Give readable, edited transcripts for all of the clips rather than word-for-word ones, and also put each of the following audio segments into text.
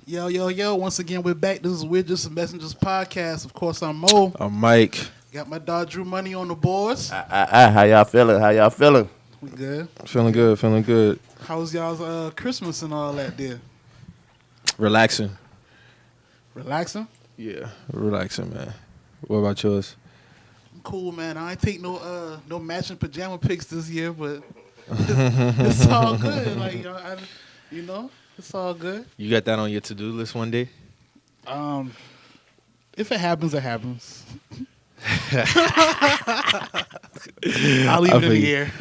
Yo, yo, yo. Once again, we're back. This is We're Just Messengers podcast. Of course, I'm Mo. I'm Mike. Got my dog Drew Money on the boards. How y'all feeling? We good. Feeling good. How was y'all's Christmas and all that there? Relaxing. Relaxing? Yeah, relaxing, man. What about yours? I'm cool, man. I ain't take no matching pajama pics this year, but it's all good. Like, it's all good. You got that on your to-do list one day? If it happens, it happens. I'll leave it in the air.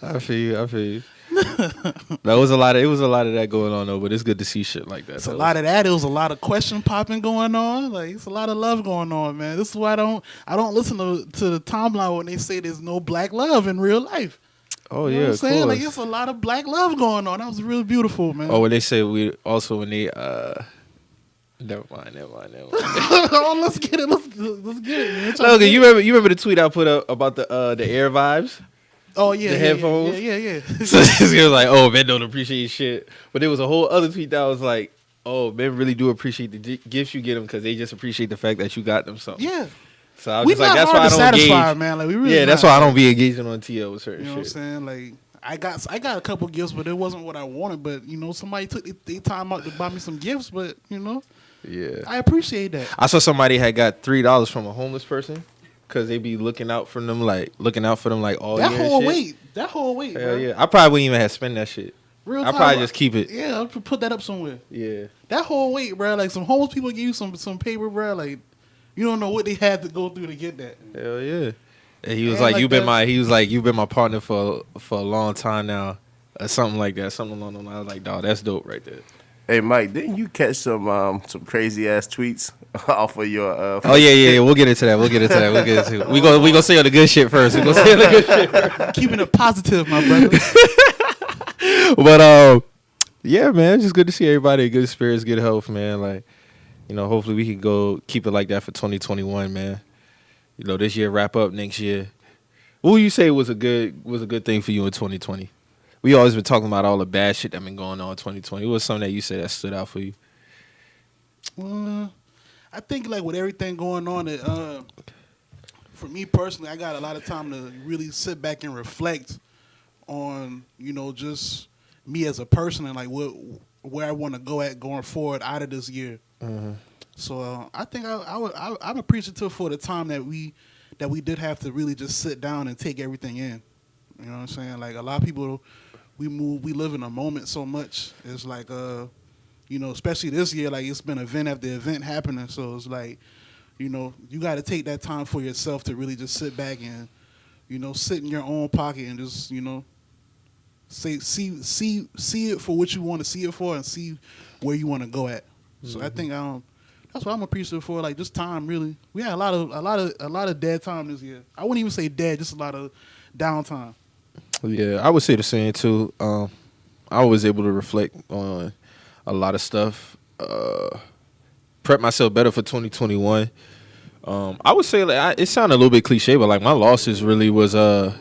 I feel you. It was a lot of that going on though, but it's good to see shit like that. It's a lot of that. It was a lot of question popping going on. Like, it's a lot of love going on, man. This is why I don't listen to the timeline when they say there's no black love in real life. Oh, you know yeah, what I'm saying? course. Like, it's a lot of black love going on. That was really beautiful, man. Oh, when they say Never mind. Oh, let's get it. Let's get it, man. Logan, you remember the tweet I put up about the Air Vibes? Oh yeah, the headphones. Yeah. So it was like, oh, men don't appreciate shit. But there was a whole other tweet that was like, oh, men really do appreciate the gifts you get them because they just appreciate the fact that you got them something. Yeah. So I was just like, that's why I don't engage. Man. Like, we really that's why I don't be engaging on TL with certain shit. You know what I'm saying? Like, I got a couple gifts, but it wasn't what I wanted. But somebody took their time out to buy me some gifts. But yeah, I appreciate that. I saw somebody had got $3 from a homeless person because they be looking out for them all year. That whole weight, Hell bro. yeah, I probably wouldn't even have spent that shit. Real I probably just keep it. Yeah, I'll put that up somewhere. Yeah, that whole weight, bro. Like, some homeless people give you some paper, bro. Like, you don't know what they had to go through to get that. Hell yeah. And he was like, you've been my partner for a long time now, or something like that, something along those lines. I was like, dog, that's dope right there. Hey Mike, didn't you catch some crazy ass tweets off of your? Oh yeah. We'll get into that. We gonna say all the good shit first. Keeping it positive, my brother. But yeah, man, just good to see everybody. Good spirits, good health, man. Like, hopefully we can go keep it like that for 2021, man. This year wrap up next year. What would you say was a good thing for you in 2020? We always been talking about all the bad shit that been going on in 2020. What was something that you said that stood out for you? I think, like, with everything going on, for me personally, I got a lot of time to really sit back and reflect on, just me as a person and, like, where I want to go at going forward out of this year. Mm-hmm. So I think I'm appreciative for the time that we did have to really just sit down and take everything in. You know what I'm saying? Like, a lot of people, we live in a moment so much. It's like, especially this year, like, it's been event after event happening. So it's like, you got to take that time for yourself to really just sit back and, sit in your own pocket and just, see it for what you want to see it for and see where you want to go at. So I think that's what I'm appreciative for. Like, just time, really. We had a lot of dead time this year. I wouldn't even say dead, just a lot of downtime. Yeah, I would say the same too. I was able to reflect on a lot of stuff, prep myself better for 2021. I would say, like, it sounded a little bit cliche, but like my losses really was kind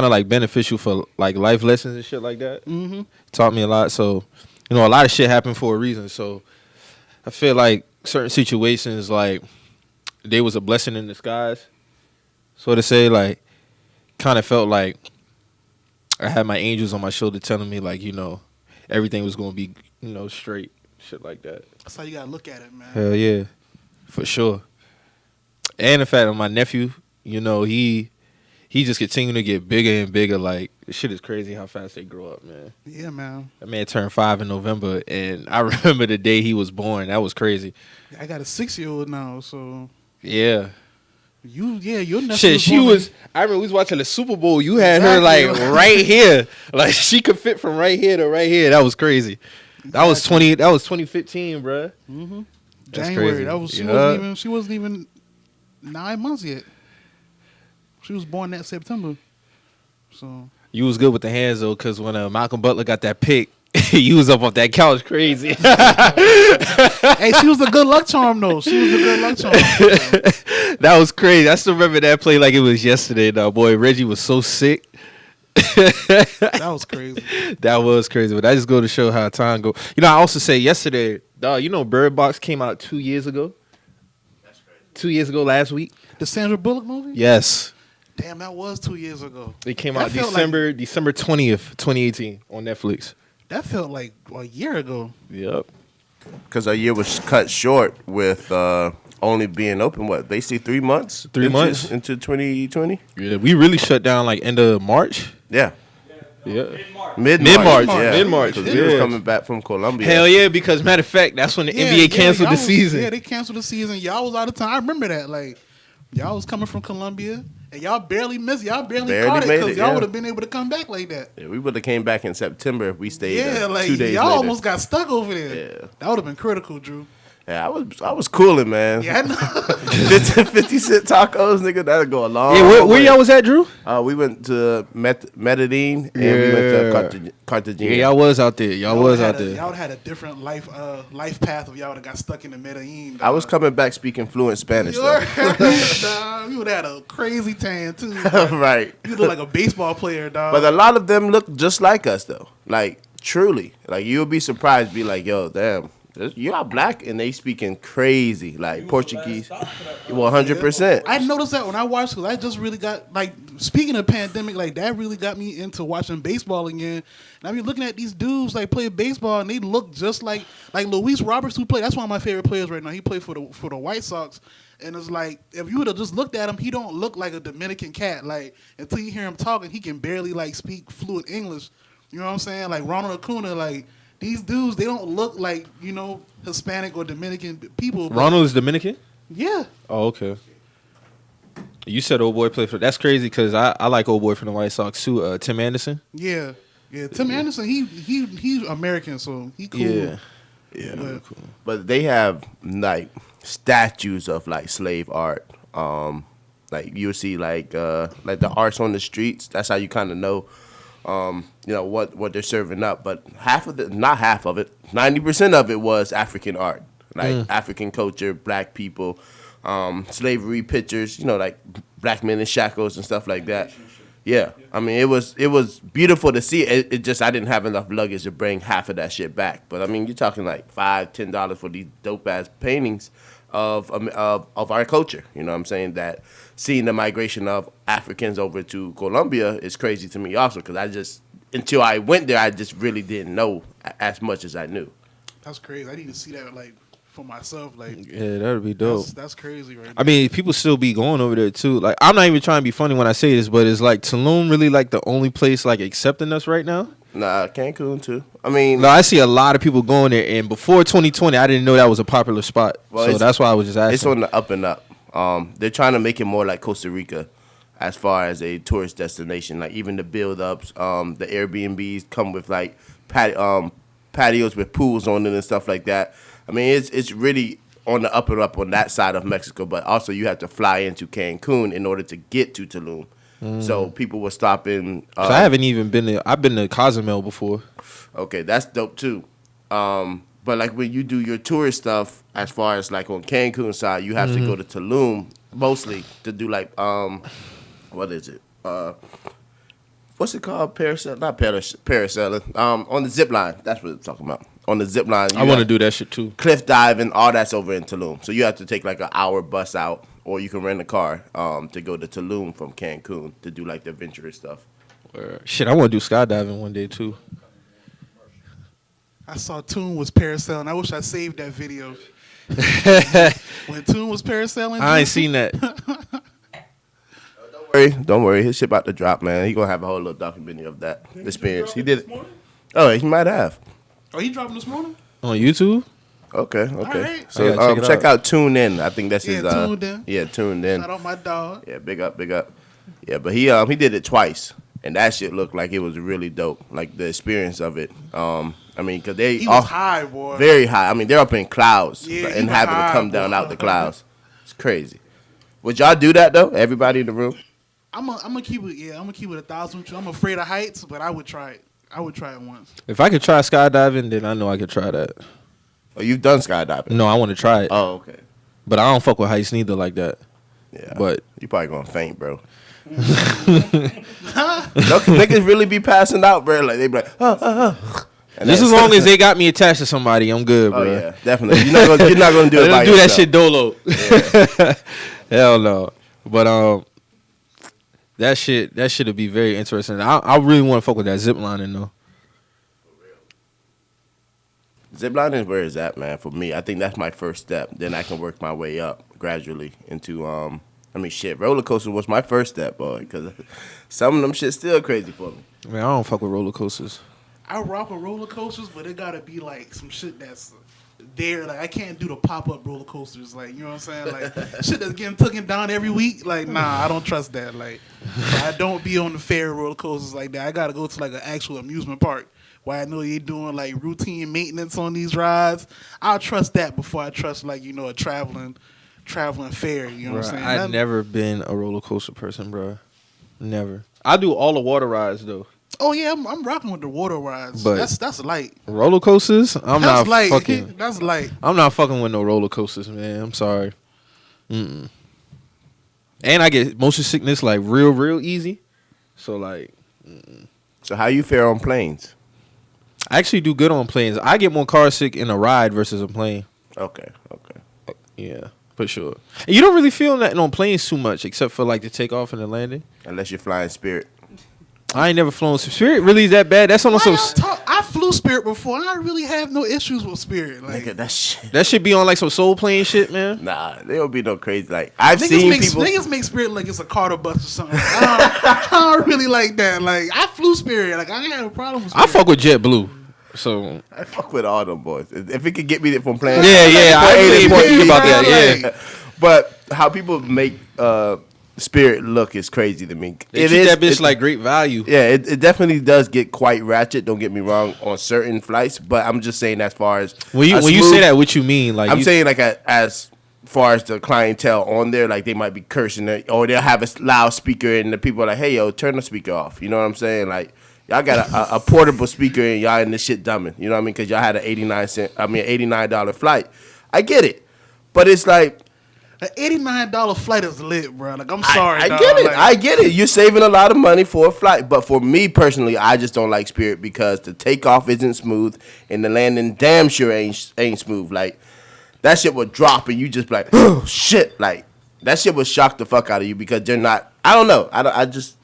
of like beneficial for like life lessons and shit like that. Mm-hmm. Taught me a lot. So a lot of shit happened for a reason. So I feel like certain situations, like, they was a blessing in disguise. So to say, like, kind of felt like I had my angels on my shoulder telling me, like, everything was going to be, straight, shit like that. That's how you got to look at it, man. Hell yeah, for sure. And the fact that my nephew, he just continued to get bigger and bigger. Like, this shit is crazy how fast they grow up, man. Yeah, man. That man turned 5 in November, and I remember the day he was born. That was crazy. I got a 6-year-old now, so. Yeah. Your nephew. Shit, I remember we was watching the Super Bowl. You had her, like, right here. Like, she could fit from right here to right here. That was crazy. That was 2015, bruh. Mm-hmm. That's January. crazy. She wasn't even 9 months yet. She was born that September. So you was good with the hands though, because when Malcolm Butler got that pick, you was up off that couch crazy. Hey, she was a good luck charm though. That was crazy. I still remember that play like it was yesterday. Though, boy, Reggie was so sick. That was crazy. That was crazy, but that just go to show how time go. You know, I also say yesterday, dog, you know, Bird Box came out 2 years ago. That's crazy. 2 years ago last week. The Sandra Bullock movie? Yes. Damn, that was 2 years ago. It came That out felt December 20th, 2018 on Netflix. That felt like a year ago. Yep. Because our year was cut short with only being open, what, basically 3 months? 3 months. Into 2020? Yeah, we really shut down like end of March. Yeah. Yeah. Mid-March. Yeah. Mid-March. Because we was coming back from Colombia. Hell yeah, because matter of fact, that's when the NBA canceled y'all the season. Yeah, they canceled the season. Y'all was out of time. I remember that. Like, y'all was coming from Colombia, and y'all barely missed. Y'all barely caught it because y'all would have been able to come back like that. Yeah, we would have came back in September if we stayed 2 days y'all later. almost got stuck over there. Yeah. That would have been critical, Drew. Yeah, I was cooling, man. Yeah, I know. 50 cent tacos, nigga, that'll go a long Yeah, where way. y'all was at, Drew? We went to Medellin and we went to Cartagena. Yeah, y'all was out there. Y'all was out there. Y'all had a different life path if y'all would have got stuck in the Medellin. I was coming back speaking fluent Spanish, though. Nah, you would have had a crazy tan, too. Right. You look like a baseball player, dog. But a lot of them look just like us, though. Like, truly. Like, you'll be surprised, be like, yo, damn. You are black and they speaking crazy, like Portuguese. 100%. I noticed that when I watched, because I just really got, like, speaking of pandemic, like, that really got me into watching baseball again. And I mean, looking at these dudes, like, play baseball, and they look just like Luis Roberts, who played, that's one of my favorite players right now. He played for the White Sox. And it's like, if you would have just looked at him, he don't look like a Dominican cat. Like, until you hear him talking, he can barely, like, speak fluent English. You know what I'm saying? Like, Ronald Acuna, like, these dudes, they don't look like, you know, Hispanic or Dominican people. Ronald is Dominican? Yeah. Oh, okay. You said old boy played for. That's crazy because I like old boy from the White Sox too. Tim Anderson. Yeah. Tim Anderson, he's American, so he cool. Yeah. But, Cool. But they have, like, statues of, like, slave art. Like, you'll see, like the arts on the streets. That's how you kind of know, you know, what they're serving up. But not half of it, 90% of it was African art. Like, African culture, black people, slavery pictures, you know, like black men in shackles and stuff like that. Yeah. I mean, it was beautiful to see. It just, I didn't have enough luggage to bring half of that shit back. But I mean, you're talking like $5-10 for these dope ass paintings of our culture. You know what I'm saying? That seeing the migration of Africans over to Colombia is crazy to me also, because until I went there, I just really didn't know as much as I knew. that's crazy. I need to see that, like, for myself. Like, Yeah, that'd be dope. that's crazy right now. I mean, people still be going over there too. Like, I'm not even trying to be funny when I say this, but it's like Tulum really like the only place like accepting us right now. Nah, Cancun too. I mean, No, I see a lot of people going there, and before 2020, I didn't know that was a popular spot. Well, So that's why I was just asking. it's on the up and up. They're trying to make it more like Costa Rica as far as a tourist destination. Like, even the build-ups, the Airbnbs come with, like, patios with pools on it and stuff like that. I mean, it's really on the up and up on that side of Mexico, but also you have to fly into Cancun in order to get to Tulum. So people were stopping. So I haven't even been there. I've been to Cozumel before. Okay, that's dope too. But like when you do your tourist stuff, as far as like on Cancun side, you have to go to Tulum mostly to do like what is it? What's it called? Parasailing? Not parasailing. On the zip line. That's what I'm talking about. On the zip line. I want to do that shit too. Cliff diving, all that's over in Tulum. So you have to take like an hour bus out, or you can rent a car to go to Tulum from Cancun to do like the adventurous stuff. Shit, I want to do skydiving one day too. I saw Toon was parasailing. I wish I saved that video. When Toon was parasailing, I ain't seen that. Don't worry. His shit about to drop, man. He gonna have a whole little documentary of that experience. He did it. Oh, he might have. Oh, he dropping this morning? On YouTube? Okay. right. So I gotta check check it out Tune In. I think that's his. Tuned In. Yeah, Tuned In. Shout out my dog. Yeah, big up. Yeah, but he did it twice, and that shit looked like it was really dope. Like the experience of it. I mean, cause they He was high, boy. very high. I mean, they're up in clouds Yeah, he and was having to high, come down boy. out the clouds. It's crazy. Would y'all do that though? Everybody in the room? I'm gonna keep it. Yeah, I'm gonna keep it 1,000. I'm afraid of heights, but I would try it. I would try it once. If I could try skydiving, then I know I could try that. Oh, you've done skydiving? No, I want to try it. Oh, okay. But I don't fuck with heights neither like that. Yeah. But you probably gonna faint, bro. Niggas really be passing out, bro. Like they be like, And Just as long as they got me attached to somebody, I'm good, bro. Oh yeah, definitely. You're not gonna do it by do yourself. that shit dolo. Yeah. Hell no. But that shit'll be very interesting. I really want to fuck with that zip lining though. Zip lining is where it's at, man. For me, I think that's my first step. Then I can work my way up gradually into roller coaster was my first step, boy. Because some of them shit still crazy for me. Man, I don't fuck with roller coasters. I rock with roller coasters, but it gotta be like some shit that's there. Like I can't do the pop up roller coasters. Like you know what I'm saying? Like shit that's getting taken down every week. Like nah, I don't trust that. Like I don't be on the fair roller coasters like that. I gotta go to like an actual amusement park where I know you're doing like routine maintenance on these rides. I'll trust that before I trust like a traveling fair. You know what I'm saying? I've never been a roller coaster person, bro. Never. I do all the water rides though. Oh yeah, I'm rocking with the water rides. But that's light. Roller coasters? That's light. That's light. I'm not fucking with no roller coasters, man. I'm sorry. And I get motion sickness like real easy. So like. So how you fare on planes? I actually do good on planes. I get more car sick in a ride versus a plane. Okay. Yeah, for sure. And you don't really feel that on planes too much, except for like the takeoff and the landing. Unless you're flying Spirit. I ain't never flown Spirit. Really that bad? That's almost I flew Spirit before. I really have no issues with Spirit. Like Nigga, that shit. that should be on like some soul plane shit, man. Nah, there don't be no crazy. Like I've seen people. Niggas make Spirit like it's a Carter bus or something. I don't really like that. Like I flew Spirit. Like I ain't have a problem with Spirit. I fuck with JetBlue. So I fuck with all them boys. If it could get me from playing, yeah, I really ain't think about that. Yeah, But how people make Spirit look is crazy to me. they treat that bitch like great value. Yeah, it definitely does get quite ratchet. Don't get me wrong on certain flights, but I'm just saying as far as When you say that, what you mean? Like I'm saying like as far as the clientele on there, like they might be cursing it, or they'll have a loud speaker and the people are like, "Hey yo, turn the speaker off." You know what I'm saying? Like y'all got a portable speaker and y'all in this shit dumbing. You know what I mean? Because y'all had an $89 flight. I get it, but it's like. An $89 flight is lit, bro. Like I'm sorry, I dog. get it. Like, I get it. You're saving a lot of money for a flight, but for me personally, I just don't like Spirit because the takeoff isn't smooth and the landing damn sure ain't smooth. Like that shit would drop and you just be like, oh shit. Like that shit would shock the fuck out of you because they're not. I don't know.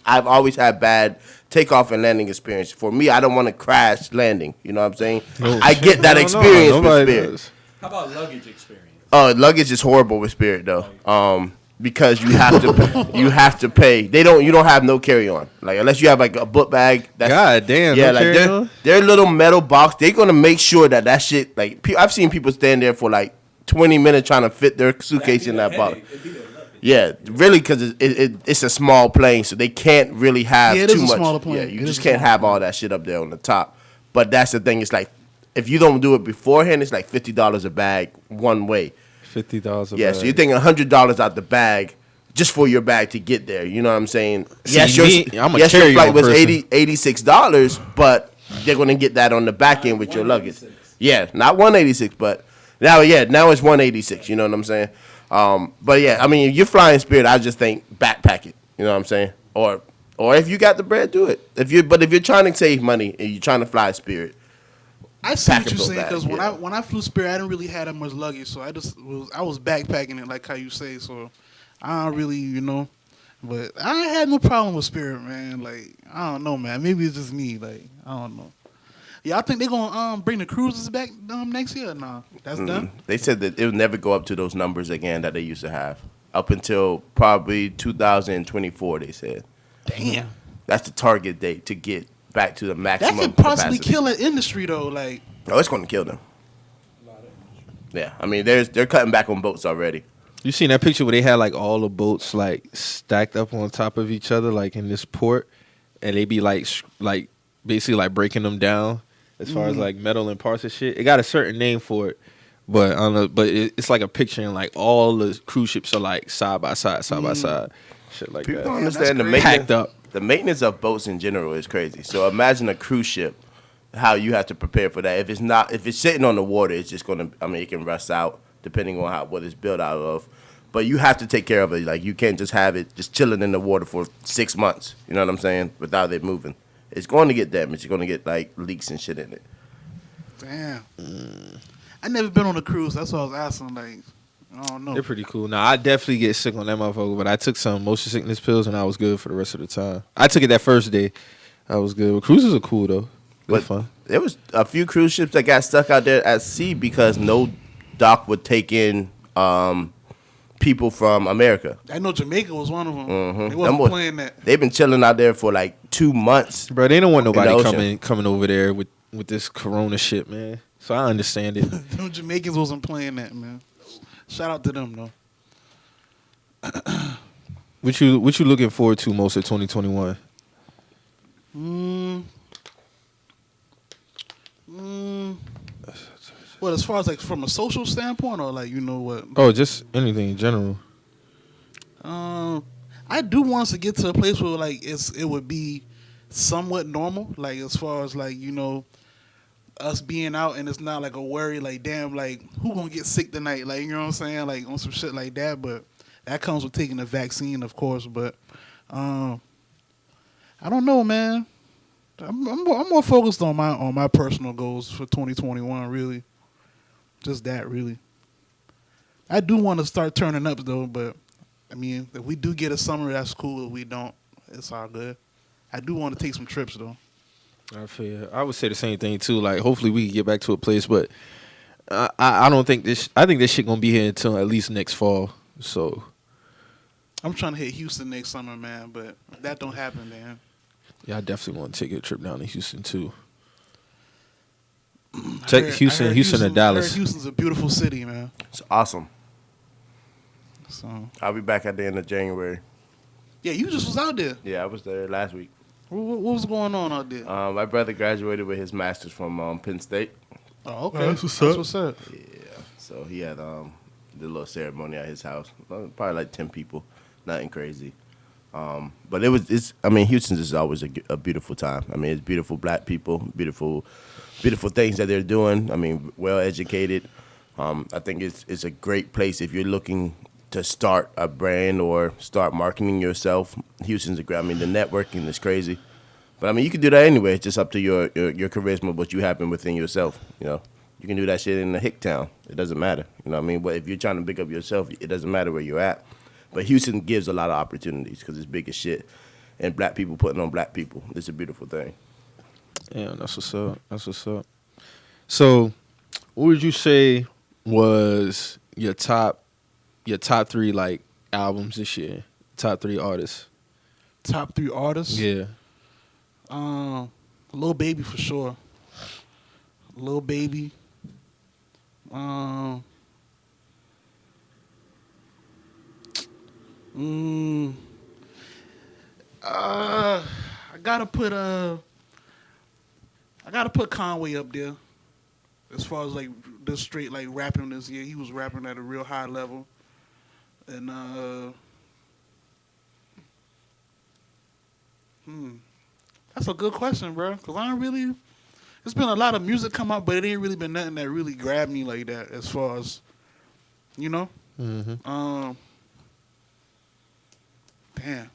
I've always had bad takeoff and landing experience. For me, I don't want to crash landing. You know what I'm saying? I get that experience with Spirit. Does. How about luggage experience? Luggage is horrible with Spirit though. Because you have to pay. You don't have no carry on. Like unless you have like a book bag. God damn. Yeah, no like their little metal box. They're gonna make sure that shit. Like I've seen people stand there for like 20 minutes trying to fit their suitcase in that box. Yeah, really, because it's a small plane, so they can't really have it too is a much. smaller plane. Yeah, you It just is a can't smaller have plane. all that shit up there on the top. But that's the thing. It's like if you don't do it beforehand, it's like $50 a bag one way. $50 a Yeah, bag. so you're thinking $100 out the bag just for your bag to get there. You know what I'm saying? See, Yes, I'm a your carry-on flight was person. $86, but they're gonna get that on the back end with your luggage. Yeah, not 186, but now it's 186. You know what I'm saying? But yeah, I mean, if you're flying Spirit, I just think backpack it. You know what I'm saying? Or if you got the bread, do it. If you're trying to save money and you're trying to fly Spirit. I see what you're packable saying bag, because yeah. when I flew Spirit, I didn't really have that much luggage, so I was backpacking it like how you say. So I don't really, but I ain't had no problem with Spirit, man. Like I don't know, man. Maybe it's just me. Like I don't know. Yeah, I think they're gonna bring the cruises back next year. Nah, that's done. They said that it will never go up to those numbers again that they used to have up until probably 2024. They said. Damn. That's the target date to get back to the That maximum could possibly capacity. kill an industry though. Like Oh, it's going to kill them. Yeah, I mean, they're cutting back on boats already. You seen that picture where they had like all the boats like stacked up on top of each other like in this port, and they be like basically like breaking them down as far as like metal and parts of shit. It got a certain name for it, but I don't know. But it's like a picture and like all the cruise ships are like side by side, shit like People that. don't understand the that's maintenance. Packed up. The maintenance of boats in general is crazy. So imagine a cruise ship, how you have to prepare for that. If it's sitting on the water, it's just gonna. I mean, it can rust out depending on what it's built out of. But you have to take care of it. Like, you can't just have it just chilling in the water for 6 months. You know what I'm saying? Without it moving, it's going to get damaged. You're going to get like leaks and shit in it. Damn. I never been on a cruise. That's what I was asking. Like, I don't know. They're pretty cool. Now I definitely get sick on that motherfucker, but I took some motion sickness pills and I was good for the rest of the time. I took it that first day. I was good. But cruises are cool though. They're fun. There was a few cruise ships that got stuck out there at sea because no dock would take in people from America. I know Jamaica was one of them. Mm-hmm. They wasn't playing that. They've been chilling out there for like 2 months. Bro, they don't want nobody ocean. coming over there with this corona shit, man. So I understand it. Them Jamaicans wasn't playing that, man. Shout out to them, though. What you looking forward to most of 2021? What, as far as like from a social standpoint, or like, you know what? Oh, just anything in general. I do want us to get to a place where like it would be somewhat normal, like as far as like, you know, us being out and it's not like a worry, like damn, like who gonna get sick tonight, like, you know what I'm saying, like on some shit like that. But that comes with taking the vaccine, of course. But I don't know, man. I'm more focused on my personal goals for 2021, really. Just that, really. I do want to start turning up though, but I mean, if we do get a summer, that's cool. If we don't, it's all good. I do want to take some trips though. I feel. I would say the same thing too. Like, hopefully we can get back to a place, but I don't think this. I think this shit gonna be here until at least next fall. So I'm trying to hit Houston next summer, man, but if that don't happen, man. yeah, I definitely want to take a trip down to Houston too. I Check heard Houston or I Dallas. heard Houston's a beautiful city, man. It's awesome. So I'll be back at the end of January. yeah, you just was out there. Yeah, I was there last week. What was going on out there? My brother graduated with his master's from Penn State. Oh, okay. That's what's up. What's up. Yeah, so he had the little ceremony at his house. Probably like 10 people, nothing crazy. But I mean, Houston is always a beautiful time. I mean, it's beautiful black people, beautiful things that they're doing. I mean, well educated. I think it's a great place if you're looking to start a brand or start marketing yourself. Houston's I mean, the networking is crazy. But I mean, you can do that anyway. It's just up to your charisma, what you have within yourself. You know, you can do that shit in a hick town. It doesn't matter. You know what I mean? But if you're trying to pick up yourself, it doesn't matter where you're at. But Houston gives a lot of opportunities because it's big as shit. And black people putting on black people. It's a beautiful thing. Yeah, that's what's up. That's what's up. So, what would you say was your top 3 like albums this year? Top 3 artists. Top 3 artists? Yeah. Lil Baby for sure. Lil Baby. I gotta put Conway up there. As far as like the straight like rapping this year, he was rapping at a real high level, and that's a good question, bro. Cause I don't really. There's been a lot of music come out, but it ain't really been nothing that really grabbed me like that. As far as, you know. Mm-hmm. Damn.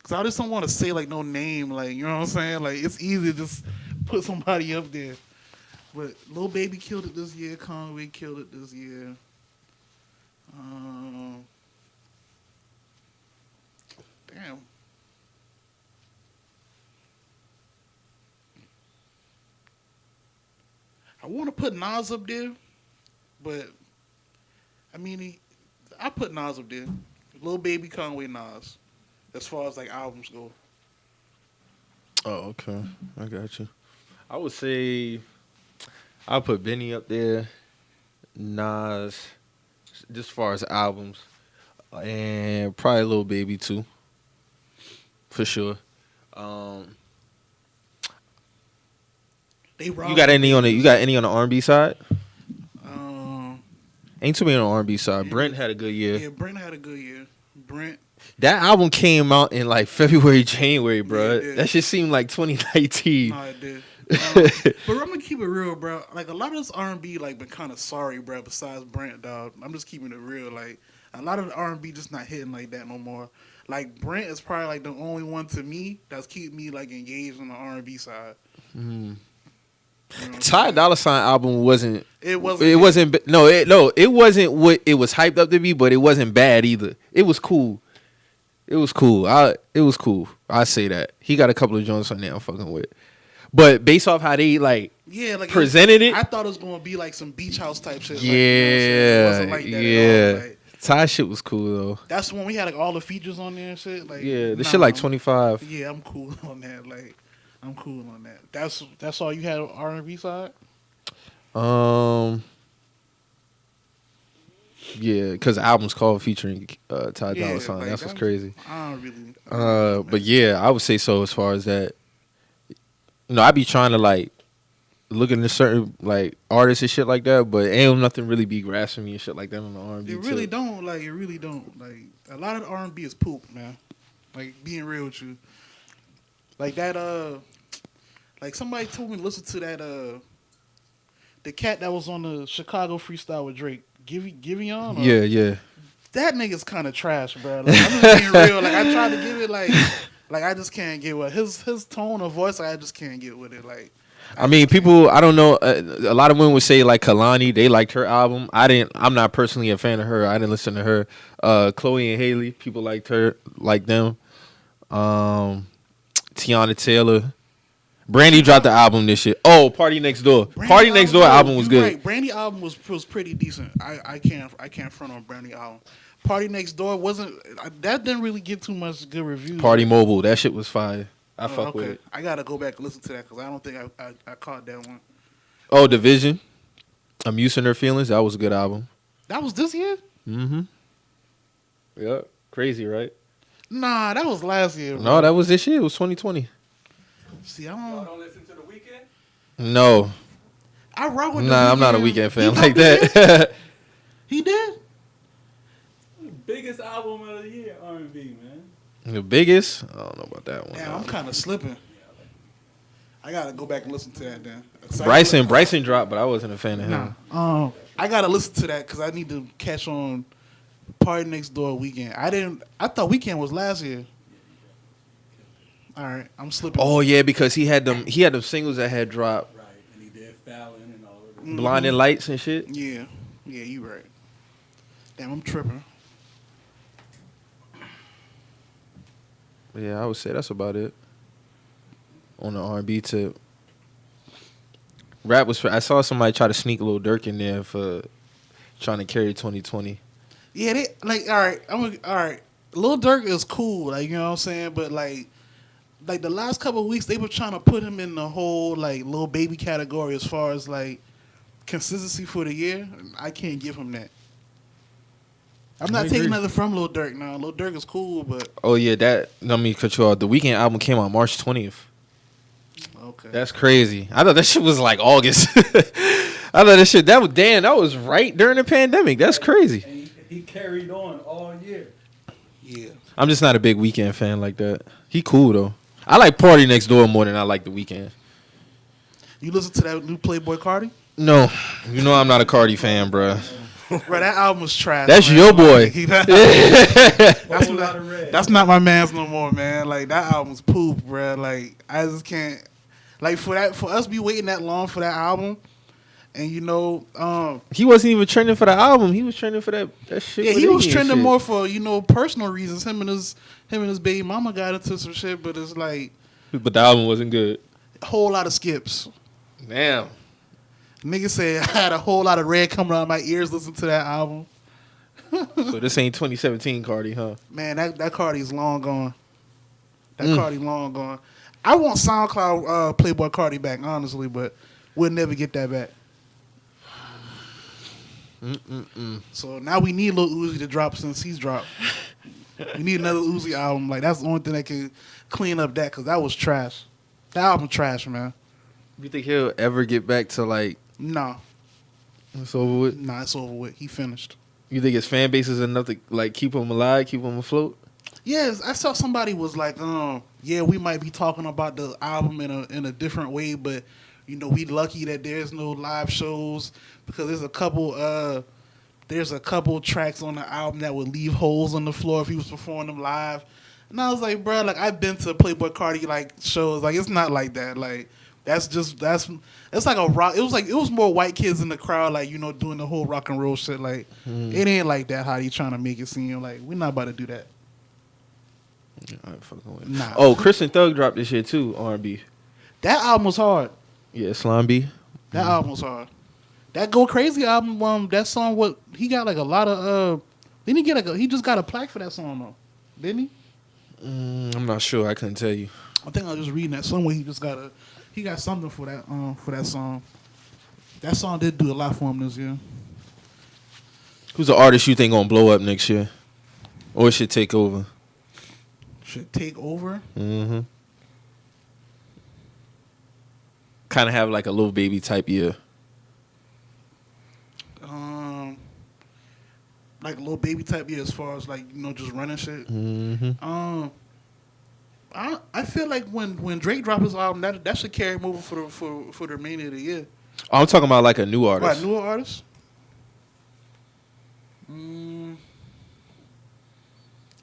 Cause I just don't want to say like no name, like, you know what I'm saying? Like, it's easy to just put somebody up there. But Lil Baby killed it this year. Conway killed it this year. Damn. I want to put Nas up there, but I mean, I put Nas up there. Lil Baby, Conway, Nas. As far as like albums go. Oh, okay. I got you. I would say I'll put Benny up there, Nas, just as far as albums, and probably Lil Baby too, for sure. You got any on the R&B side? Ain't too many on the R&B side. Yeah, Brent had a good year. Yeah, Brent had a good year. Brent. That album came out in like February, January, bro. Yeah, that shit seemed like 2019. No, it did. But I'm gonna keep it real, bro. Like a lot of this R&B like been kind of sorry, bro. Besides Brent, dog. I'm just keeping it real. Like A lot of the R&B just not hitting like that no more. Like Brent is probably like the only one to me that's keeping me like engaged on the R&B side. Mm. You know what I'm Ty saying? Dolla Sign album wasn't. It wasn't. It wasn't. It wasn't what it was hyped up to be, but it wasn't bad either. It was cool. It was cool. It was cool. I say that he got a couple of joints on there I'm fucking with, but based off how they like Yeah, like presented it, I thought it was gonna be like some beach house type shit. yeah, like, you know what I'm saying? It wasn't like that at all. Like, Ty shit was cool though. that's when we had like all the features on there and shit. Like, Yeah, the nah, shit like 25. Yeah, I'm cool on that. Like, I'm cool on that. That's all you had on R&B side. Yeah, because the album's called featuring Ty Yeah, Dolla Sign. like, That's what's crazy. I don't really. But yeah, I would say so as far as that. You know, I be trying to like look into certain like artists and shit like that, but ain't nothing really be grasping me and shit like that on the R&B. It really don't. Like, it really don't. Like, a lot of the R&B is poop, man. Like, being real with you. Like that. Like somebody told me to listen to that. The cat that was on the Chicago freestyle with Drake. Giveon? Yeah. That nigga's kind of trash, bro. Like, I'm just being real. Like, I tried to give it like I just can't get with his tone of voice. Like, I just can't get with it. Like, I mean, people. I don't know. A lot of women would say like Kalani. They liked her album. I didn't. I'm not personally a fan of her. I didn't listen to her. Chloe and Haley. People liked her. Like them. Tiana Taylor. Brandy dropped the album this shit. Oh, Party Next Door. Party Next Door album was good. Right. Brandy album was pretty decent. I can't front on Brandy album. Party Next Door wasn't. That didn't really get too much good reviews. Party Mobile. That shit was fire. I fuck with it. I gotta go back and listen to that because I don't think I caught that one. Oh, Division. Amusing Her Feelings. That was a good album. That was this year? Mm-hmm. Yep. Crazy, right? Nah, that was last year. Bro. No, that was this year. It was 2020. See, Y'all don't listen to The Weeknd? No. I rock with. Nah, I'm not a Weeknd fan like did? that. He did. Biggest album of the year, R&B, man. The biggest? I don't know about that one. Damn, I'm kind of slipping. I gotta go back and listen to that then. So Bryson dropped, but I wasn't a fan of him. Nah. I gotta listen to that because I need to catch on Party Next Door Weekend. I thought Weekend was last year. All right, I'm slipping. Oh yeah, because he had them singles that had dropped. Right, and he did Fallon and all of them. Blinding Lights and shit. Yeah, you right. Damn, I'm tripping. Yeah, I would say that's about it. On the R&B tip. Rap was. I saw somebody try to sneak Lil Durk in there for trying to carry 2020. Yeah, they like all right. Lil Durk is cool, like, you know what I'm saying, but like the last couple of weeks they were trying to put him in the whole like Lil Baby category as far as like consistency for the year. I can't give him that. I'm not taking nothing from Lil Durk now. Lil Durk is cool, but Oh yeah, let me cut you off. The Weeknd album came out March 20th. okay. That's crazy. I thought that shit was like August. I thought that was right during the pandemic. That's crazy. And he carried on all year. Yeah. I'm just not a big Weeknd fan like that. He cool though. I like Party Next Door more than I like The Weeknd. You listen to that new Playboy Cardi? No, you know I'm not a Cardi fan, bruh. Bro, that album was trash. That's man. your boy. That's not my man's no more, man. Like, that album's poop, bro. Like, I just can't. Like, for us be waiting that long for that album, and you know, He wasn't even trending for the album. He was trending for that shit. yeah, with he was Iggy and trending shit. more for, you know, personal reasons. Him and his baby mama got into some shit, but it's like But the album wasn't good. a whole lot of skips. Damn. Nigga said I had a whole lot of red coming out of my ears listening to that album. So this ain't 2017 Cardi, huh? Man, that Cardi's long gone. Cardi long gone. I want SoundCloud Playboy Cardi back, honestly, but we'll never get that back. So now we need Lil Uzi to drop since he's dropped. We need another Uzi album. Like, that's the only thing that can clean up that, because that was trash. That album trash, man. You think he'll ever get back to like Nah. it's over with? Nah, it's over with. He finished. You think his fan base is enough to like keep him alive, keep him afloat? Yes, I saw somebody was like, yeah, we might be talking about the album in a different way, but you know, we lucky that there's no live shows because there's a couple there's a couple tracks on the album that would leave holes on the floor if he was performing them live. And I was like, bro, like I've been to Playboy Cardi like shows, like it's not like that. Like it's like a rock. It was more white kids in the crowd, like doing the whole rock and roll shit. Like it ain't like that. How he trying to make it seem like we're not about to do that. I ain't fucking with it. Nah. Oh, Christian Thug dropped this shit too. R&B. That album was hard. Yeah, Slime B. That album was hard. That Go Crazy album, that song, he got like a lot of didn't he get he just got a plaque for that song though, didn't he? I'm not sure. I couldn't tell you. I think I was just reading that somewhere. He got something for that song. That song did do a lot for him this year. Who's the artist you think gonna blow up next year, or should take over? Should take over. Mm-hmm. Kind of have like a Lil Baby type year. Like a Lil Baby type year as far as like just running shit. Mm-hmm. I feel like when Drake dropped his album, that should carry him over for the remainder of the year. Oh, I'm talking about like a new artist. Right, newer artist. Don't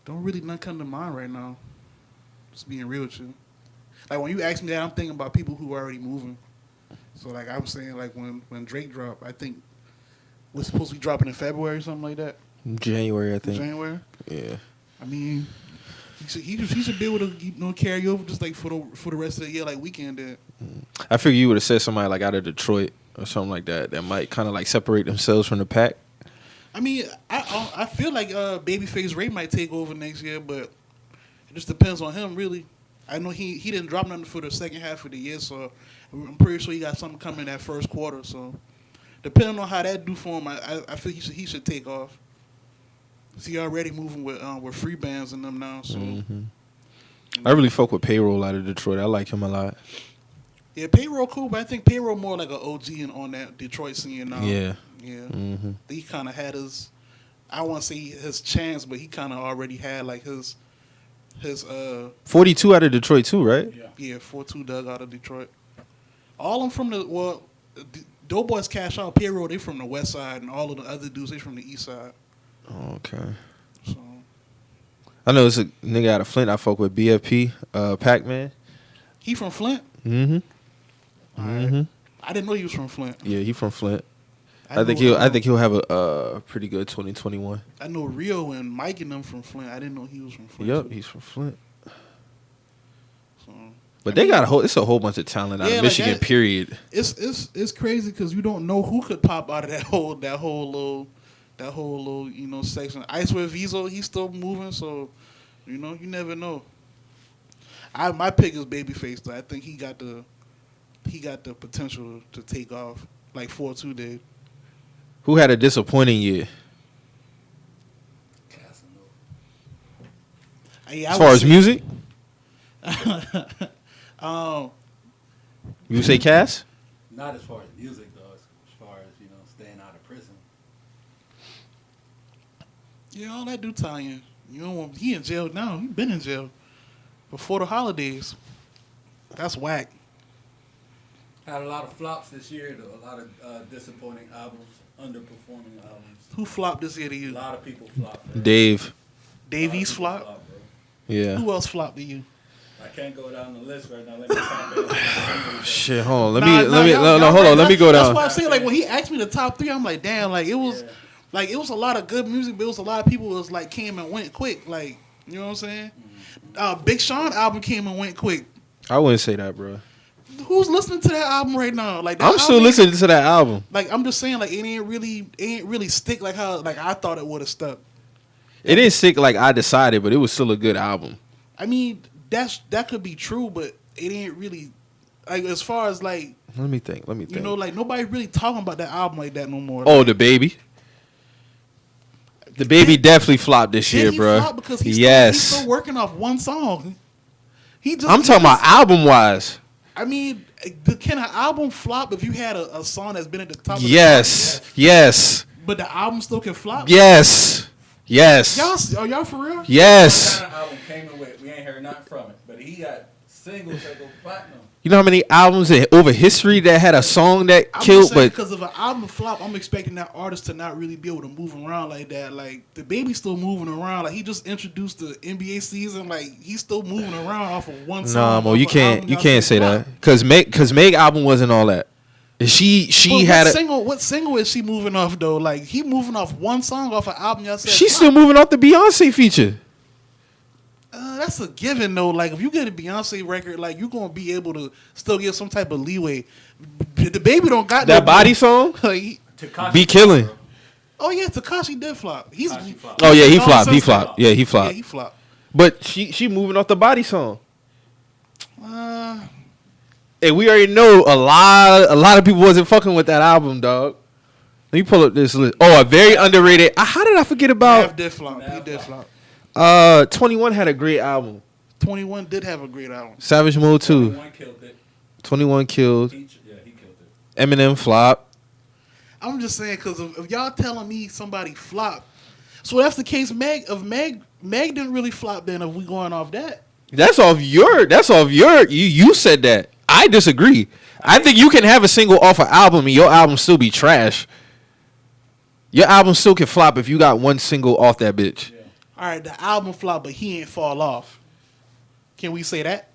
really none come to mind right now. Just being real with you. Like when you ask me that, I'm thinking about people who are already moving. So like I'm saying, like when Drake dropped, I think was supposed to be dropping in February or something like that. January, I think. January. Yeah. I mean, he should be able to carry over just like for the rest of the year, like Weeknd did. I figure you would have said somebody like out of Detroit or something like that might kind of like separate themselves from the pack. I mean, I feel like Babyface Ray might take over next year, but it just depends on him really. I know he didn't drop nothing for the second half of the year, so I'm pretty sure he got something coming in that first quarter. So depending on how that do for him, I feel he should take off. He already moving with free bands in them now. So I really fuck with Payroll out of Detroit. I like him a lot. Yeah, Payroll cool, but I think Payroll more like an OG on that Detroit scene now. Yeah. Yeah. He kind of had his, I don't want to say his chance, but he kind of already had like his 42 out of Detroit too, right? Yeah, 4-2 Doug out of Detroit. All of them from the Doughboys Cash Out, Payroll, they from the west side, and all of the other dudes, they from the east side. Okay. So I know it's a nigga out of Flint I fuck with, BFP, Pac-Man. he from Flint? Mm-hmm. All right. I didn't know he was from Flint. Yeah, he from Flint. I think he'll have a pretty good 2021. I know Rio and Mike and them from Flint. I didn't know he was from Flint. Yep, too. he's from Flint. So, But they got it's a whole bunch of talent out of Michigan. Like period. It's crazy because you don't know who could pop out of that whole little section. Ice with Vizo, he's still moving, so you never know. My pick is Babyface though. I think he got the potential to take off like 4-2 did. Who had a disappointing year? As far as music? You say Cass? Not as far as music, though. As far as, staying out of prison. Yeah, all that do tie in. He in jail now. He been in jail before the holidays. That's whack. Had a lot of flops this year, though. A lot of disappointing albums, underperforming albums. Who flopped this year to A you? lot of people flopped. Bro. Dave. Davies Flop, flopped? bro. Yeah. Who else flopped to you? I can't go down the list right now. Let me top Shit, hold on. Hold on. Let me go down. That's why I'm saying, like, when he asked me the top 3, I'm like, damn, like, it was a lot of good music, but it was a lot of people who was like came and went quick, like, you know what I'm saying? Big Sean album came and went quick. I wouldn't say that, bro. Who's listening to that album right now? Like, that I'm still album, listening to that album. Like, I'm just saying, like, it ain't really stick like how like I thought it would have stuck. It didn't stick like I decided, but it was still a good album. I mean, that could be true, but it ain't really like as far as like. Let me think. Like nobody really talking about that album like that no more. Oh, the baby. The baby definitely flopped this year, bro. Flopped because he's still working off one song. I'm talking about album wise. I mean, can an album flop if you had a song that's been at the top? Yes. But the album still can flop. Yes. Are y'all for real? Yes. What kind of album came and went? We ain't heard nothing from it, but he got singles that go platinum. You know how many albums over history that had a song that killed, but because of an album flop, I'm expecting that artist to not really be able to move around like that. Like the baby's still moving around. Like he just introduced the NBA season. Like he's still moving around off of one song. nah, Mo, off you an can't album you y'all can't said say flop. that because Meg album wasn't all that. She But had what single is she moving off though? Like he moving off one song off an album y'all said. she's flop. still moving off the Beyonce feature. That's a given though. Like if you get a Beyonce record, like you're gonna be able to still get some type of leeway. The baby don't got That no body song Like, Tekashi be killing. bro. oh yeah, Tekashi did flop. Tekashi flopped. Oh yeah, he No, flopped. He since then. flopped. Yeah, he Yeah, flopped. he flopped. But she moving off the body song. Uh, And we already know a lot of people wasn't fucking with that album, dog. Let me pull up this list. Oh, a very underrated. How did I forget Nav about? did flop. He Nav did flop. flop. 21 had a great album. 21 did have a great album. Savage Mode 2. 21 killed it. 21 killed. Yeah, he killed it. Eminem flop. I'm just saying because if y'all telling me somebody flopped, so that's the case. Meg didn't really flop. Then if we going off that, That's off your. You said that. I disagree. I think you can have a single off an album and your album still be trash. Your album still can flop if you got one single off that bitch. Yeah. all right, the album flopped, but he ain't fall off. Can we say that?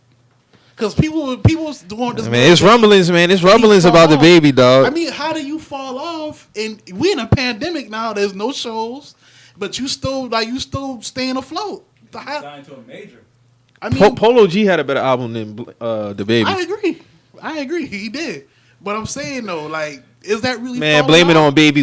Because people doing this. Man, it's rumblings, man. It's rumblings fall about the off. baby, dog. I mean, how do you fall off? And we in a pandemic now. There's no shows, but you still staying afloat. How- Signed to a major. I mean, Polo G had a better album than the baby. I agree. He did. But I'm saying though, like, is that really? Man, falling Blame It off? On Baby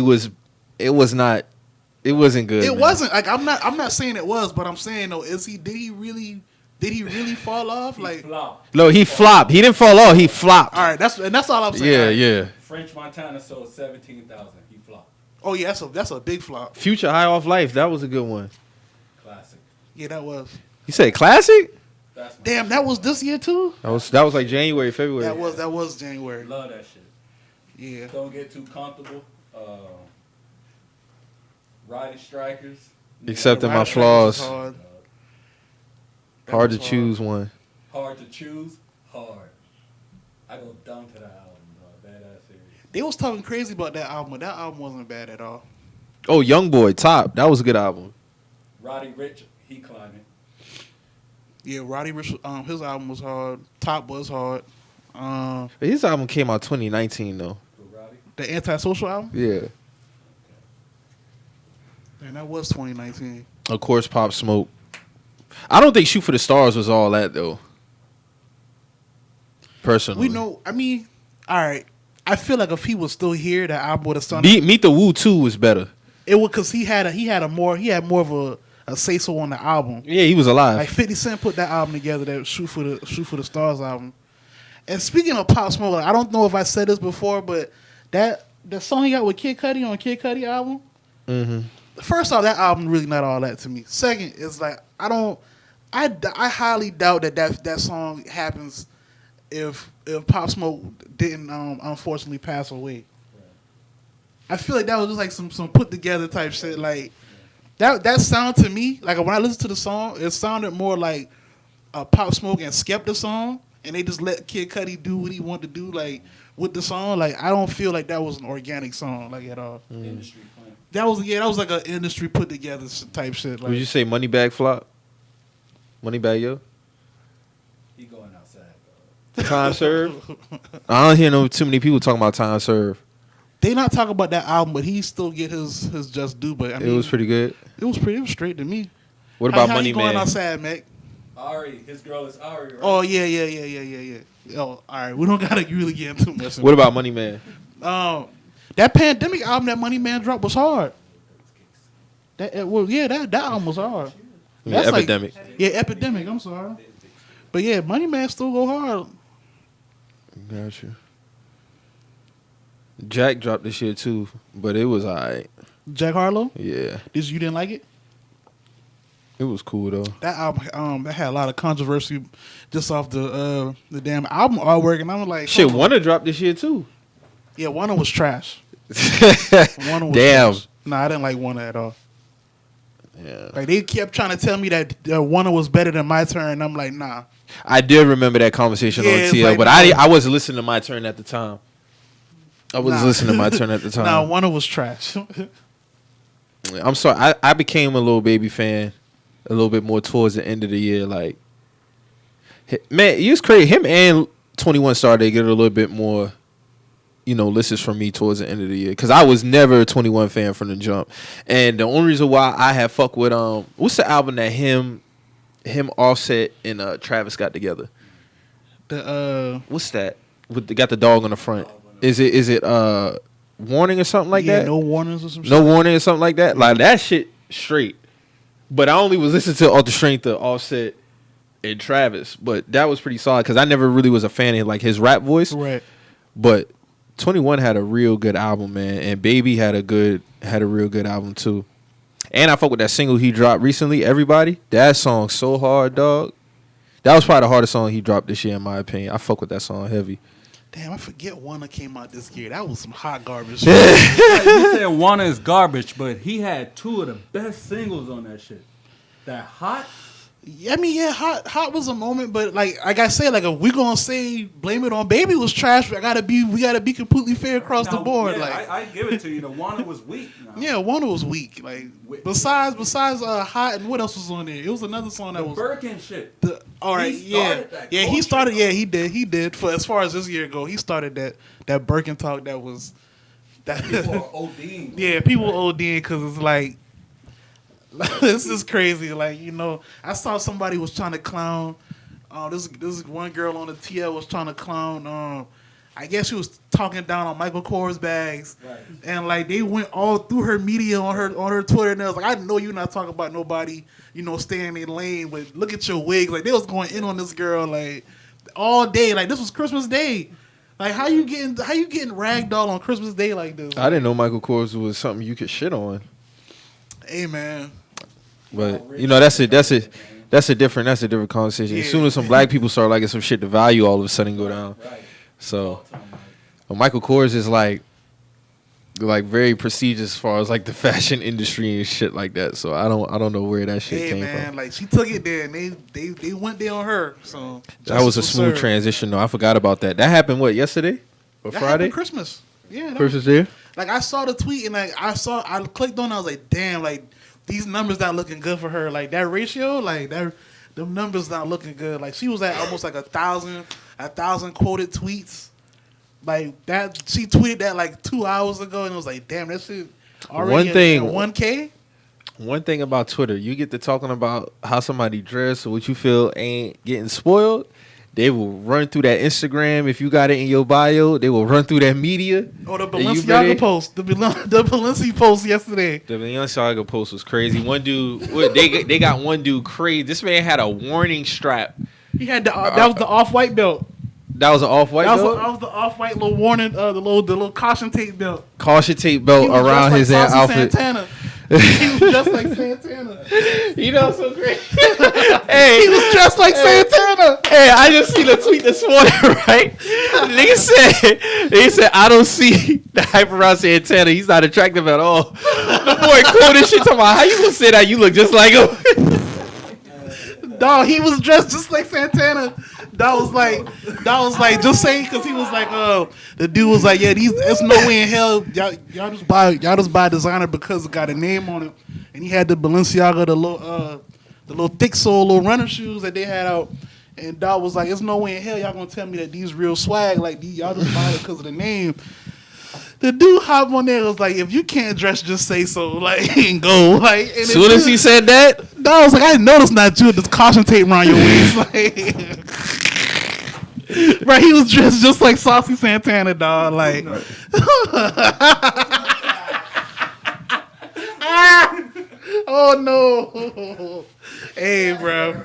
it wasn't good. It man. wasn't like I'm not saying it was, but I'm saying though, did he really fall off? He Like, flopped. No, he flopped. He didn't fall off. He flopped. all right, that's all I'm saying. Yeah, All right. yeah. French Montana sold 17,000. He flopped. Oh yeah, that's a big flop. Future High Off Life. That was a good one. Classic. Yeah, that was. You said classic? That's my Damn, that was this year too. That was like January, February. That was January. Love that shit. Yeah. Don't get too comfortable. Riding Strikers. Accepting my Ride flaws. Strikers was hard. Hard to was hard. choose one. Hard to choose. Hard. I go dumb to that album, bro. Badass series. They was talking crazy about that album, but that album wasn't bad at all. Oh, Young Boy, Top. That was a good album. Roddy Rich, he climbing. Yeah, Roddy Ricch, his album was hard. Top was hard. His album came out 2019 though. With Roddy. The Antisocial album, Yeah. and that was 2019. Of course, Pop Smoke. I don't think Shoot for the Stars was all that though. Personally, We know. I mean, all right. I feel like if he was still here, that album would have sounded. Meet the Woo 2 was better. It would because he had more of a say so on the album. Yeah, he was alive. Like 50 Cent put that album together, that Shoot for the Stars album. And speaking of Pop Smoke, like, I don't know if I said this before, but the song he got with Kid Cudi on Kid Cudi album. Mm-hmm. First off, that album really not all that to me. Second, it's like I highly doubt that song happens if Pop Smoke didn't unfortunately pass away. I feel like that was just like some put together type shit. Like that sound to me, like when I listened to the song, it sounded more like a Pop Smoke and Skepta song, and they just let Kid Cudi do what he wanted to do, like with the song. Like I don't feel like that was an organic song, like at all. Industry plan. That was like an industry put together type shit. Like, Would you say Moneybag flop? Moneybag Yo? He going outside, bro. Time Serve? I don't hear too many people talking about Time Serve. they not talking about that album, but he still get his just due. But I mean, It was pretty good. It was straight to me. What about how Money you going Man? outside, Mac? Ari, his girl is Ari, right? Oh yeah. Oh, all right. We don't gotta really get into too much. What about Money Man? That Pandemic album that Money Man dropped was hard. That album was hard. Yeah, That's like- Epidemic. Yeah, Epidemic. I'm sorry, but yeah, Money Man still go hard. Gotcha. Jack dropped this shit too, but it was alright. Jack Harlow. Yeah, You didn't like it? it was cool though. That album, that had a lot of controversy just off the damn album artwork, and I was like, Shit, hold on. Warner dropped this shit too. Yeah, Warner was trash. Warner was Damn. trash. Nah, I didn't like Warner at all. Yeah. Like they kept trying to tell me that Warner was better than My Turn. And I'm like, nah. I did remember that conversation Yeah, on it's TL, like, but no. I wasn't listening to My Turn at the time. I wasn't listening to My Turn at the time. Nah, Warner was trash. I'm sorry. I became a Lil Baby fan a little bit more towards the end of the year. Like, man, it was crazy. Him and 21 started to get a little bit more, listens from me towards the end of the year. Because I was never a 21 fan from the jump. And the only reason why I have fucked with, what's the album that him, Offset, and Travis got together? What's that? Got the dog on the front. Is it Warning or something like that? No warnings or some shit. No Warning or something like that? Like, that shit straight. But I only was listening to Off the Strength of Offset and Travis. But that was pretty solid because I never really was a fan of like his rap voice. Right. But 21 had a real good album, man. And Baby had a real good album too. And I fuck with that single he dropped recently, Everybody. That song so hard, dog. That was probably the hardest song he dropped this year, in my opinion. I fuck with that song heavy. Damn, I forget Warner came out this year. That was some hot garbage. You said Warner is garbage, but he had two of the best singles on that shit. That Hot. I mean, yeah, hot was a moment, but like I said, like if we're gonna say blame it on Baby was trash, we gotta be completely fair across the board. Yeah, like I give it to you. The Warner was weak. yeah, Warner was weak. Like besides Hot, and what else was on there? It was another song that was Birkin shit. All right, he started. Yeah, he did. For as far as this year go, he started that Birkin talk. That was that. People are ODing. Yeah, people ODing because it's like. This is crazy. Like, I saw somebody was trying to clown. This one girl on the TL was trying to clown. I guess she was talking down on Michael Kors bags, Right. and like they went all through her media on her Twitter, and I was like, I know you're not talking about nobody, staying in their lane, but look at your wigs. Like they was going in on this girl like all day. Like this was Christmas Day. Like how you getting ragdoll on Christmas Day like this? I didn't know Michael Kors was something you could shit on. Hey man. But that's a different conversation. Yeah. As soon as some black people start liking some shit, the value all of a sudden go down. Right. So, Michael Kors is like very prestigious as far as like the fashion industry and shit like that. So I don't know where that shit came from. Like she took it there and they went there on her. So That was a smooth transition though. I forgot about that. That happened yesterday or that Friday? happened Christmas. Yeah. Christmas Day? Like I saw the tweet and like I clicked on it, I was like, damn, like these numbers not looking good for her. Like that ratio, like them numbers not looking good. Like she was at almost like 1,000 quoted tweets. Like that, she tweeted that like 2 hours ago, and it was like, damn, that shit already at 1K. One thing about Twitter, you get to talking about how somebody dressed or what you feel ain't getting spoiled. They will run through that Instagram. If you got it in your bio, they will run through that media. Oh, the Balenciaga post. The Balenci post yesterday. The Balenciaga post was crazy. One dude, they got one dude crazy. This man had a warning strap. He had that was the off-white belt. That was an off-white belt? That was the off-white little warning, the little caution tape belt. Caution tape belt around his outfit. Santana. He was just like Santana. So great. Hey, he was just like Santana. Hey, I just seen a tweet this morning, right? They said, I don't see the hype around Santana. He's not attractive at all. The boy quoted shit talking about how you gonna say that you look just like him. Dog, he was dressed just like Santana. That was like just saying because he was like, the dude was like, yeah, there's no way in hell y'all just buy designer because it got a name on it, and he had the Balenciaga, the little thick sole, little runner shoes that they had out, and Dog was like, there's no way in hell y'all gonna tell me that these real swag, like y'all just buy it because of the name. The dude hopped on there and was like, if you can't dress, just say so, like, and go. Like, and as soon as he said that, I was like, I know it's not you with this caution tape around your waist. Like, right, he was dressed just like Saucy Santana, dog. Like, oh no. Hey, bro.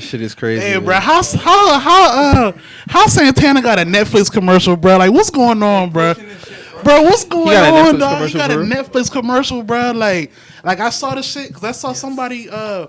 this shit is crazy. Hey, man. bro, how Santana got a Netflix commercial, bro? Like, what's going on, bro? Bro, what's going on, dog? He got a Netflix commercial, bro. Like I saw the shit because I saw somebody. I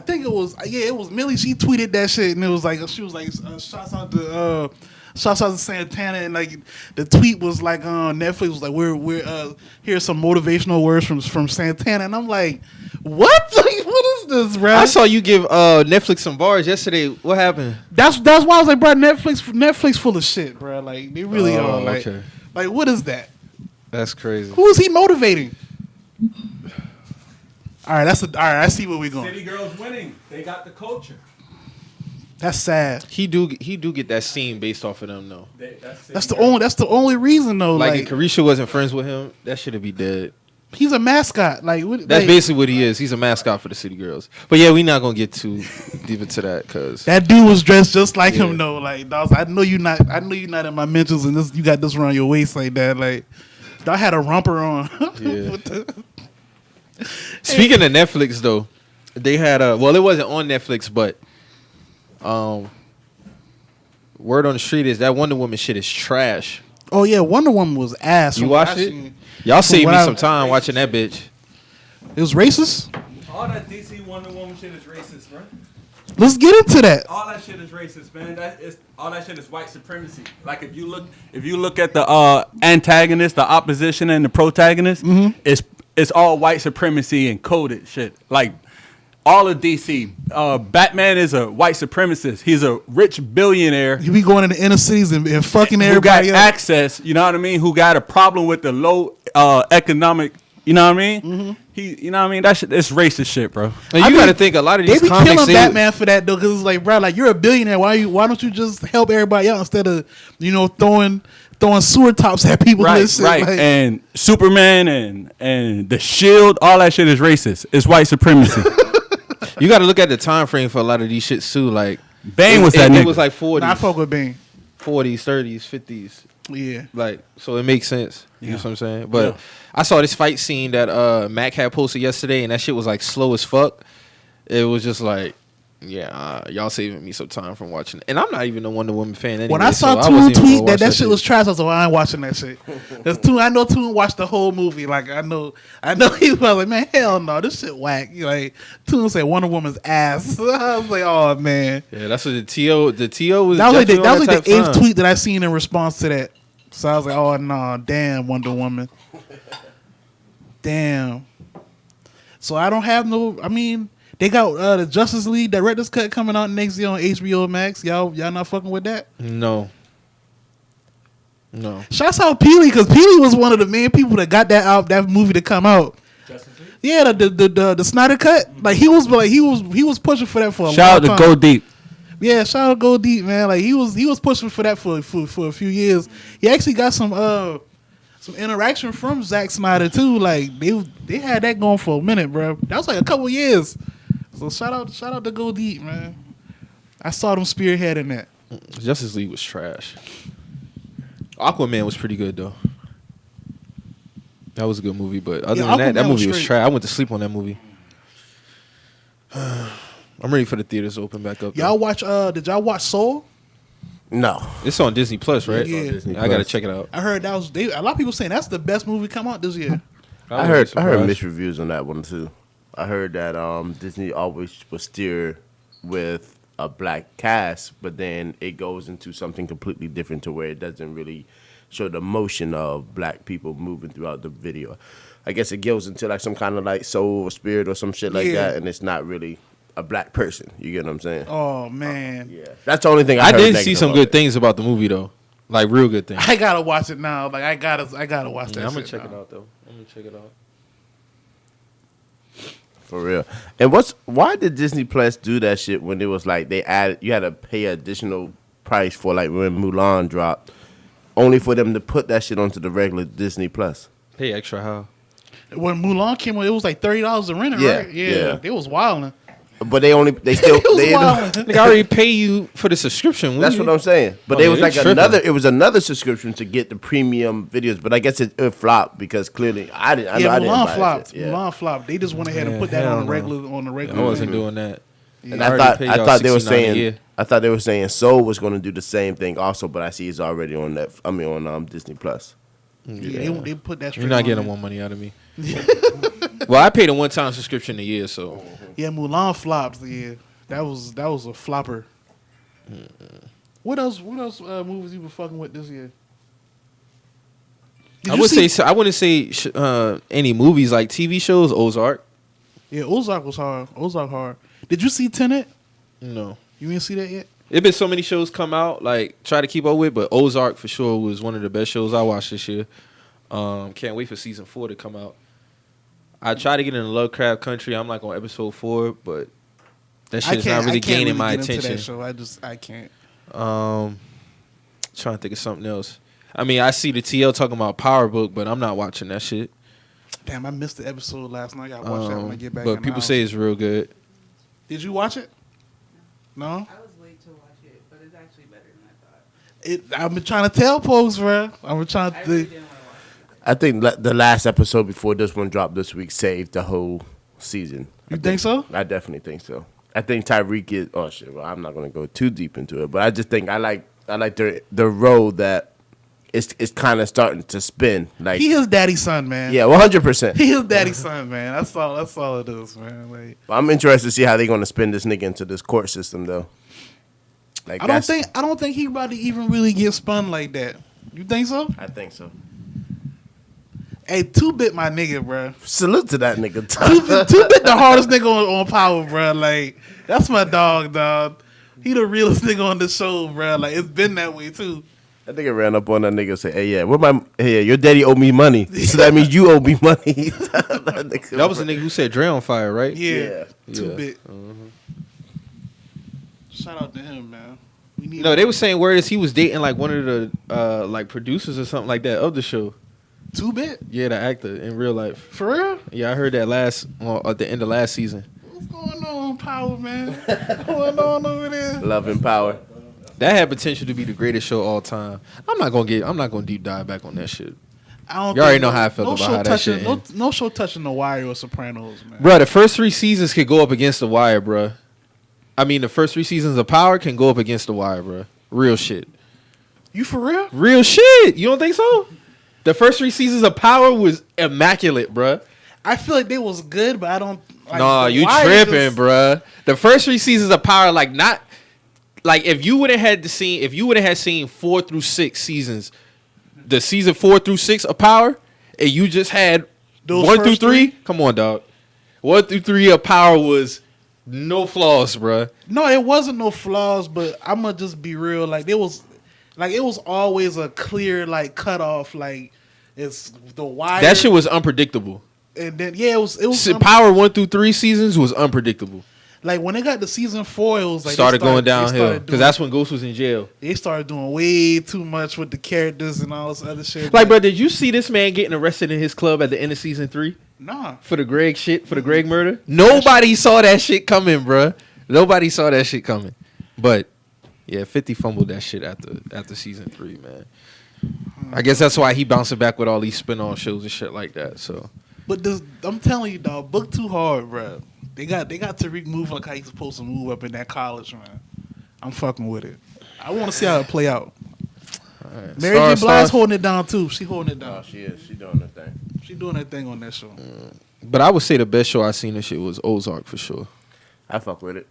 think it was Millie. She tweeted that shit, and it was like she was like, "Shouts out to Shouts out to Santana, and like the tweet was like, Netflix was like, we're here's some motivational words from Santana, and I'm like, what? Like, what is this, bro? I saw you give Netflix some bars yesterday. What happened? That's why I was like, bro, Netflix full of shit, bro. Like they really are. Like, okay. like what is that? That's crazy. Who is he motivating? All right, all right. I see where we're going. City girls winning. They got the culture. That's sad. He do get that scene based off of them though. That's the only reason though. Like, Like if Carisha wasn't friends with him, that should be dead. he's a mascot. Like what, That's like, basically what he is. He's a mascot for the City Girls. But yeah, we not gonna get too deep into that because that dude was dressed just like Yeah. him though. Like dawg, I know you not in my mentions, and you got this around your waist like that. Like I had a romper on. Yeah. What the- Speaking of Netflix though, they had it wasn't on Netflix, but word on the street is that Wonder Woman shit is trash. Oh yeah, Wonder Woman was ass. You From what watched I it? seen. Y'all saved what me I- some time watching that bitch. It was racist. All that DC Wonder Woman shit is racist, bro. Let's get into that. All that shit is racist, man. All that shit is white supremacy. Like if you look at the antagonist, the opposition, and the protagonist, it's all white supremacy and coded shit. Like all of DC, Batman is a white supremacist. He's a rich billionaire You be going into inner cities and fucking who got everybody else. access. You know what I mean? Who got a problem with the low economic. You know what I mean? You know what I mean? That shit, it's racist shit, bro. And you got to think a lot of They these be comics. killing Batman for that though, because it's like, bro, like you're a billionaire. Why don't you just help everybody out instead of throwing sewer tops at people? Right, and shit? right. Like, And Superman and the Shield, all that shit is racist. It's white supremacy. You got to look at the time frame for a lot of these shits too. Like Bane was that It nigga. was like 40s, I fuck with Bane. 40s, 30s, 50s. Yeah. Like, so it makes sense. You know Yeah. what I'm saying? But Yeah. I saw this fight scene that Mac had posted yesterday, and that shit was like slow as fuck. It was just like, y'all saving me some time from watching. And I'm not even a Wonder Woman fan anyway. When I saw so Toon wasn't even tweet gonna watch that shit was trash, I was like, well, I ain't watching that shit. I know Toon watched the whole movie. Like I know he was like, man, hell no, this shit whack. Like Toon said Wonder Woman's ass. I was like, oh man. Yeah, that's what the TO was. That was like definitely on the type eighth time. tweet that I seen in response to that. So I was like, oh no, damn Wonder Woman. Damn. So I don't have no. I mean, they got the Justice League director's cut coming out next year on HBO Max. Y'all not fucking with that? No. Shouts out Peely, because Peely was one of the main people that got that movie to come out. Justice League? Yeah, the Snyder cut. Like he was pushing for that for a Shout long out time. to Go Deep. Yeah, shout out Go Deep, man. Like he was pushing for that for a few years. He actually got some interaction from Zack Snyder too. Like they had that going for a minute, bro. That was like a couple years. So shout out to Go Deep, man. I saw them spearheading that. Justice League was trash. Aquaman was pretty good though. That was a good movie, but other Yeah, than that Aquaman was movie was straight. trash. I went to sleep on that movie. I'm ready for the theaters to open back up. though. Y'all watch? Did y'all watch Soul? No. It's on Disney Plus, right? Yeah. Disney I gotta Plus. check it out. I heard that was a lot of people saying that's the best movie come out this year. I heard mixed reviews on that one too. I heard that Disney always will steer with a black cast, but then it goes into something completely different to where it doesn't really show the motion of black people moving throughout the video. I guess it goes into like some kind of like soul or spirit or some shit like Yeah. that, and it's not really a black person. You get what I'm saying? Oh man, Yeah, that's the only thing I heard did see negative some about good it. things about the movie though, like real good things. I gotta watch it now. Like I gotta watch that. I'm gonna shit check now. it out though. I'm gonna check it out. For real. And why did Disney Plus do that shit when it was like you had to pay additional price for like when Mulan dropped, only for them to put that shit onto the regular Disney Plus? Pay extra how? When Mulan came out, it was like $30 to rent it, Yeah, right? yeah. They was wilding. But they still It was they wilding. Like I already pay you for the subscription. that's what I'm saying. But Oh, they yeah, was they like tripping. it was another subscription to get the premium videos. But I guess it flopped because clearly I didn't buy Mulan that flopped. shit. Yeah. Mulan flopped. They just went ahead and Yeah, put that hell on the no. regular. I wasn't doing that. And I already paid I y'all thought they were $69 a saying year. Soul was going to do the same thing also, but I see it's already on that. I mean on Disney Plus. Yeah, they put that. You're straight not on getting there. more money out of me. Well, I paid a one-time subscription a year, so Yeah, Mulan flopped. Yeah, that was a flopper. What else? Movies you been fucking with this year? Did I you would see- say I wouldn't say any movies like TV shows. Ozark. Yeah, Ozark was hard. Ozark hard. Did you see Tenet? No. You didn't see that yet? It been so many shows come out, like try to keep up with, but Ozark for sure was one of the best shows I watched this year. Can't wait for season 4 to come out. I try to get into Lovecraft Country. I'm like on episode 4, but that shit's not really gaining my get into attention. that show. I can't. Trying to think of something else. I mean, I see the TL talking about Power Book, but I'm not watching that shit. Damn, I missed the episode last night. I gotta watch that when I get back. But people say it's real good. Did you watch it? No. I was late to watch it, but it's actually better than I thought. I've been trying to tell folks, bro. I've been trying I to. really didn't want to watch it. I think the last episode before this one dropped this week saved the whole season. You think so? I definitely think so. I think Tyreek is. Oh shit! Well, I'm not gonna go too deep into it, but I just think I like the road that it's kind of starting to spin. Like He his daddy's son, man. yeah, 100%. He his daddy's son, man. That's all it is, man. Like, I'm interested to see how they're gonna spin this nigga into this court system, though. Like I don't think he about to even really get spun like that. You think so? I think so. Hey, 2-Bit my nigga, bro. Salute to that nigga. 2-Bit the hardest nigga on Power, bro. Like, that's my dog. He the realest nigga on the show, bro. Like, it's been that way too. That nigga ran up on that nigga and said, "Hey, yeah, your daddy owe me money, so that means you owe me money." That was the nigga who said Dre on fire, right? Yeah, Yeah. 2-Bit. Shout out to him, man. We need No, they were saying word is he was dating like one of the like producers or something like that of the show. 2-Bit Yeah, the actor in real life. for real. Yeah, I heard that at the end of last season. What's going on, Power, man? What's going on over there? Love and power. That had potential to be the greatest show all time. I'm not gonna deep dive back on that shit. I don't. You already think- know how I felt about show how that shit touching, ended. no show touching The Wire or Sopranos, man. Bruh, the first 3 seasons could go up against The Wire, bruh. I mean, the first 3 seasons of Power can go up against The Wire, bruh. Real shit. You for real? Real shit. You don't think so? The first 3 seasons of Power was immaculate, bruh. I feel like they was good, but I don't. Like, Nah, The you Wire tripping, just- bruh. The first 3 seasons of Power, if you would have had seen 4 through 6 seasons, the season 4 through 6 of Power, and you just had Those 1 through first 3, three? come on, dog. 1 through 3 of Power was no flaws, bruh. No, it wasn't no flaws, but I'ma just be real. Like it was always a clear cutoff. Like it's The Wire. That shit was unpredictable. And then it was Power 1 through 3 seasons was unpredictable. like when they got to season 4, it was like Started going they downhill started because doing- that's when Ghost was in jail. they started doing way too much with the characters and all this other shit. Like, bro, did you see this man getting arrested in his club at the end of season 3 nah. for the Greg murder? Nobody saw that shit coming, bro. Nobody saw that shit coming. But yeah, 50 fumbled that shit after season 3, man. I guess that's why he bouncing back with all these spin-off shows and shit like that. So But I'm telling you, dog, book too hard, bro. They got Tariq move like how he's supposed to move up in that college, man. I'm fucking with it. I want to see how it play out. right. Mary J. Blige's holding it down too. She holding it Oh, down. she is. She doing her thing. She doing that thing on that show. But I would say the best show I seen this shit was Ozark for sure. I fuck with it.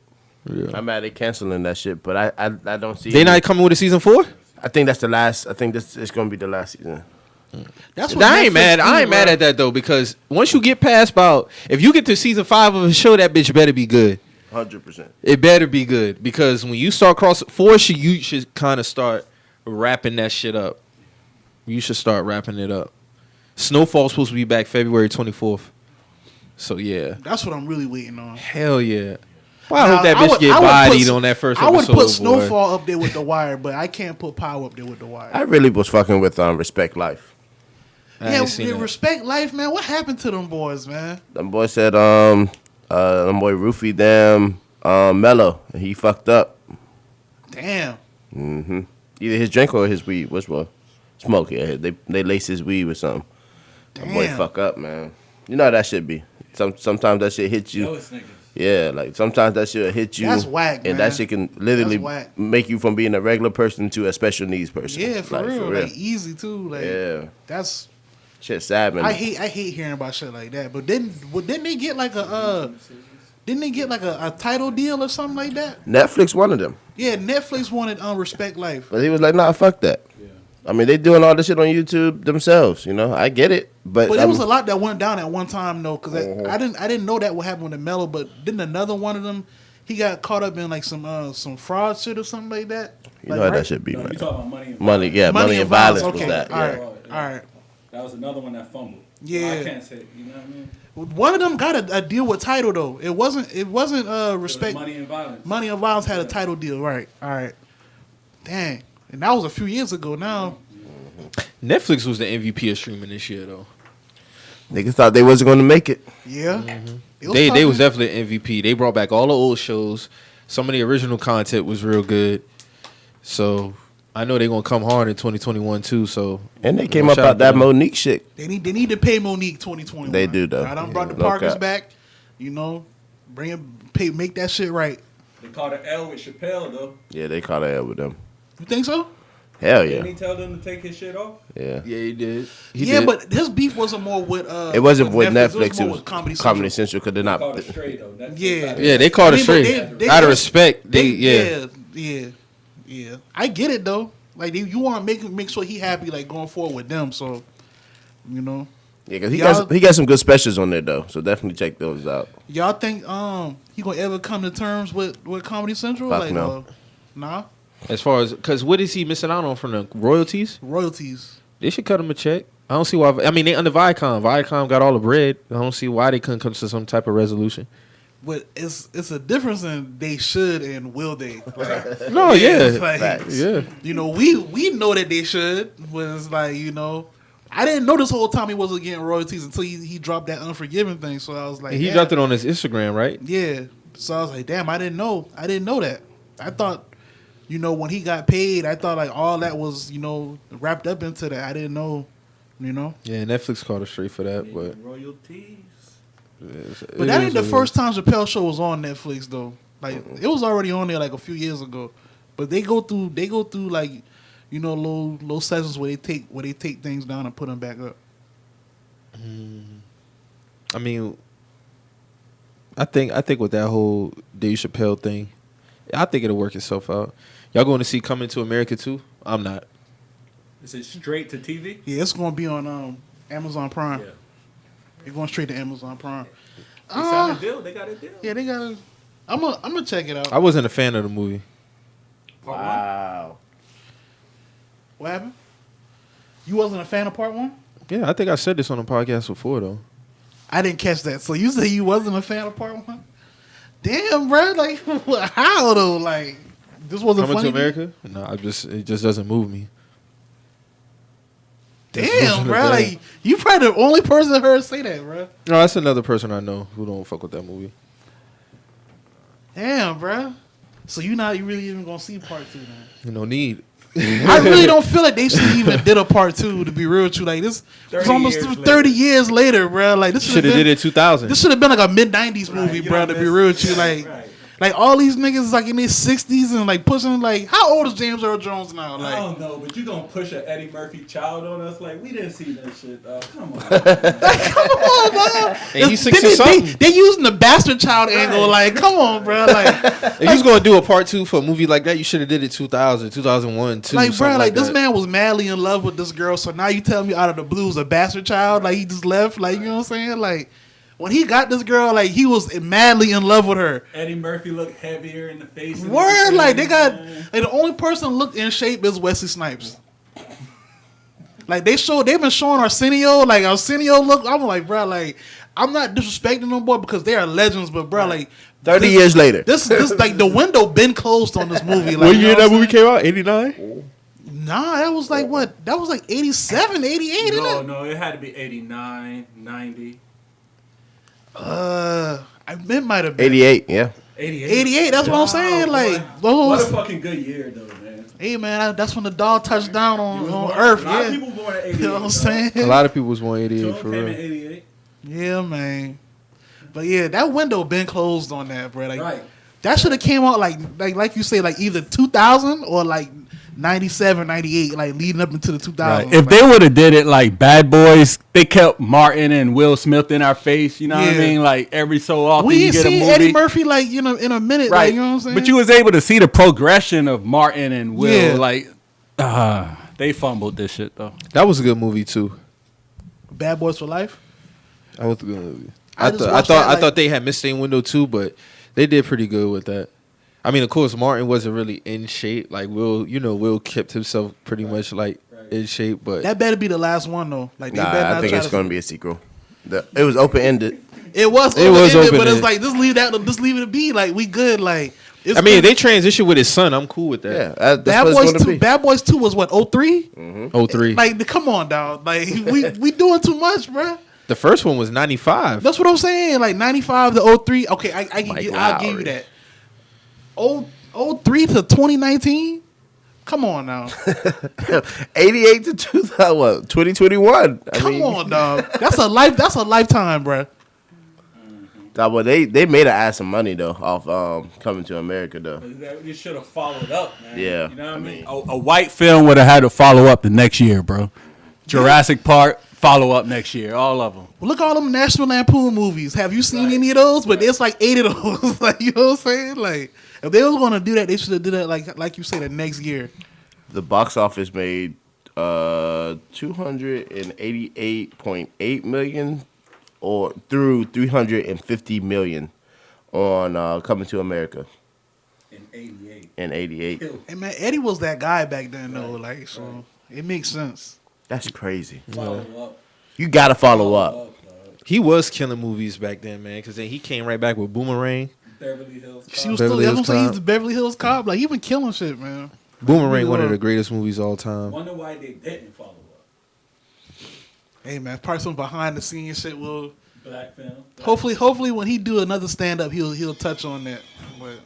Yeah. I'm mad they canceling that shit, but I don't see. They not coming with a season 4? I think that's the last. I think this is gonna be the last season. That's what I ain't Netflix mad. I do, ain't mad bro. at that though because once you get past if you get to season 5 of a show, that bitch better be good. 100%. It better be good because when you start crossing 4, you should kind of start wrapping that shit up. You should start wrapping it up. Snowfall's supposed to be back February 24th. So yeah, That's what I'm really waiting on. hell yeah. Well, I Now, hope that bitch get I would bodied put- on that first I would episode. put boy. Snowfall up there with The Wire, but I can't put Power up there with The Wire. I really was fucking with Respect Life. I yeah, ain't seen that. Respect Life, man. What happened to them boys, man? Them boy said them boy roofied them Mello, and he fucked up. Damn. Either his drink or his weed. Which one? Smoke. Yeah, they lace his weed with something. That boy Damn. fuck up, man. You know how that shit be. Sometimes that shit hits you. Those niggas. Yeah, like sometimes that shit will hit you. That's whack, and man. that shit can literally That's whack. make you from being a regular person to a special needs person. Yeah, for Like, real. Like easy too. Like Yeah, that's shit sad, man. I hate hearing about shit like that. But didn't they get like a Didn't they get like a title deal or something like that? Netflix wanted them, Yeah, Netflix wanted Respect Life. but he was like, "Nah, fuck that." I mean, they doing all this shit on YouTube themselves. You know, I get it, but But there was a lot that went down at one time though, because I didn't know that what happened with Mello. But didn't another one of them? He got caught up in like some fraud shit or something like that. you Like, know how right? that should be, No, man. you talking about money and Money, yeah, money and violence was Okay, that. all Yeah. right, all right. That was another one that fumbled. Yeah. I can't say. You know what I mean? One of them got a deal with title though. It wasn't Respect. Money and violence. Money and Violence had a title deal, right? All right. Dang, and that was a few years ago now. Netflix was the MVP of streaming this year, though. Niggas thought they wasn't going to make it. Yeah, They was definitely an MVP. They brought back all the old shows. Some of the original content was real good. So I know they're gonna come hard in 2021 too. So And they came shout up out to that them. Monique shit. They need to pay Monique 2021. They do, though. I done brought the No Parkers cap. back. You know, make that shit right. They caught an L with Chappelle though. Yeah, they caught a L with them. You think so? Hell Didn't he yeah. tell them to take his shit off? Yeah. Yeah, he did. Yeah, but his beef wasn't more with. It wasn't with Netflix. It It was was Comedy Comedy Central. Central because they're They not. caught it straight though. That's Yeah. yeah, they called I it mean, but straight. they Out of just- respect, yeah. Yeah. I get it though. Like you want to make sure he happy, like going forward with them. So, you know, Yeah, because Y'all- he got some good specials on there though. So definitely check those out. y'all think he gonna ever come to terms with Comedy Central? Fuck like, no. Nah, As far as because what is he missing out on from the royalties? royalties. They should cut him a check. I don't see why. I mean, they under Viacom. Viacom got all the bread. I don't see why they couldn't come to some type of resolution. But it's a difference in they should and will they. Like, No, it's yeah, like, Facts. yeah. you know, we know that they should. But it's like, you know, I didn't know this whole time he wasn't getting royalties until he dropped that Unforgiven thing. So I was like, And he yeah. dropped it on his Instagram, right? Yeah. So I was like, damn, I didn't know that. I thought, you know, when he got paid, I thought like all that was, you know, wrapped up into that. I didn't know, you know. Yeah, Netflix called it straight for that, but royalties. But that ain't the first time Chappelle Show was on Netflix though. Like it was already on there like a few years ago. But they go through like, you know, low sessions where they take things down and put them back up. I mean, I think with that whole Dave Chappelle thing, I think it'll work itself out. Y'all going to see Coming to America too? I'm not. Is it straight to TV? Yeah, it's gonna be on Amazon Prime. Yeah. It's going straight to Amazon Prime. They signed a deal. They got a deal. Yeah, they gotta. I'm gonna check it out. I wasn't a fan of the movie. Part one. Wow. What happened? You wasn't a fan of part one? Yeah, I think I said this on the podcast before though. I didn't catch that. So you say you wasn't a fan of part one? Damn, bro. Like, how though? Like, this wasn't Coming funny. to America? No, it just doesn't move me. Damn, bro. Like, you probably the only person that heard say that, bro. No, that's another person I know who don't fuck with that movie. Damn, bro. So you really even gonna see part two, man? You know, need. I really don't feel like they should even did a part two. To be real with you, like this, it's 30 almost years 30 years later, bro. Like this Should have did it 2000. This should have been like a mid '90s movie, you bro. don't To be miss- real with you, like, Right. like all these niggas like in their 60s and like pushing. Like, how old is James Earl Jones now? I Like, don't know, but you gonna push an Eddie Murphy child on us? Like we didn't see that shit. Come on. come on, bro. And he's They- 60 they, something. they using the bastard child angle. Like, come on, bro. Like, If you was gonna do a part two for a movie like that, you should have did it 2000, 2001, 2. like, bro. something Like, this that. man was madly in love with this girl. So now you tell me out of the blues a bastard child? Like, he just left. Like, you know what I'm saying? Like, when he got this girl, like he was madly in love with her. Eddie Murphy looked heavier in the face. and Word, everything, like they got man. like the only person looked in shape is Wesley Snipes. Like they've been showing Arsenio, like Arsenio look. I'm like, bro, like I'm not disrespecting them boy because they are legends, but bro, like 30 years later. this like the window been closed on this movie. Like, What you year know that what I'm movie came out? 89? saying? Nah, that was like what? That was like 87, 88, isn't No, it? no, it had to be 89, 90, It might have been 88, yeah. 88. 88. That's what I'm saying. Like What a those. fucking good year, though, man. Hey man, that's when the dog touched down on A Earth. lot Yeah, of people born in 88. you know what I'm saying. A lot of people was born 88 Tune for came in real. 88. Yeah, man. But yeah, that window been closed on that, bro. Like Right. that should have came out like you say, like either 2000 or like 97, 98, like leading up into the 2000s. Right. If like, they would have did it like Bad Boys, they kept Martin and Will Smith in our face. You know what I Yeah. mean? Like every so often we you ain't get a seen movie. Eddie Murphy like in a minute, Right. like, you know what I'm saying? But you was able to see the progression of Martin and Will. Yeah. Like, they fumbled this shit though. That was a good movie too. Bad Boys for Life. That was a good movie. I I just thought watched that, like- I thought they had missed their window too, but they did pretty good with that. I mean, of course, Martin wasn't really in shape. Like Will kept himself pretty much like in shape, but That better be the last one though. Like they better Nah, not I think try it's to- going to be a sequel. It was open ended. It was open-ended. open-ended, but it's like just leave it be. Like we good. Like it's I mean, been- they transitioned with his son. I'm cool with that. Yeah, that's Bad what it's Boys going to 2. be. Bad Boys 2 was what 03? 03. Like come on, dog. Like we doing too much, bruh. The first one was 95. That's what I'm saying. Like 95 to 03. Okay, I'll give you Lowry. that. 03 to 2019. Come on now. 88 to 2000, what, 2021. Come on, dog. That's a lifetime, bruh. Well, they made an ass of money though off Coming to America though. You should have followed up, man. Yeah, You know what I I mean? mean- A white film would have had to follow up the next year, bro. Jurassic Park, follow up next year. All of them. Look at all them National Lampoon movies. Have you seen any of those? But there's like 8 of those. Like, you know what I'm saying? Like, if they was gonna do that, they should have did that like you say the next year. The box office made 288.8 million, or through 350 million on Coming to America In 88. in 88. And man, Eddie was that guy back then though. Like, so it makes sense. That's crazy. Follow up. You got to follow up. He was killing movies back then, man. Because then he came right back with Boomerang. Beverly Hills. She was Beverly still. Hills He's Cop. the Beverly Hills Cop. Like he been killing shit, man. Boomerang, one of Lord. the greatest movies of all time. Wonder why they didn't follow up. Hey man, probably some behind the scenes shit will. Black film. Hopefully, when he do another stand up, he'll touch on that. But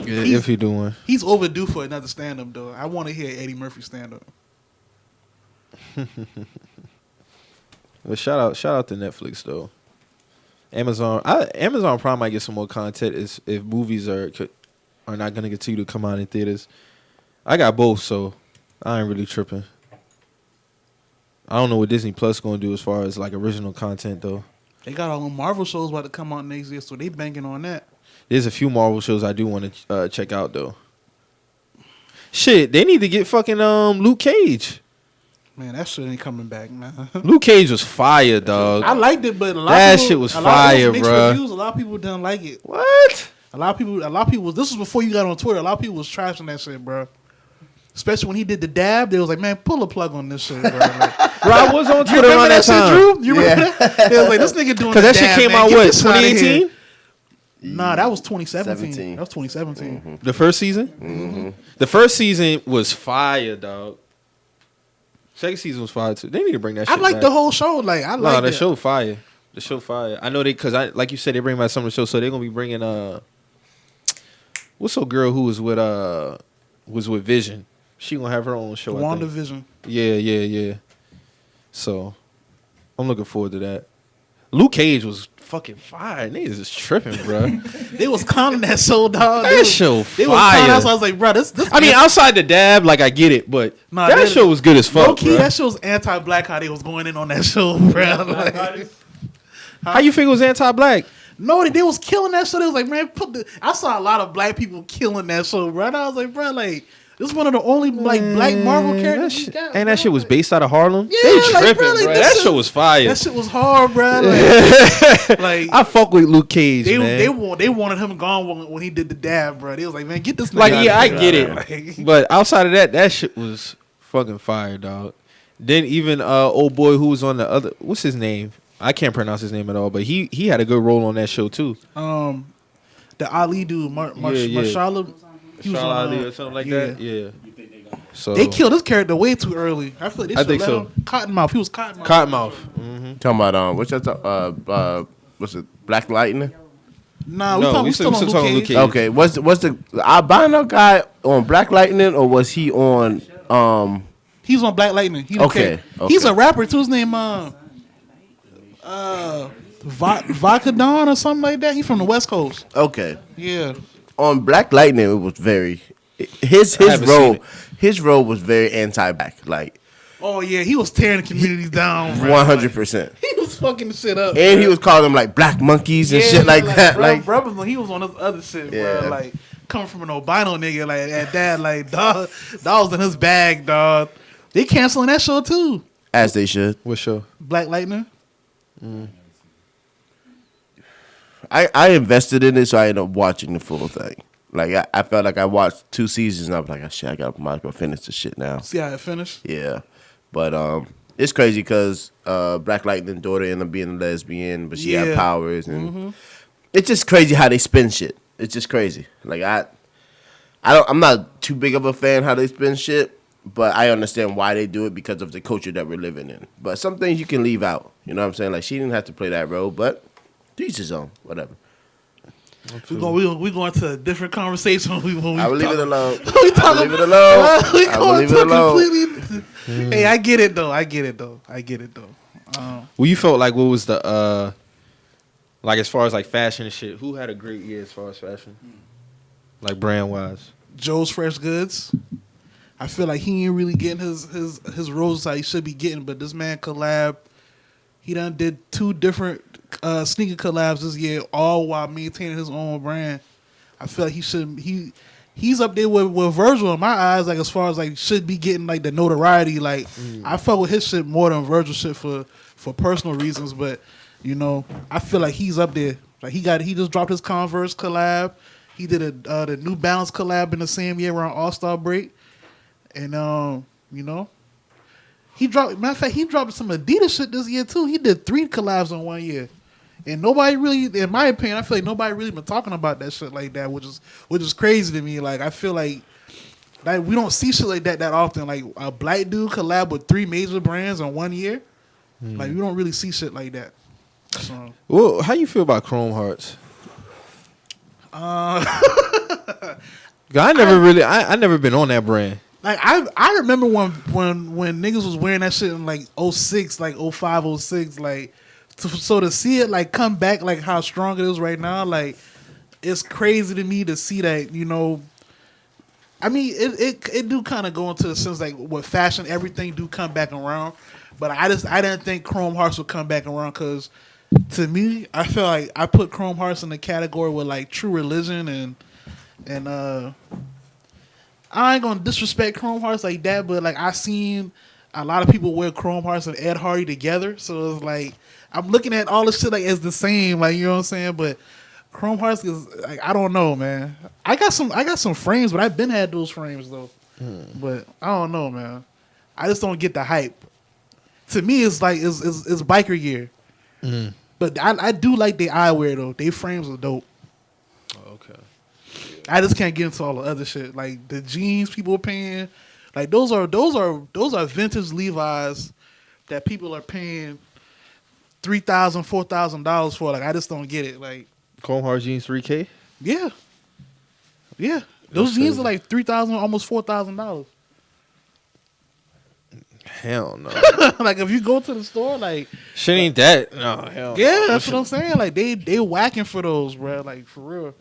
Yeah, if he doing. he's overdue for another stand up though. I want to hear Eddie Murphy stand up. But shout out to Netflix though. Amazon Prime might get some more content if movies are not gonna continue to come out in theaters. I got both, so I ain't really tripping. I don't know what Disney Plus gonna do as far as like original content though. They got all them Marvel shows about to come out next year, so they banking on that. There's a few Marvel shows I do want to check out though. Shit, they need to get fucking Luke Cage. Man, that shit ain't coming back, man. Luke Cage was fire, dog. I liked it, but a lot That of people, shit was a lot of fire, mixed bruh. reviews. A lot of people didn't like it. What? A lot of people. This was before you got on Twitter. A lot of people was trashing that shit, bro. Especially when he did the dab, they was like, "Man, pull a plug on this shit, bro." Like, Bro, I was on you Twitter remember around that shit, time. Drew? You remember that? They was like, "This nigga doing." Because that the shit dab, came man. out Get what, this outta here." 2018? Nah, that was 2017. 17. That was 2017. The first season? The first season was fire, dog. Second season was fire too. They need to bring that I shit like back. the whole show. Like, I No, like the it. show fire. The show fire. I know because like you said, they bring back some of the show, so they're gonna be bringing what's the girl who was with Vision? She gonna have her own show. I think. WandaVision. Yeah. So I'm looking forward to that. Luke Cage was fucking fire. Niggas is tripping, bro. They was clowning that show, dog. That show They was clowning. fire. So I was like, bro, this. I mean, outside the dab, like I get it, but Nah, that show was good as fuck, Low key, bro. that show's anti-black. How they was going in on that show, bro. Like, How you think it was anti-black? no, they was killing that show. They was like, man, I saw a lot of black people killing that show, bro. And I was like, bro, like this is one of the only like black Marvel characters. we got, And bro. that shit was based out of Harlem. Yeah, They like, tripping, bro, like, bro. that That shit- show was fire. That shit was hard, bro. Like, I fuck with Luke Cage, they man. they wanted him gone when he did the dab, bro. They was like, man, get this nigga Like, out yeah, of I here, get bro. it. Like, But outside of that, that shit was fucking fire, dog. Then even old boy who was on the other, what's his name? I can't pronounce his name at all, but he had a good role on that show too. the Ali dude, Yeah. Marshala, he was Sharla on Ali or something like yeah. that. Yeah. So They killed this character way too early. I feel like they I should think let so. him Cottonmouth. He was Cottonmouth. Cottonmouth. Talking about what's that? What's it? Black Lightning. Nah, No, we still on Luke talking Luke Cage. Cage. Okay, what's the albino guy on Black Lightning, or was he on He's on Black Lightning. He the Okay, character. He's okay. a rapper too. His name Vodka or something like that. He's from the West Coast. Okay, Yeah. on Black Lightning? It was very his haven't role. seen his role was very anti-black, like Oh yeah, he was tearing the communities down. Bro. 100%. He was fucking the shit up. And bro. he was calling them like black monkeys and shit like that. Bro, he was on this other shit, Yeah. bro. Like coming from an albino nigga, like at that, like dog, that was in his bag, dog. They canceling that show too. As they should. What show? Black Lightning. I invested in it, so I ended up watching the full thing. Like I felt like I watched 2 seasons, and I was like, oh, shit, I might as well finish this shit now. See how it finished. Yeah, but it's crazy because Black Lightning daughter ended up being a lesbian, but she had powers, and it's just crazy how they spin shit. It's just crazy. Like I'm not too big of a fan how they spin shit, but I understand why they do it because of the culture that we're living in. But some things you can leave out. You know what I'm saying? Like she didn't have to play that role, but to each his own. Whatever. We going to a different conversation when we I will leave it alone. We I will leave it alone. We I will going leave to it alone. completely. Hey, I get it though. Well, you felt like what was the like as far as like fashion and shit? Who had a great year as far as fashion, like brand wise? Joe's Fresh Goods. I feel like he ain't really getting his roses that he should be getting, but this man collab. He done did 2 different sneaker collabs this year, all while maintaining his own brand. I feel like he's up there with Virgil in my eyes, like as far as like should be getting like the notoriety. Like I fuck with his shit more than Virgil shit for personal reasons, but you know I feel like he's up there. Like he just dropped his Converse collab. He did the New Balance collab in the same year around All-Star break, and you know. Matter of fact, he dropped some Adidas shit this year too. He did 3 collabs in 1 year, and nobody really, in my opinion, I feel like nobody really been talking about that shit like that, which is crazy to me. Like I feel like we don't see shit like that often. Like a black dude collab with 3 major brands in 1 year. Like we don't really see shit like that. So, Well, how you feel about Chrome Hearts? I never been on that brand. like I remember when niggas was wearing that shit in like 06, like 05, 06, like so to see it like come back like how strong it is right now, like it's crazy to me to see that, you know. I mean, it do kind of go into the sense like with fashion, everything do come back around, but I didn't think Chrome Hearts would come back around because to me, I feel like I put Chrome Hearts in the category with like True Religion and I ain't gonna disrespect Chrome Hearts like that, but like I seen a lot of people wear Chrome Hearts and Ed Hardy together, so it's like I'm looking at all this shit like as the same, like you know what I'm saying. But Chrome Hearts is like I don't know, man. I got some frames, but I've been had those frames though. But I don't know, man. I just don't get the hype. To me, it's like it's biker gear. But I do like the eyewear though. They frames are dope. Okay. I just can't get into all the other shit. Like the jeans people are paying, like those are vintage Levi's that people are paying $3,000, $4,000 for. Like I just don't get it. Like Chrome Hearts jeans 3K. yeah, those jeans are like $3,000, almost $4,000. Hell no. Like if you go to the store, like Shit ain't that. No, hell yeah, no. that's what I'm saying. Like they whacking for those, bro. Like for real,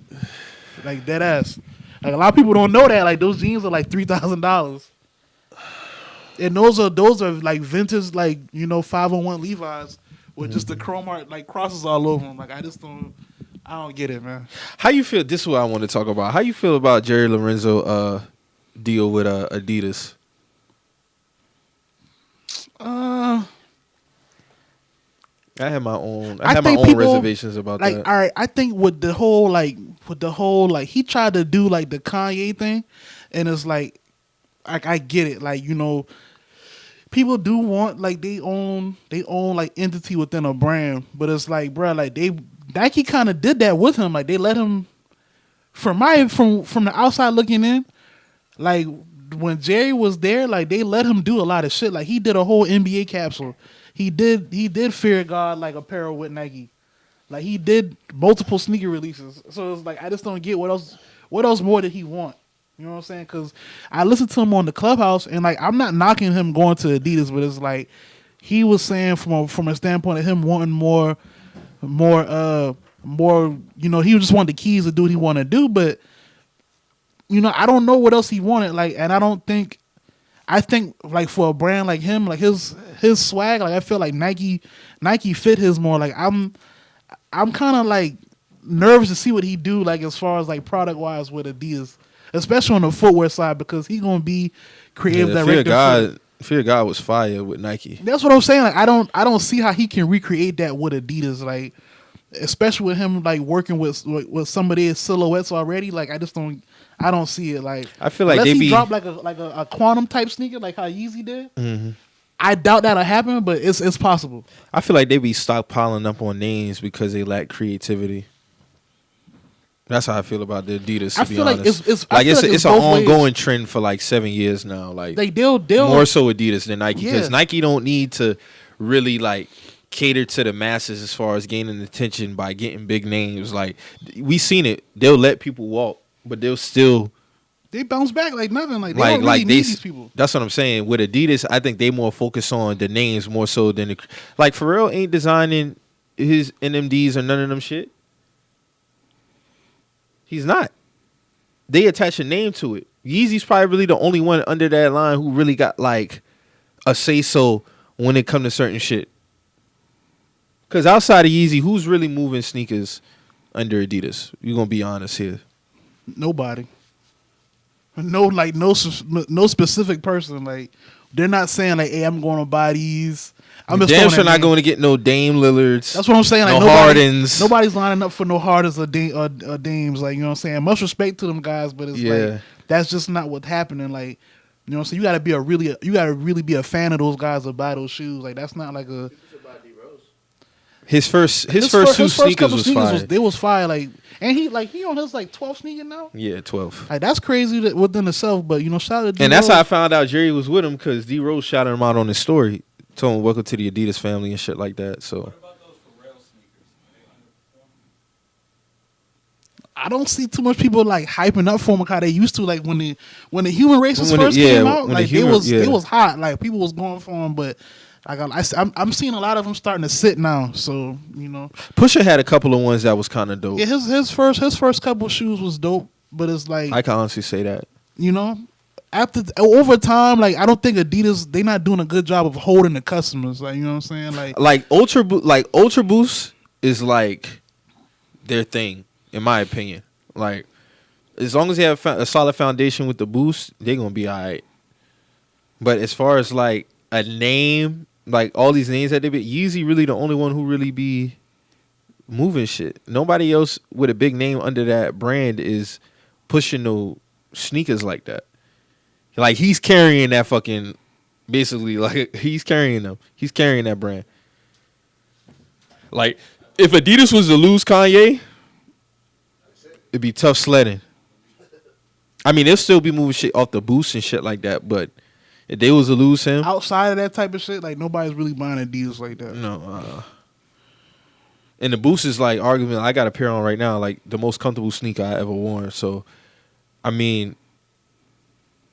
like dead ass. Like a lot of people don't know that. Like those jeans are like $3,000, and those are like vintage, like you know 501 Levi's with just the chrome art like crosses all over them. Like I don't get it, man. How you feel? This is what I want to talk about. How you feel about Jerry Lorenzo deal with Adidas? I have my own think people, reservations about like, that. all right, I think with the whole he tried to do like the Kanye thing, and it's like I get it, like you know, people do want like they own like entity within a brand, but it's like, bro, like Nike kind of did that with him, like they let him from the outside looking in, like when Jerry was there, like they let him do a lot of shit, like he did a whole NBA capsule. He did Fear God like apparel with Nike. Like he did multiple sneaker releases. So it's like I just don't get what else more did he want? You know what I'm saying? Because I listened to him on the Clubhouse, and like I'm not knocking him going to Adidas, but it's like he was saying from a standpoint of him wanting more. You know, he just wanted the keys to do what he wanted to do, but you know I don't know what else he wanted. Like, and I don't think I think like for a brand like him, like his swag, like I feel like Nike fit his more. Like I'm kind of like nervous to see what he do like as far as like product wise with Adidas, especially on the footwear side because he gonna be creative director. Fear God was fire with Nike. That's what I'm saying. Like I don't see how he can recreate that with Adidas. Like especially with him like working with some of their silhouettes already. Like I don't see it. Like I feel like unless they he be drop like a quantum type sneaker like how Yeezy did. Mm-hmm. I doubt that'll happen, but it's possible. I feel like they be stockpiling up on names because they lack creativity. That's how I feel about the Adidas. To I be feel like honest. it's an both ongoing ways. trend for like 7 years now. Like they'll more so Adidas than Nike because Yeah. Nike don't need to really like cater to the masses as far as gaining attention by getting big names. Like we seen it. They'll let people walk, but they'll still they bounce back like nothing. Like they don't really need these people. That's what I'm saying. With Adidas, I think they more focus on the names more so than like Pharrell ain't designing his NMDs or none of them shit. He's not. They attach a name to it. Yeezy's probably really the only one under that line who really got like a say so when it come to certain shit. Cause outside of Yeezy, who's really moving sneakers under Adidas? You gonna be honest here. Nobody. No specific person. Like they're not saying like, hey, I'm going to buy these. I'm just damn throwing sure that not name. going to get no Dame Lillards. That's what I'm saying. Like no Hardens. Nobody's lining up for no Hardens or Dames. Like you know what I'm saying. Much respect to them guys, but it's like that's just not what's happening. Like you know what I'm saying. You got to really be a fan of those guys to buy those shoes. Like that's not like a. His first two sneakers was fire. They was fire. Like and he on his like 12 sneaker now. Yeah, 12. Like that's crazy within itself. But you know, shout out to D-Rose. And that's how I found out Jerry was with him because D Rose shouted him out on his story, told him welcome to the Adidas family and shit like that. So. What about those Pharrell sneakers? Are they underperforming? I don't see too much people like hyping up for him how they used to. Like when the human races first came out, like they was hot. Like people was going for him, but like I'm seeing a lot of them starting to sit now. So you know, Pusha had a couple of ones that was kind of dope. yeah, his first couple of shoes was dope, but it's like I can honestly say that. You know, over time, like I don't think Adidas they not doing a good job of holding the customers. Like you know what I'm saying, like Ultra Boost is like their thing. In my opinion, like as long as they have a solid foundation with the boost, they're gonna be all right. But as far as like a name, like all these names that they be, Yeezy really the only one who really be moving shit. Nobody else with a big name under that brand is pushing no sneakers like that. Like he's carrying that fucking, basically like he's carrying them. He's carrying that brand. Like if Adidas was to lose Kanye, it'd be tough sledding. I mean, they'll still be moving shit off the boost and shit like that, but if they was to lose him, outside of that type of shit, like nobody's really buying Adidas like that. no. And the boost is like argument. I got a pair on right now, like the most comfortable sneaker I ever worn. So, I mean,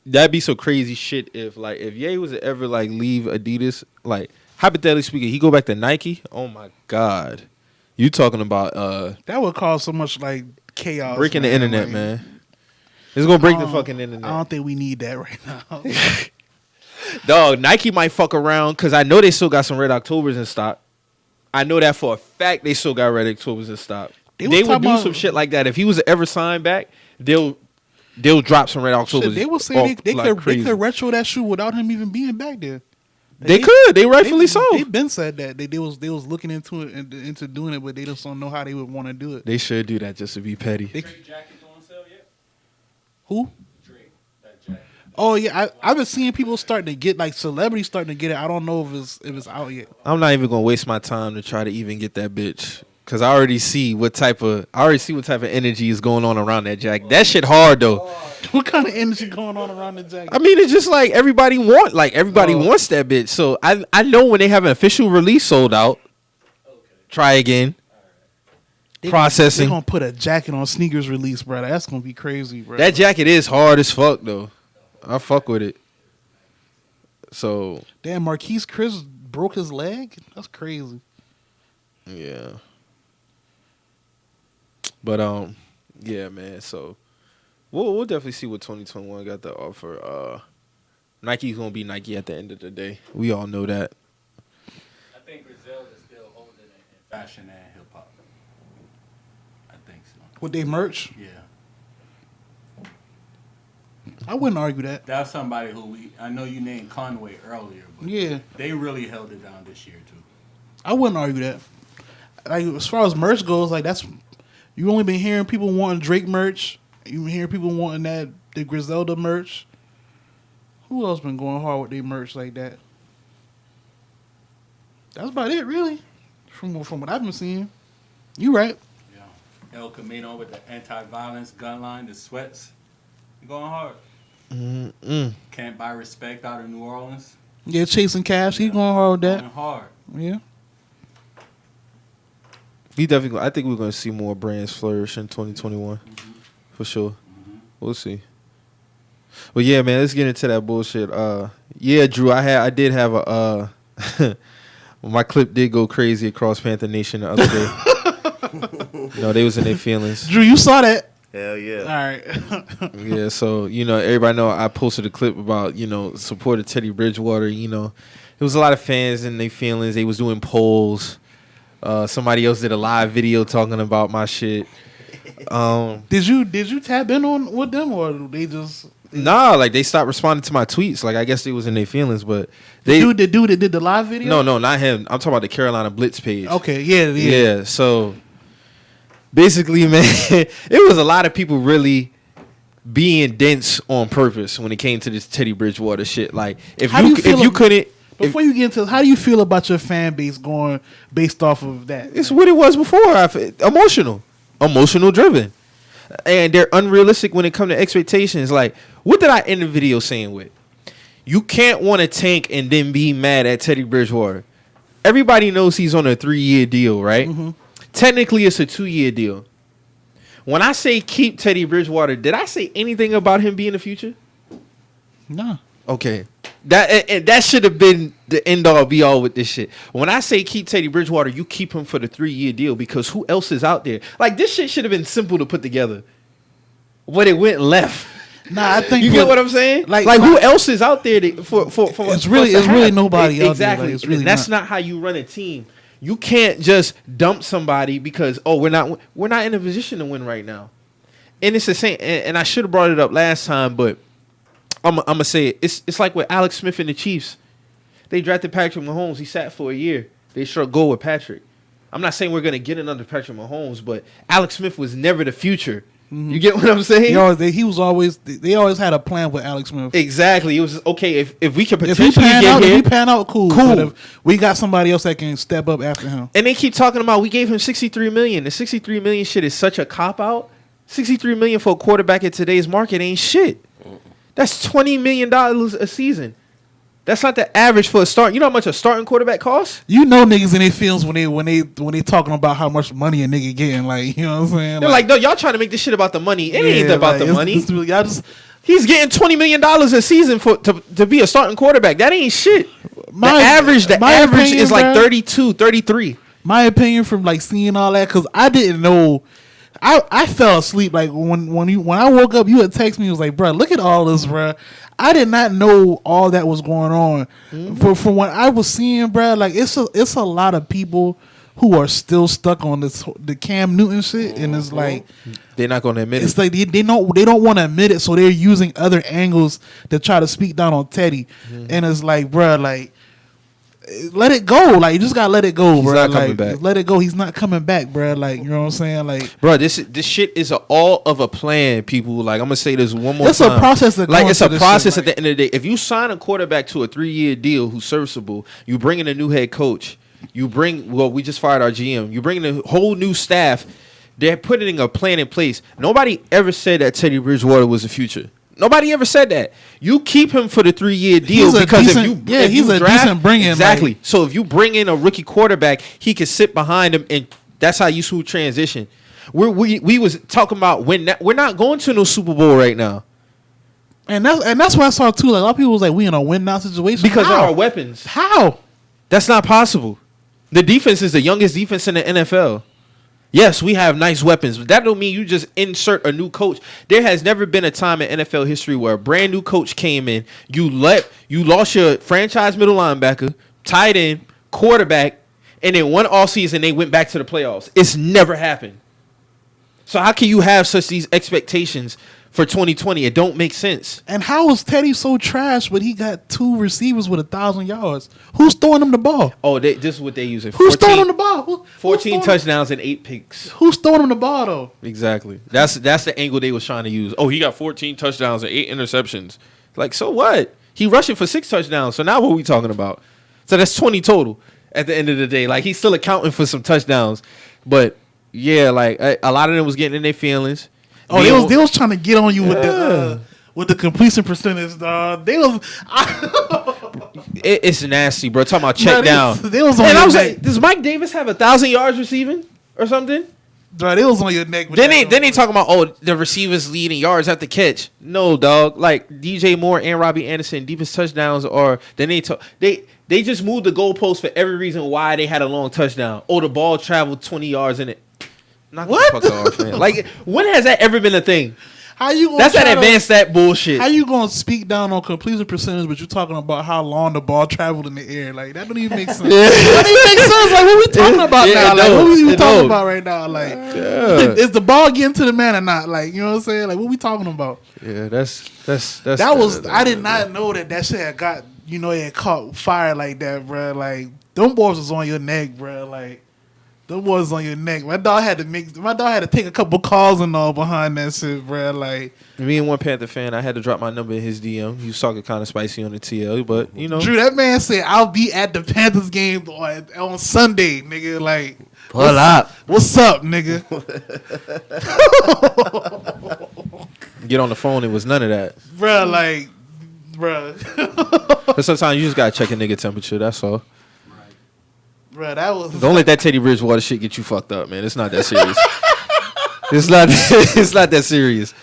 that'd be some crazy shit if Ye was to ever like leave Adidas, like hypothetically speaking, he go back to Nike. Oh my God, you talking about that would cause so much like chaos, breaking man. the internet, like, man. It's gonna break the fucking internet. I don't think we need that right now. Dog, Nike might fuck around because I know they still got some Red Octobers in stock. I know that for a fact they still got Red Octobers in stock. They would do some shit like that. If he was to ever sign back, they'll drop some Red Octobers. Shit, they will say they could retro that shoe without him even being back there. They could. They rightfully so. They've been said that they was looking into it and into doing it, but they just don't know how they would want to do it. They should do that just to be petty. Drake jacket on sale yet? Who? Drake, that jacket. Oh yeah, I've been seeing people starting to get like celebrities starting to get it. I don't know if it's out yet. I'm not even gonna waste my time to try to even get that bitch because I already see what type of energy is going on around that jacket. That shit hard though. What kind of energy going on around the jacket? I mean, it's just like everybody wants that bitch. So I know when they have an official release sold out. Try again. Processing. They're gonna put a jacket on sneakers release, bro. That's gonna be crazy, bro. That jacket is hard as fuck though. I fuck with it. So damn, Marquise Chris broke his leg. That's crazy. Yeah. But yeah, man. So we'll definitely see what 2021 got to offer. Nike's gonna be Nike at the end of the day. We all know that. I think Griselda is still holding it in fashion and hip hop. I think so. With they merch, Yeah. I wouldn't argue that. That's somebody who I know you named Conway earlier, but Yeah, they really held it down this year too. I wouldn't argue that. Like as far as merch goes, like that's you only been hearing people wanting Drake merch. You been hearing people wanting the Griselda merch. Who else been going hard with their merch like that? That's about it, really. From what I've been seeing. You right. Yeah. El Camino with the anti-violence gun line, the sweats, going hard. Can't buy respect out of New Orleans. Yeah, chasing cash. He going hard with that. Going hard. Yeah. We definitely. I think we're gonna see more brands flourish in 2021, for sure. We'll see. Well, yeah, man. Let's get into that bullshit. Yeah, Drew. I did have a. My clip did go crazy across Panther Nation the other day. No, they was in their feelings. Drew, you saw that? Hell yeah. All right. Yeah, so everybody know I posted a clip about support of Teddy Bridgewater. There was a lot of fans in their feelings. They was doing polls. Somebody else did a live video talking about my shit. Did you tap in on with them or they just? Nah, like they stopped responding to my tweets. Like I guess they was in their feelings, but The dude that did the live video? No, not him. I'm talking about the Carolina Blitz page. Okay, yeah. Yeah. So basically, man, it was a lot of people really being dense on purpose when it came to this Teddy Bridgewater shit. Like if you couldn't. Before you get into, how do you feel about your fan base going based off of that? It's what it was before. Emotional driven, and they're unrealistic when it comes to expectations. Like, what did I end the video saying with? You can't want to tank and then be mad at Teddy Bridgewater. Everybody knows he's on a 3-year deal, right? Mm-hmm. Technically, it's a 2-year deal. When I say keep Teddy Bridgewater, did I say anything about him being the future? No. Okay. That should have been the end all be all with this shit. When I say keep Teddy Bridgewater, you keep him for the 3-year deal because who else is out there? Like this shit should have been simple to put together. But it went left. Nah, I think you get what I'm saying. Like who else is out there for it's really nobody out exactly. there. Like, it's really that's not how you run a team. You can't just dump somebody because we're not in a position to win right now. And it's the same. And I should have brought it up last time, but I'm gonna say it. It's like with Alex Smith and the Chiefs. They drafted Patrick Mahomes. He sat for a year. They sure go with Patrick. I'm not saying we're gonna get another Patrick Mahomes, but Alex Smith was never the future. Mm-hmm. You get what I'm saying? They always had a plan with Alex Smith. Exactly. It was okay if we could potentially if he pan out, cool. Cool. But if we got somebody else that can step up after him. And they keep talking about we gave him $63 million. The $63 million shit is such a cop out. $63 million for a quarterback in today's market ain't shit. That's $20 million a season. That's not the average for a start. You know how much a starting quarterback costs? You know niggas in their feelings when they talking about how much money a nigga getting. Like, you know what I'm saying? They're like no, y'all trying to make this shit about the money. It ain't about the money. He's getting $20 million a season to be a starting quarterback. That ain't shit. The average opinion, is like 32, 33. My opinion from like seeing all that, because I didn't know. I fell asleep like when I woke up. You had text me. It was like, bro, look at all this, bro. I did not know all that was going on. Mm-hmm. From what I was seeing, bro, like it's a lot of people who are still stuck on the Cam Newton shit, and it's like they're not going to admit it. It's like they don't want to admit it, so they're using other angles to try to speak down on Teddy, and it's like, bro, like. Let it go. Like, you just gotta let it go, bro. He's not coming back. Let it go. He's not coming back, bro. Like, you know what I'm saying? Like, bro, this shit is all of a plan, people. Like, I'm gonna say this one more time. It's a process. It's a process at the end of the day. If you sign a quarterback to a 3-year deal who's serviceable, you bring in a new head coach. We just fired our GM. You bring in a whole new staff. They're putting a plan in place. Nobody ever said that Teddy Bridgewater was the future. Nobody ever said that. You keep him for the 3-year deal because he's a decent bring in. Exactly. Like, so if you bring in a rookie quarterback, he can sit behind him, and that's how you smooth transition. We was talking about we're not going to no Super Bowl right now, and that's what I saw too. Like, a lot of people was like, we in a win now situation because of our weapons. How? That's not possible. The defense is the youngest defense in the NFL. Yes, we have nice weapons, but that don't mean you just insert a new coach. There has never been a time in NFL history where a brand new coach came in, you lost your franchise middle linebacker, tight end, quarterback, and then one offseason they went back to the playoffs. It's never happened. So how can you have such these expectations for 2020? It don't make sense. And how is Teddy so trash but he got 2 receivers with 1,000 yards? Who's throwing him the ball? Oh, this is what they use it. Who's throwing him the ball? 14 touchdowns and 8 picks. Who's throwing him the ball, though? Exactly. That's the angle they was trying to use. Oh, he got 14 touchdowns and 8 interceptions. Like, so what? He rushing for 6 touchdowns. So now what are we talking about? So that's 20 total at the end of the day. Like, he's still accounting for some touchdowns. But, yeah, like, a lot of them was getting in their feelings. Oh, they was trying to get on you with the completion percentage, dog. They was it's nasty, bro. Talking about check down. They was on and your I was neck. like, does Mike Davis have 1,000 yards receiving or something? Dog, they was on your neck. Then they talking about, oh, the receivers leading yards at the catch. No, dog. Like DJ Moore and Robbie Anderson, deepest touchdowns are. Then they just moved the goalpost for every reason why they had a long touchdown. Oh, the ball traveled 20 yards in it. Knock the fuck off, man. Like, when has that ever been a thing? How you gonna That's that advanced stat bullshit. How you gonna speak down on completion percentage, but you're talking about how long the ball traveled in the air? Like, that don't even make sense. That don't even make sense. Like, what we talking about now? Like, what we talking about right now? Like, is the ball getting to the man or not? Like, you know what I'm saying? Like, what we talking about? Yeah, that's I did not know that shit had got, it had caught fire like that, bro. Like, them boys was on your neck, bro. Like, them boys on your neck. My dog had to take a couple calls and all behind that shit, bro. Like, me and one Panther fan, I had to drop my number in his DM. He was talking kind of spicy on the TL, but Drew, that man said I'll be at the Panthers game on Sunday, nigga. Like, pull up. What's up, nigga? Get on the phone. It was none of that, Bruh, like, bruh. But sometimes you just gotta check a nigga temperature. That's all. Bruh, that was. Don't let that Teddy Bridgewater shit get you fucked up, man. It's not that serious. It's not that serious.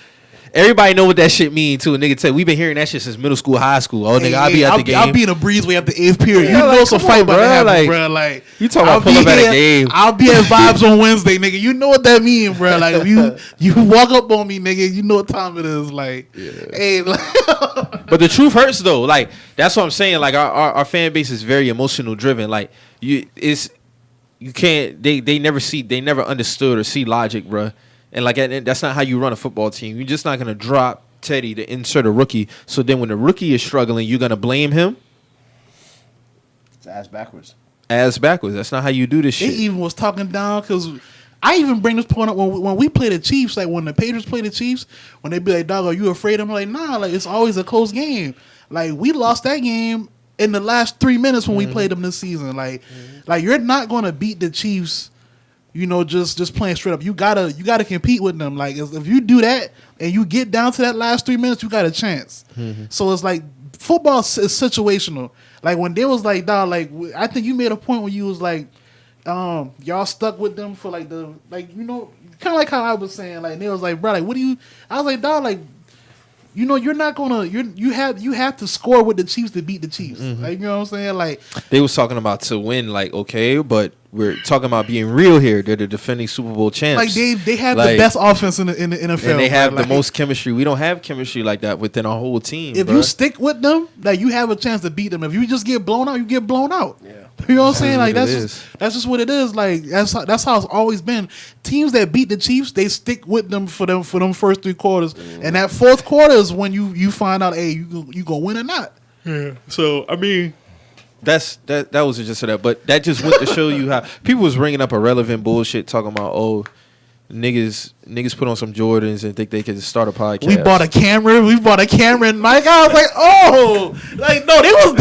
Everybody know what that shit mean too. A nigga tell we've been hearing that shit since middle school, high school. Oh, nigga, I'll be at the game. I'll be in a breezeway at the 8th period. Yeah, you know like, some fight about to happen, bro. Like, you talking about pull up at a game? I'll be at Vibes on Wednesday, nigga. You know what that mean, bro? Like, if you walk up on me, nigga, you know what time it is. Like, hey, like. But the truth hurts though. Like, that's what I'm saying. Like, our fan base is very emotional driven. Like, you can't. They never understood or see logic, bro. And like, that's not how you run a football team. You're just not gonna drop Teddy to insert a rookie. So then when the rookie is struggling, you're gonna blame him. It's ass backwards. Ass backwards. That's not how you do this They shit. even was talking down because I even bring this point up when we play the Chiefs. Like, when the Patriots play the Chiefs, when they be like, "Dog, are you afraid?" I'm like, "Nah, like, it's always a close game." Like, we lost that game in the last 3 minutes when we played them this season. Like, you're not gonna beat the Chiefs, just playing straight up. You gotta compete with them. Like, if you do that and you get down to that last 3 minutes, you got a chance. So it's like football is situational. Like, when they was like, "Dog," like, I think you made a point where you was like, y'all stuck with them for like kind of like how I was saying. Like, they was like, "Bro, like, what do you?" I was like, "Dog, like, you're not gonna you have to score with the Chiefs to beat the Chiefs." Like, you know what I'm saying? Like, They was talking about to win. Like, okay, but we're talking about being real here. They're the defending Super Bowl champs. like they have Like, the best offense in the NFL, and they have bro. the most chemistry. We don't have chemistry like that within our whole team. If bruh. you stick with them, like, you have a chance to beat them. If you just get blown out, you get blown out. Yeah. You know what I'm saying? Like, what it that's just what it is. Like, that's how it's always been. Teams that beat the Chiefs, they stick with them for them first 3 quarters, and that fourth quarter is when you find out, hey, you gonna win or not. Yeah. So I mean, that was just that. But that just went to show you how people was bringing up irrelevant bullshit, talking about niggas put on some Jordans and think they could start a podcast. We bought a camera and mic. I was like, oh, like, no, they was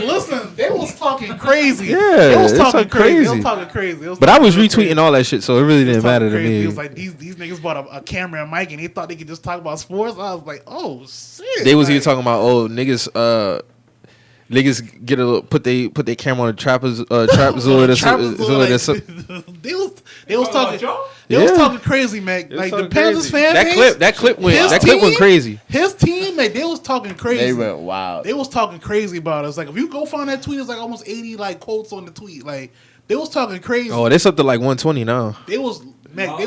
listen, they was talking crazy. Yeah, they was it's talking so crazy. They crazy. was talking crazy. But I was retweeting all that shit, so it really didn't matter to Crazy. me. It was like these niggas bought a camera and mic and they thought they could just talk about sports. I was like, oh shit. They was like, even talking about niggas get a little, put they camera on the trapezoid. They was talking. They Yeah. was talking crazy, Mac. Like, the Panthers fan base. That clip went crazy. His team, like, they was talking crazy. They went wild. They was talking crazy about us. Like, if you go find that tweet, it's like almost 80 like quotes on the tweet. Like, They was talking crazy. Oh, it's up to like 120 now. They was Mac.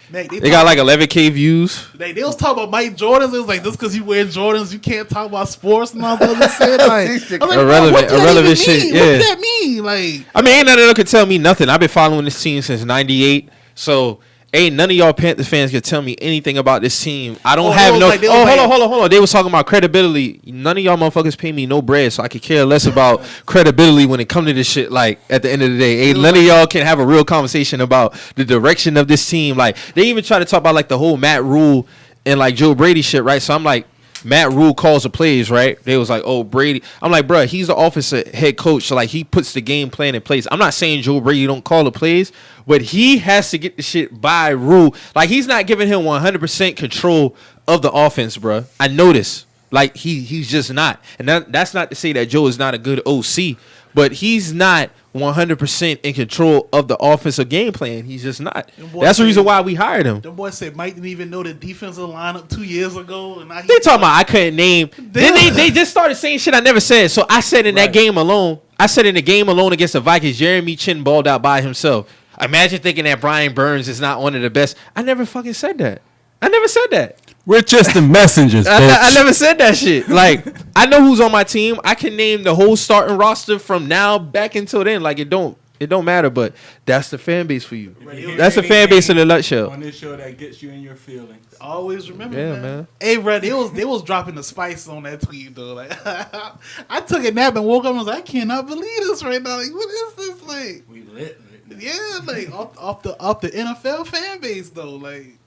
They got like 11K views. They was talking about Mike Jordans. It was like, just because you wear Jordans, you can't talk about sports and all that other shit. Like, I was like, irrelevant shit. Mean? Yeah. What does that mean? Like, I mean, ain't none of them could tell me nothing. I've been following this team since '98, so ain't none of y'all Panthers fans can tell me anything about this team. I don't have no. Hold on. They was talking about credibility. None of y'all motherfuckers pay me no bread, so I could care less about credibility when it comes to this shit. Like at the end of the day, ain't none of y'all can have a real conversation about the direction of this team. Like they even try to talk about like the whole Matt Rule and like Joe Brady shit, right? So I'm like, Matt Rule calls the plays, right? They was like, oh, Brady. I'm like, bro, he's the offensive head coach. So, like, he puts the game plan in place. I'm not saying Joe Brady don't call the plays, but he has to get the shit by Rule. Like, he's not giving him 100% control of the offense, bro. I notice. Like, he's just not. And that's not to say that Joe is not a good OC, but he's not 100% in control of the offensive game plan. He's just not. That's the reason why we hired him. The boy said Mike didn't even know the defensive lineup 2 years ago. And now They talking about I couldn't name. Then they just started saying shit I never said. So I said in that game alone, against the Vikings, Jeremy Chin balled out by himself. Imagine thinking that Brian Burns is not one of the best. I never fucking said that. I never said that. We're just the messengers, bitch. I never said that shit. Like, I know who's on my team. I can name the whole starting roster from now back until then. Like, it don't matter, but that's the fan base for you. That's the fan base in a nutshell. On this show that gets you in your feelings. Always remember, Yeah, man. Hey, bro, they was dropping the spice on that tweet, though. Like, I took a nap and woke up and was like, I cannot believe this right now. Like, what is this? Like, We lit. yeah, like, off the NFL fan base, though. Like,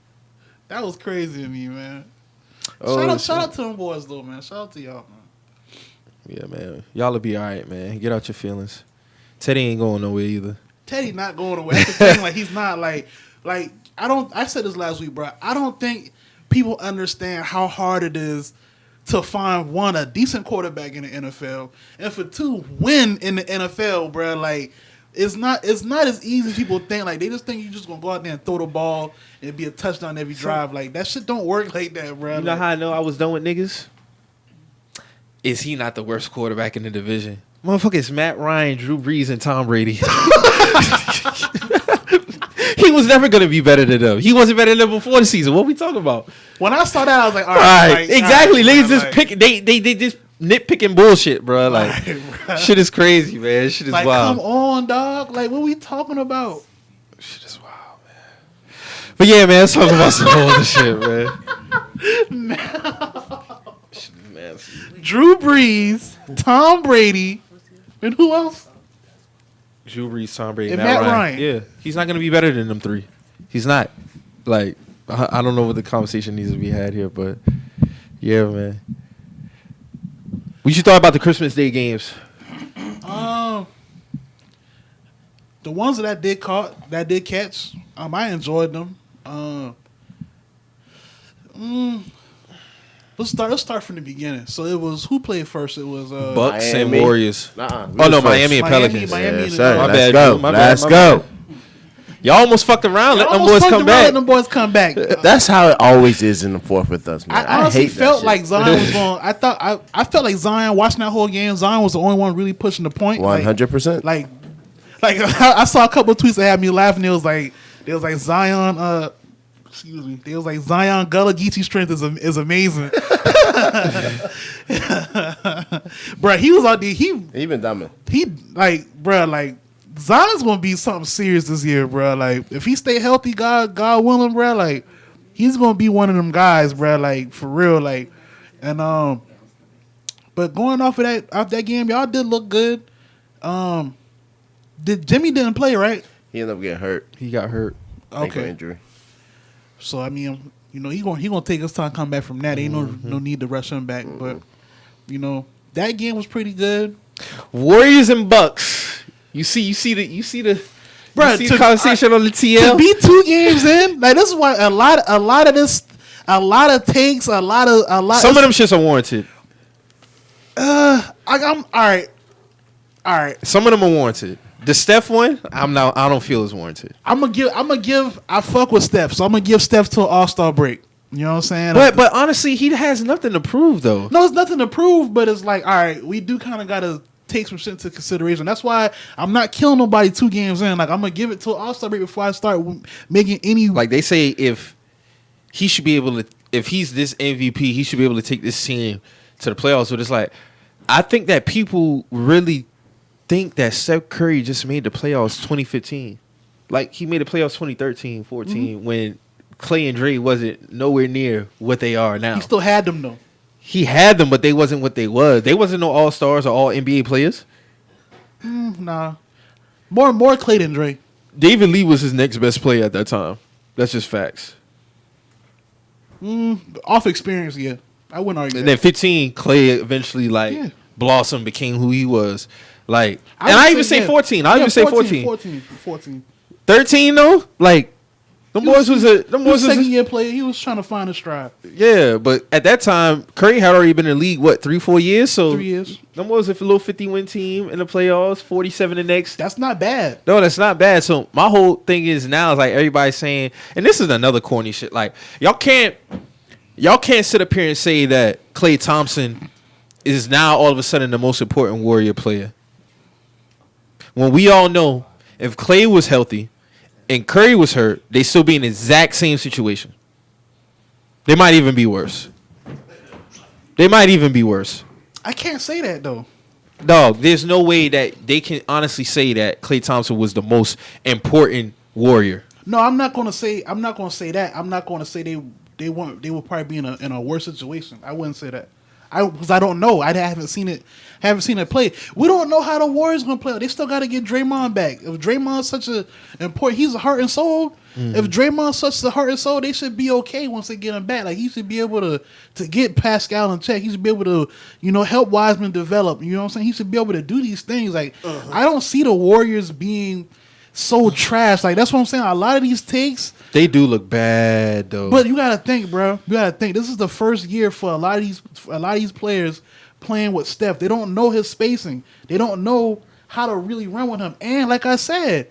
that was crazy to me, man. Shout out to them boys, though, man. Shout out to y'all, man. Yeah, man. Y'all will be all right, man. Get out your feelings. Teddy ain't going nowhere either. Teddy not going away. That's the thing. Like, he's not like I said this last week, bro. I don't think people understand how hard it is to find, one, a decent quarterback in the NFL, and for two, win in the NFL, bro. Like, it's not as easy as people think. Like, they just think you're just gonna go out there and throw the ball and it'd be a touchdown every drive. Like, that shit don't work like that, bro. You know how I know I was done with niggas? Is he not the worst quarterback in the division? Motherfucker, it's Matt Ryan, Drew Brees, and Tom Brady. He was never going to be better than them. He wasn't better than them before the season. What we talking about? When I saw that, I was like, all right. Like, exactly. All right, Niggas just pick. They just nitpicking bullshit, bro. Like, shit is crazy, man. Shit is like, wild. come on, dog. Like, what we talking about? Shit is wild, man. But yeah, man, let's talk about some other shit, man. Drew Brees, Tom Brady, and who else? Drew Brees, Tom Brady, And Matt Matt Ryan. Ryan. Yeah, he's not gonna be better than them three. He's not. Like, I don't know what the conversation needs to be had here, but yeah, man. What you thought about the Christmas Day games? The ones that I did catch, I enjoyed them. Let's start from the beginning. So it was, who played first? It was Bucks and Miami. Warriors. Oh no, Miami and Pelicans. Miami Yes, and sir. My Let's bad, go. Drew. My Let's bad. go. Y'all almost fucked around. Let them boys come back. Let them boys come back. That's how it always is in the fourth with us, man. I honestly hate that felt shit. like Zion was going. I felt like Zion, watching that whole game, Zion was the only one really pushing the point. 100%. Like I saw a couple of tweets that had me laughing. It was like Zion. Excuse me. It was like Zion Gullah Geechee strength is amazing. Bro, he was out there. He Even dumber. like Zion's gonna be something serious this year, bro. Like, if he stay healthy, God willing, bro. Like, he's gonna be one of them guys, bro. Like, for real, like, and but going off that game, y'all did look good. Jimmy didn't play, right? He ended up getting hurt. He got hurt. Ankle Okay. injury. So I mean, he gonna take his time to come back from that. Ain't no need to rush him back. But that game was pretty good. Warriors and Bucks. You see the Bruh, the conversation on the TL. To be 2 games in, like, this is why a lot of takes, a lot. Some of them shits are warranted. I'm all right. Some of them are warranted. The Steph one, I don't feel is warranted. I'm gonna give. I fuck with Steph, so I'm gonna give Steph till All-Star break. You know what I'm saying? But honestly, he has nothing to prove though. No, it's nothing to prove, but it's like, all right, we do kind of gotta take some shit into consideration. That's why I'm not killing nobody 2 games in. Like I'm gonna give it to All-Star break before I start making any. Like they say, if he should be able to, if he's this MVP, he should be able to take this team to the playoffs. But it's like, I think that people really think that Steph Curry just made the playoffs 2015. Like he made the playoffs 2013, 14 when Clay and Dre wasn't nowhere near what they are now. He still had them though. He had them, but they wasn't what they was. They wasn't no All-Stars or all NBA players. Nah, more Clay than Dre. David Lee was his next best player at that time. That's just facts. Off experience, yeah. I wouldn't argue. And then 15, Clay eventually blossomed, became who he was. Like, and I even say 14. I even say 14. 14. 13 though, like them boys was second year player. He was trying to find a stride. Yeah, but at that time, Curry had already been in the league, what, 3-4 years? So 3 years. Them boys a little 50-win team in the playoffs, 47 the next. That's not bad. No, that's not bad. So my whole thing is now is like everybody's saying, and this is another corny shit. Like y'all can't sit up here and say that Klay Thompson is now all of a sudden the most important Warrior player. When we all know if Klay was healthy and Curry was hurt, they still be in the exact same situation. They might even be worse. I can't say that though. Dog, there's no way that they can honestly say that Klay Thompson was the most important Warrior. No, I'm not gonna say that. I'm not gonna say they will probably be in a worse situation. I wouldn't say that. Because I don't know. I haven't seen it play. We don't know how the Warriors gonna play. They still got to get Draymond back. If Draymond's such a important, he's a heart and soul. Mm-hmm. If Draymond's such a heart and soul, they should be okay once they get him back. Like he should be able to get Pascal in check. He should be able to help Wiseman develop. You know what I'm saying? He should be able to do these things. Like I don't see the Warriors being so trash. Like that's what I'm saying. A lot of these takes, they do look bad though. But you gotta think, bro. You gotta think. This is the first year for a lot of these players playing with Steph. They don't know his spacing. They don't know how to really run with him. And like I said,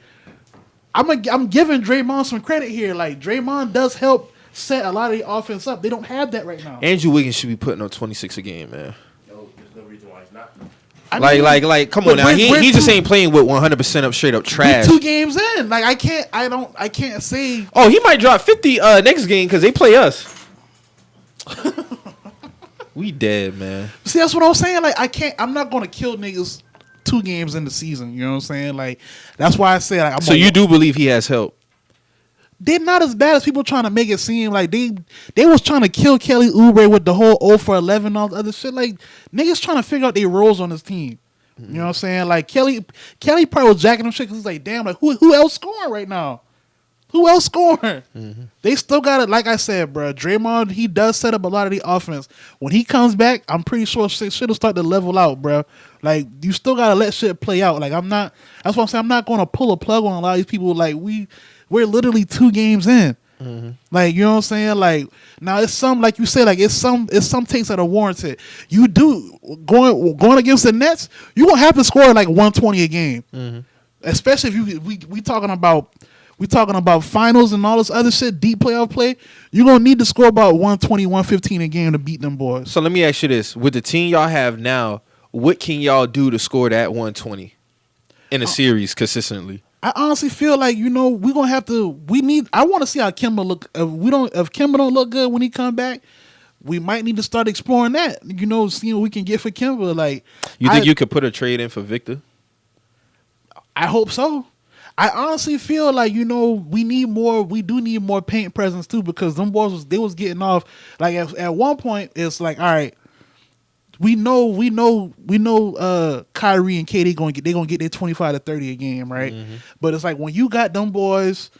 I'm giving Draymond some credit here. Like Draymond does help set a lot of the offense up. They don't have that right now. Andrew Wiggins should be putting on 26 a game, man. No, there's no reason why he's not. Like, come on now. He just ain't playing with 100% up straight up trash. 2 games in. Like I can't say. Oh, he might drop 50 next game because they play us. We dead, man. See, that's what I'm saying. Like I'm not gonna kill niggas 2 games in the season. You know what I'm saying? Like that's why I say like. So you do believe he has help? They're not as bad as people trying to make it seem. Like they was trying to kill Kelly Oubre with the whole 0 for 11 and all the other shit. Like niggas trying to figure out their roles on this team. You know what I'm saying? Like Kelly probably was jacking them shit because he's like, damn, like who else scoring right now? Who else scoring? Mm-hmm. They still got it. Like I said, bro, Draymond, he does set up a lot of the offense. When he comes back, I'm pretty sure shit will start to level out, bro. Like you still gotta let shit play out. Like I'm not. That's what I'm saying. I'm not gonna pull a plug on a lot of these people. Like we're literally 2 games in. Mm-hmm. Like, you know what I'm saying? Like, now it's some, like you said, like it's some takes that are warranted. You do going against the Nets, you gonna have to score like 120 a game. Mm-hmm. Especially if we talking about finals and all this other shit, deep playoff play, you're gonna need to score about 120, 115 a game to beat them boys. So let me ask you this. With the team y'all have now, what can y'all do to score that 120 in a series consistently? I honestly feel like, we're gonna have to. I want to see how Kemba look. If Kemba don't look good when he come back, we might need to start exploring that. Seeing what we can get for Kemba. Like, you think you could put a trade in for Victor? I hope so. I honestly feel like we need more. We do need more paint presence too, because them boys was getting off. Like at one point, it's like, all right. We know. Kyrie and KD gonna get their 25 to 30 a game, right? Mm-hmm. But it's like when you got them boys,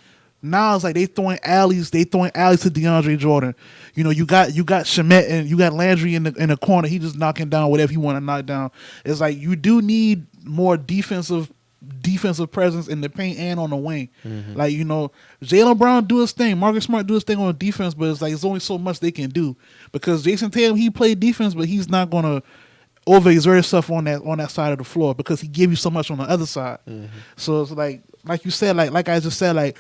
now it's like they throwing alleys to DeAndre Jordan. You got Shamet and you got Landry in the corner. He just knocking down whatever he want to knock down. It's like you do need more defensive presence in the paint and on the wing. Mm-hmm. Like, Jaylen Brown do his thing, Marcus Smart do his thing on defense, but it's like it's only so much they can do. Because Jason Tatum, he played defense, but he's not gonna overexert himself on that side of the floor because he give you so much on the other side. Mm-hmm. So it's like you said, like I just said, like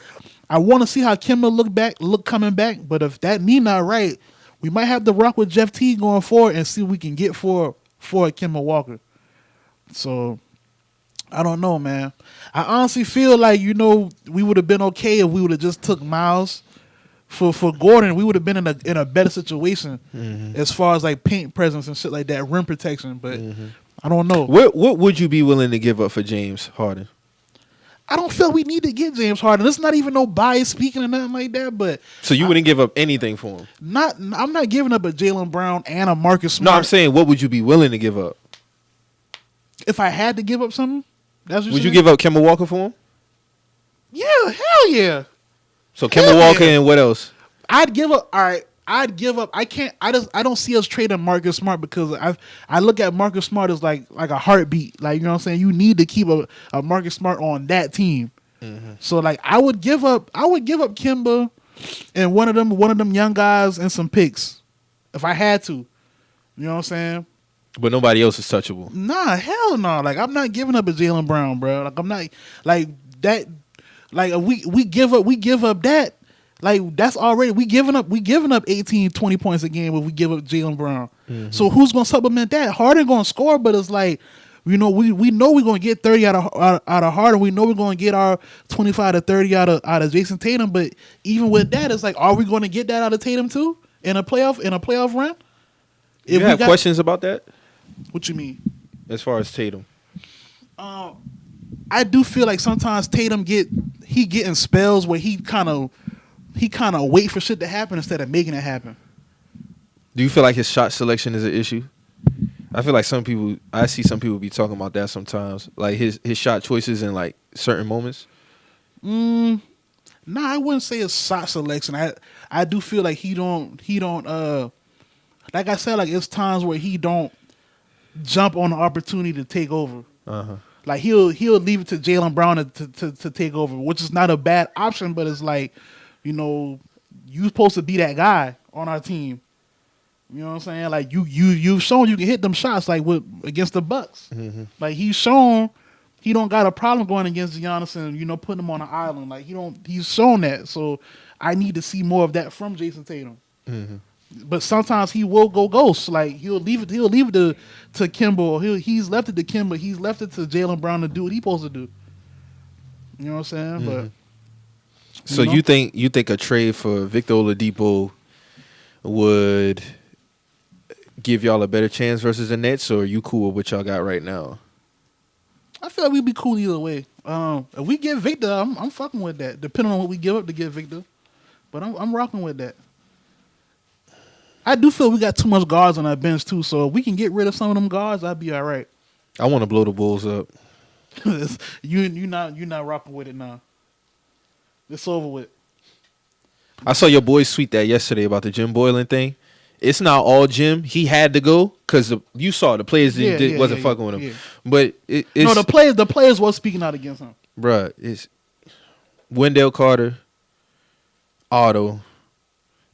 I want to see how Kemba look coming back, but if that knee not right, we might have to rock with Jeff Teague going forward and see what we can get for Kemba Walker. So I don't know, man. I honestly feel like we would have been okay if we would have just took Miles. For Gordon, we would have been in a better situation as far as like paint presence and shit like that, rim protection. But I don't know. What would you be willing to give up for James Harden? I don't feel we need to get James Harden. It's not even no bias speaking or nothing like that. But So you wouldn't give up anything for him? I'm not giving up a Jaylen Brown and a Marcus Smart. No, I'm saying what would you be willing to give up? If I had to give up something, that's what Would you give up Kemba Walker for him? Yeah, hell yeah. So Kemba Walker and what else? I'd give up. All right, I'd give up. I can't. I don't see us trading Marcus Smart because I look at Marcus Smart as like a heartbeat. Like, you know what I'm saying. You need to keep a Marcus Smart on that team. So like I would give up Kemba and one of them young guys and some picks if I had to. You know what I'm saying. But nobody else is touchable. Nah, hell no. Like I'm not giving up a Jaylen Brown, bro. Like I'm not like that. Like we give up that. Like that's already we giving up 18, 20 points a game if we give up Jaylen Brown. So who's gonna supplement that? Harden gonna score, but it's like we know we're gonna get 30 out of Harden. We know we're gonna get our 25 to 30 out of Jason Tatum. But even with that, it's like, are we gonna get that out of Tatum too in a playoff run? You have questions about that? What you mean? As far as Tatum, I do feel like sometimes Tatum getting spells where he kind of wait for shit to happen instead of making it happen. do you feel like his shot selection is an issue? I feel like I see some people be talking about that sometimes, like his shot choices in like certain moments. Nah, I wouldn't say it's shot selection. I do feel like he don't like I said, like it's times where he don't jump on the opportunity to take over. Like he'll leave it to Jaylen Brown to take over, which is not a bad option, but it's like, you supposed to be that guy on our team. You know what I'm saying? Like you've shown you can hit them shots like against the Bucks. Like he's shown he don't got a problem going against Giannis and putting him on an island. Like he's shown that. So I need to see more of that from Jason Tatum. But sometimes he will go ghost. Like he'll leave it to Kemba. He's left it to Kemba. He's left it to Jaylen Brown to do what he's supposed to do. You know what I'm saying? But so you think a trade for Victor Oladipo would give y'all a better chance versus the Nets, or are you cool with what y'all got right now? I feel like we'd be cool either way. If we get Victor, I'm fucking with that. Depending on what we give up to get Victor, but I'm rocking with that. I do feel we got too much guards on our bench too, so if we can get rid of some of them guards, I'd be all right. I want to blow the Bulls up. You're not rocking with it now. It's over with. I saw your boy tweet that yesterday about the Jim Boylan thing. It's not all Jim. He had to go because you saw the players wasn't fucking with him. Yeah. But it's no, the players was speaking out against him. Bruh, it's Wendell Carter, Otto,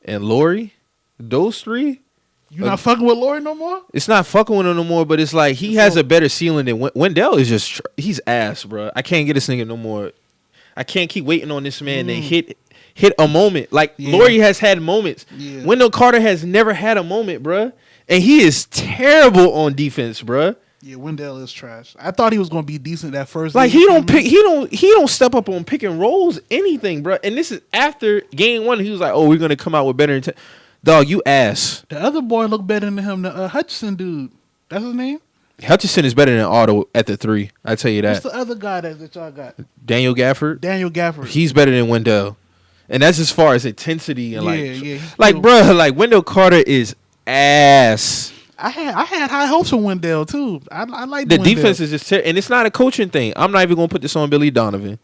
and Laurie. Those three. You not fucking with Laurie no more? It's not fucking with him no more, but it's like he has a better ceiling than Wendell is just he's ass, bruh. I can't get this nigga no more. I can't keep waiting on this man to hit a moment. Like Laurie has had moments. Yeah. Wendell Carter has never had a moment, bruh. And he is terrible on defense, bruh. Yeah, Wendell is trash. I thought he was gonna be decent that first. Like he don't step up on pick and rolls, anything, bruh. And this is after game one. He was like, "Oh, we're gonna come out with better." Dog, you ass. The other boy looked better than him. The Hutchinson dude. That's his name? Hutchinson is better than Otto at the 3. I tell you that. What's the other guy that y'all got? Daniel Gafford. He's better than Wendell. And that's as far as intensity and like bro, like Wendell Carter is ass. I had high hopes for Wendell too. I like the defense is just and it's not a coaching thing. I'm not even gonna put this on Billy Donovan.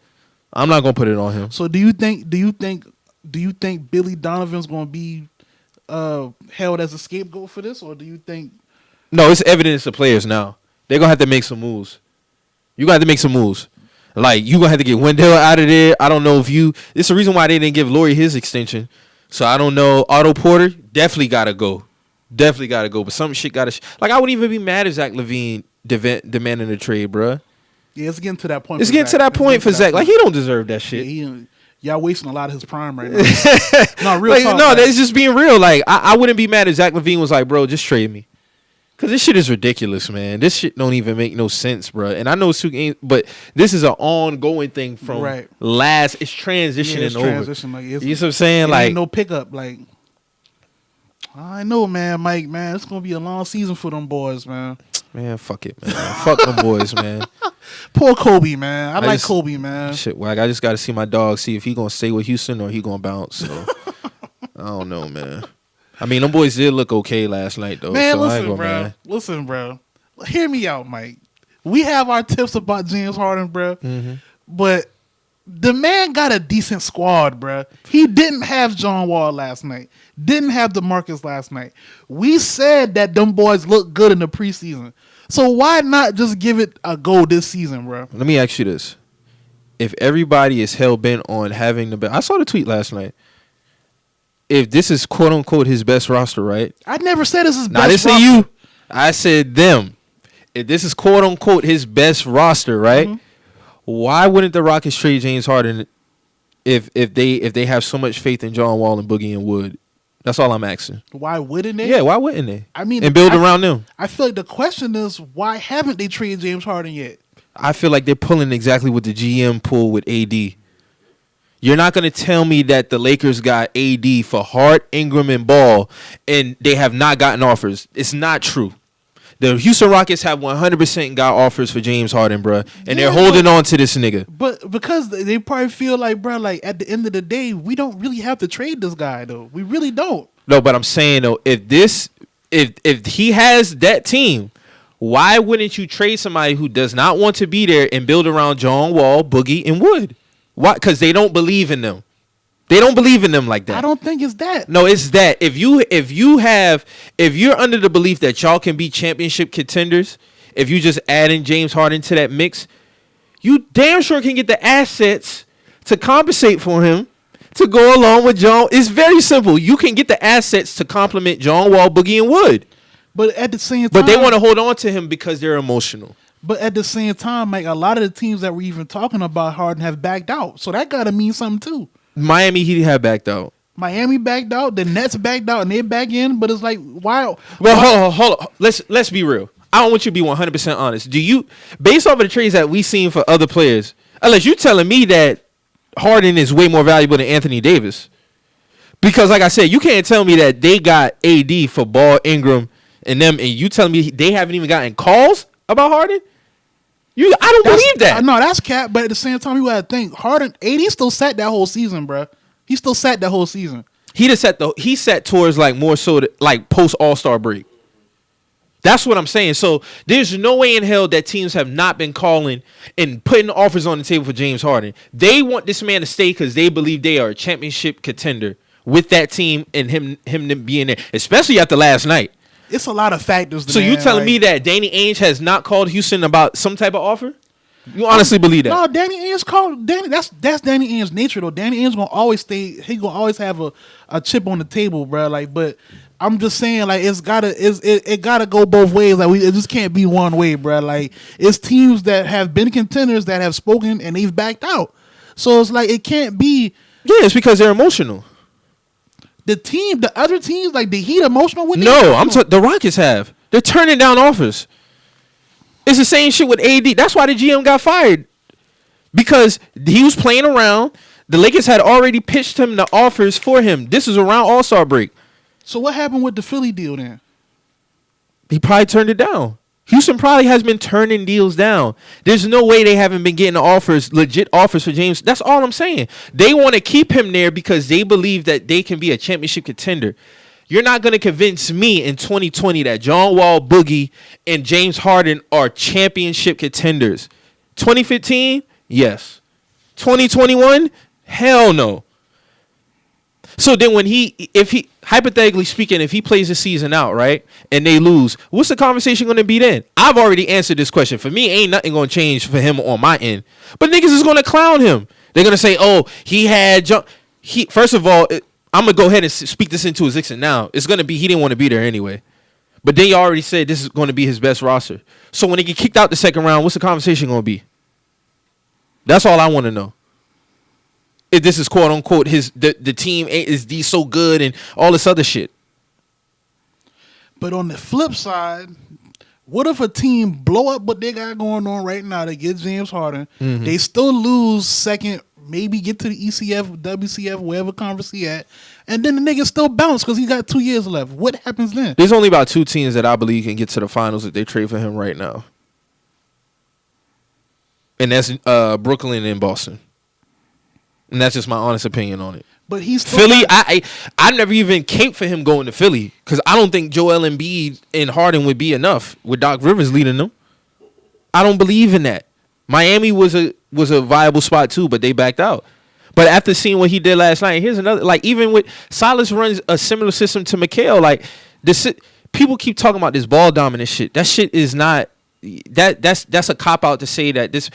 I'm not gonna put it on him. So do you think Billy Donovan's gonna be held as a scapegoat for this, or do you think? No, it's evidence of players now. They're gonna have to make some moves. You got to make some moves. Like you gonna have to get Wendell out of there. I don't know if it's the reason why they didn't give Laurie his extension. So I don't know. Otto Porter definitely gotta go. But some shit gotta like I wouldn't even be mad if Zach LaVine demanding a trade, bruh. Yeah, it's getting to that point. It's getting to that point for Zach. Like he don't deserve that shit. Yeah, y'all wasting a lot of his prime right now. No, real like, talk. No, that's just being real. Like I wouldn't be mad if Zach LaVine was like, bro, just trade me. Cause this shit is ridiculous, man. This shit don't even make no sense, bro. And I know it's 2 games, but this is an ongoing thing from last. It's transitioning it's over. transition, like, You know what I'm saying? Like Like no pickup. Like I know, man, Mike. Man, it's gonna be a long season for them boys, man. man, fuck it, man. Fuck them boys, man. Poor Kobe, man. I like just- Kobe, man. Shit, whack. I just got to see my dog, see if he gonna stay with Houston or he gonna bounce. So I don't know, man. I mean, them boys did look okay last night, though. Man, so I ain't listen, gonna, bro. man. Listen, bro. Hear me out, Mike. We have our tips about James Harden, bro. Mm-hmm. But the man got a decent squad, bro. He didn't have John Wall last night. Didn't have DeMarcus last night. We said that them boys look good in the preseason. So why not just give it a go this season, bro? Let me ask you this: if everybody is hell bent on having the best, I saw the tweet last night. If this is quote unquote his best roster, right? I never said this is best Now, I didn't say roster. you. I said them. If this is quote unquote his best roster, right? Mm-hmm. Why wouldn't the Rockets trade James Harden if they have so much faith in John Wall and Boogie and Wood? That's all I'm asking. Why wouldn't they? Yeah, why wouldn't they? I mean, and build around them. I feel like the question is, why haven't they traded James Harden yet? I feel like they're pulling exactly what the GM pulled with AD. You're not going to tell me that the Lakers got AD for Hart, Ingram, and Ball, and they have not gotten offers. It's not true. The Houston Rockets have 100% got offers for James Harden, bruh, and they're holding on to this nigga. But because they probably feel like, bro, like at the end of the day, we don't really have to trade this guy, though. We really don't. No, but I'm saying, though, if he has that team, why wouldn't you trade somebody who does not want to be there and build around John Wall, Boogie, and Wood? Why? Because they don't believe in them. They don't believe in them like that. I don't think it's that. No, it's that. If you're under the belief that y'all can be championship contenders, if you just add in James Harden to that mix, you damn sure can get the assets to compensate for him to go along with John. It's very simple. You can get the assets to complement John Wall, Boogie, and Wood. But at the same time, But they want to hold on to him because they're emotional. But at the same time, like a lot of the teams that we're even talking about Harden have backed out. So that gotta mean something too. Miami Heat had backed out. Miami backed out, the Nets backed out, and they back in. But it's like, why? Well, hold on. Let's be real. I don't want you to be 100% honest. Do you, based off of the trades that we've seen for other players, unless you're telling me that Harden is way more valuable than Anthony Davis? Because like I said, you can't tell me that they got AD for Ball, Ingram, and them, and you telling me they haven't even gotten calls about Harden? I don't believe that. No, that's cap. But at the same time, you gotta think Harden. AD still sat that whole season, bro. He still sat that whole season. He sat towards like more so like post All-Star break. That's what I'm saying. So there's no way in hell that teams have not been calling and putting offers on the table for James Harden. They want this man to stay because they believe they are a championship contender with that team and him being there, especially after last night. It's a lot of factors. So you telling me that Danny Ainge has not called Houston about some type of offer? You honestly believe that? No, Danny Ainge called Danny. That's Danny Ainge's nature though. Danny Ainge gonna always stay. He gonna always have a chip on the table, bro. Like, but I'm just saying, like, it gotta go both ways. Like, it just can't be one way, bro. Like, it's teams that have been contenders that have spoken and they've backed out. So it's like it can't be. Yeah, it's because they're emotional. The other teams, like the Heat, emotional with. No, the Rockets have. They're turning down offers. It's the same shit with AD. That's why the GM got fired. Because he was playing around. The Lakers had already pitched him the offers for him. This is around All-Star break. So what happened with the Philly deal then? He probably turned it down. Houston probably has been turning deals down. There's no way they haven't been getting offers, legit offers for James. That's all I'm saying. They want to keep him there because they believe that they can be a championship contender. You're not going to convince me in 2020 that John Wall, Boogie, and James Harden are championship contenders. 2015, yes. 2021, hell no. So then if he, hypothetically speaking, if he plays the season out, right, and they lose, what's the conversation going to be then? I've already answered this question. For me, ain't nothing going to change for him on my end. But niggas is going to clown him. They're going to say, oh, first of all, I'm going to go ahead and speak this into existence now. It's going to be he didn't want to be there anyway. But then you already said this is going to be his best roster. So when they get kicked out the second round, what's the conversation going to be? That's all I want to know. If this is quote unquote the team is so good and all this other shit. But on the flip side, What if a team blow up what they got going on right now to get James Harden? Mm-hmm. They still lose second, maybe get to the ECF, WCF, wherever conference he at, and then the nigga still bounce because he got 2 years left. What happens then? There's only about 2 teams that I believe can get to the finals if they trade for him right now. And that's Brooklyn and Boston. And that's just my honest opinion on it. But he's still Philly, not- I never even caped for him going to Philly because I don't think Joel Embiid and Harden would be enough with Doc Rivers leading them. I don't believe in that. Miami was a viable spot too, but they backed out. But after seeing what he did last night, here's another. Like even with Silas runs a similar system to Mikal. Like this, people keep talking about this ball dominant shit. That shit is not. That's a cop out to say that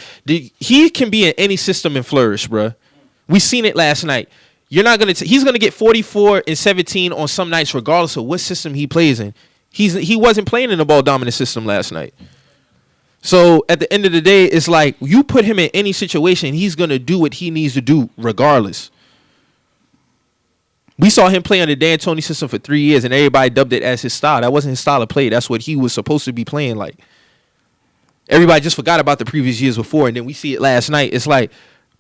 he can be in any system and flourish, bruh. We seen it last night. You're not gonna. He's gonna get 44 and 17 on some nights, regardless of what system he plays in. He wasn't playing in the ball dominant system last night. So at the end of the day, it's like you put him in any situation, he's gonna do what he needs to do, regardless. We saw him play on the D'Antoni system for 3 years, and everybody dubbed it as his style. That wasn't his style of play. That's what he was supposed to be playing like. Everybody just forgot about the previous years before, and then we see it last night. It's like,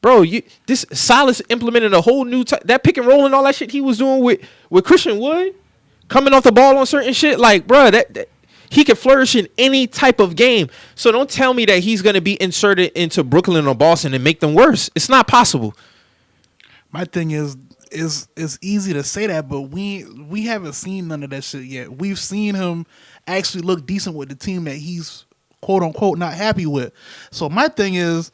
bro, this Silas implemented a whole new that pick and roll and all that shit he was doing with Christian Wood, coming off the ball on certain shit. Like, bro, that he can flourish in any type of game. So don't tell me that he's gonna be inserted into Brooklyn or Boston and make them worse. It's not possible. My thing is it's easy to say that, but we haven't seen none of that shit yet. We've seen him actually look decent with the team that he's quote unquote not happy with. So my thing is,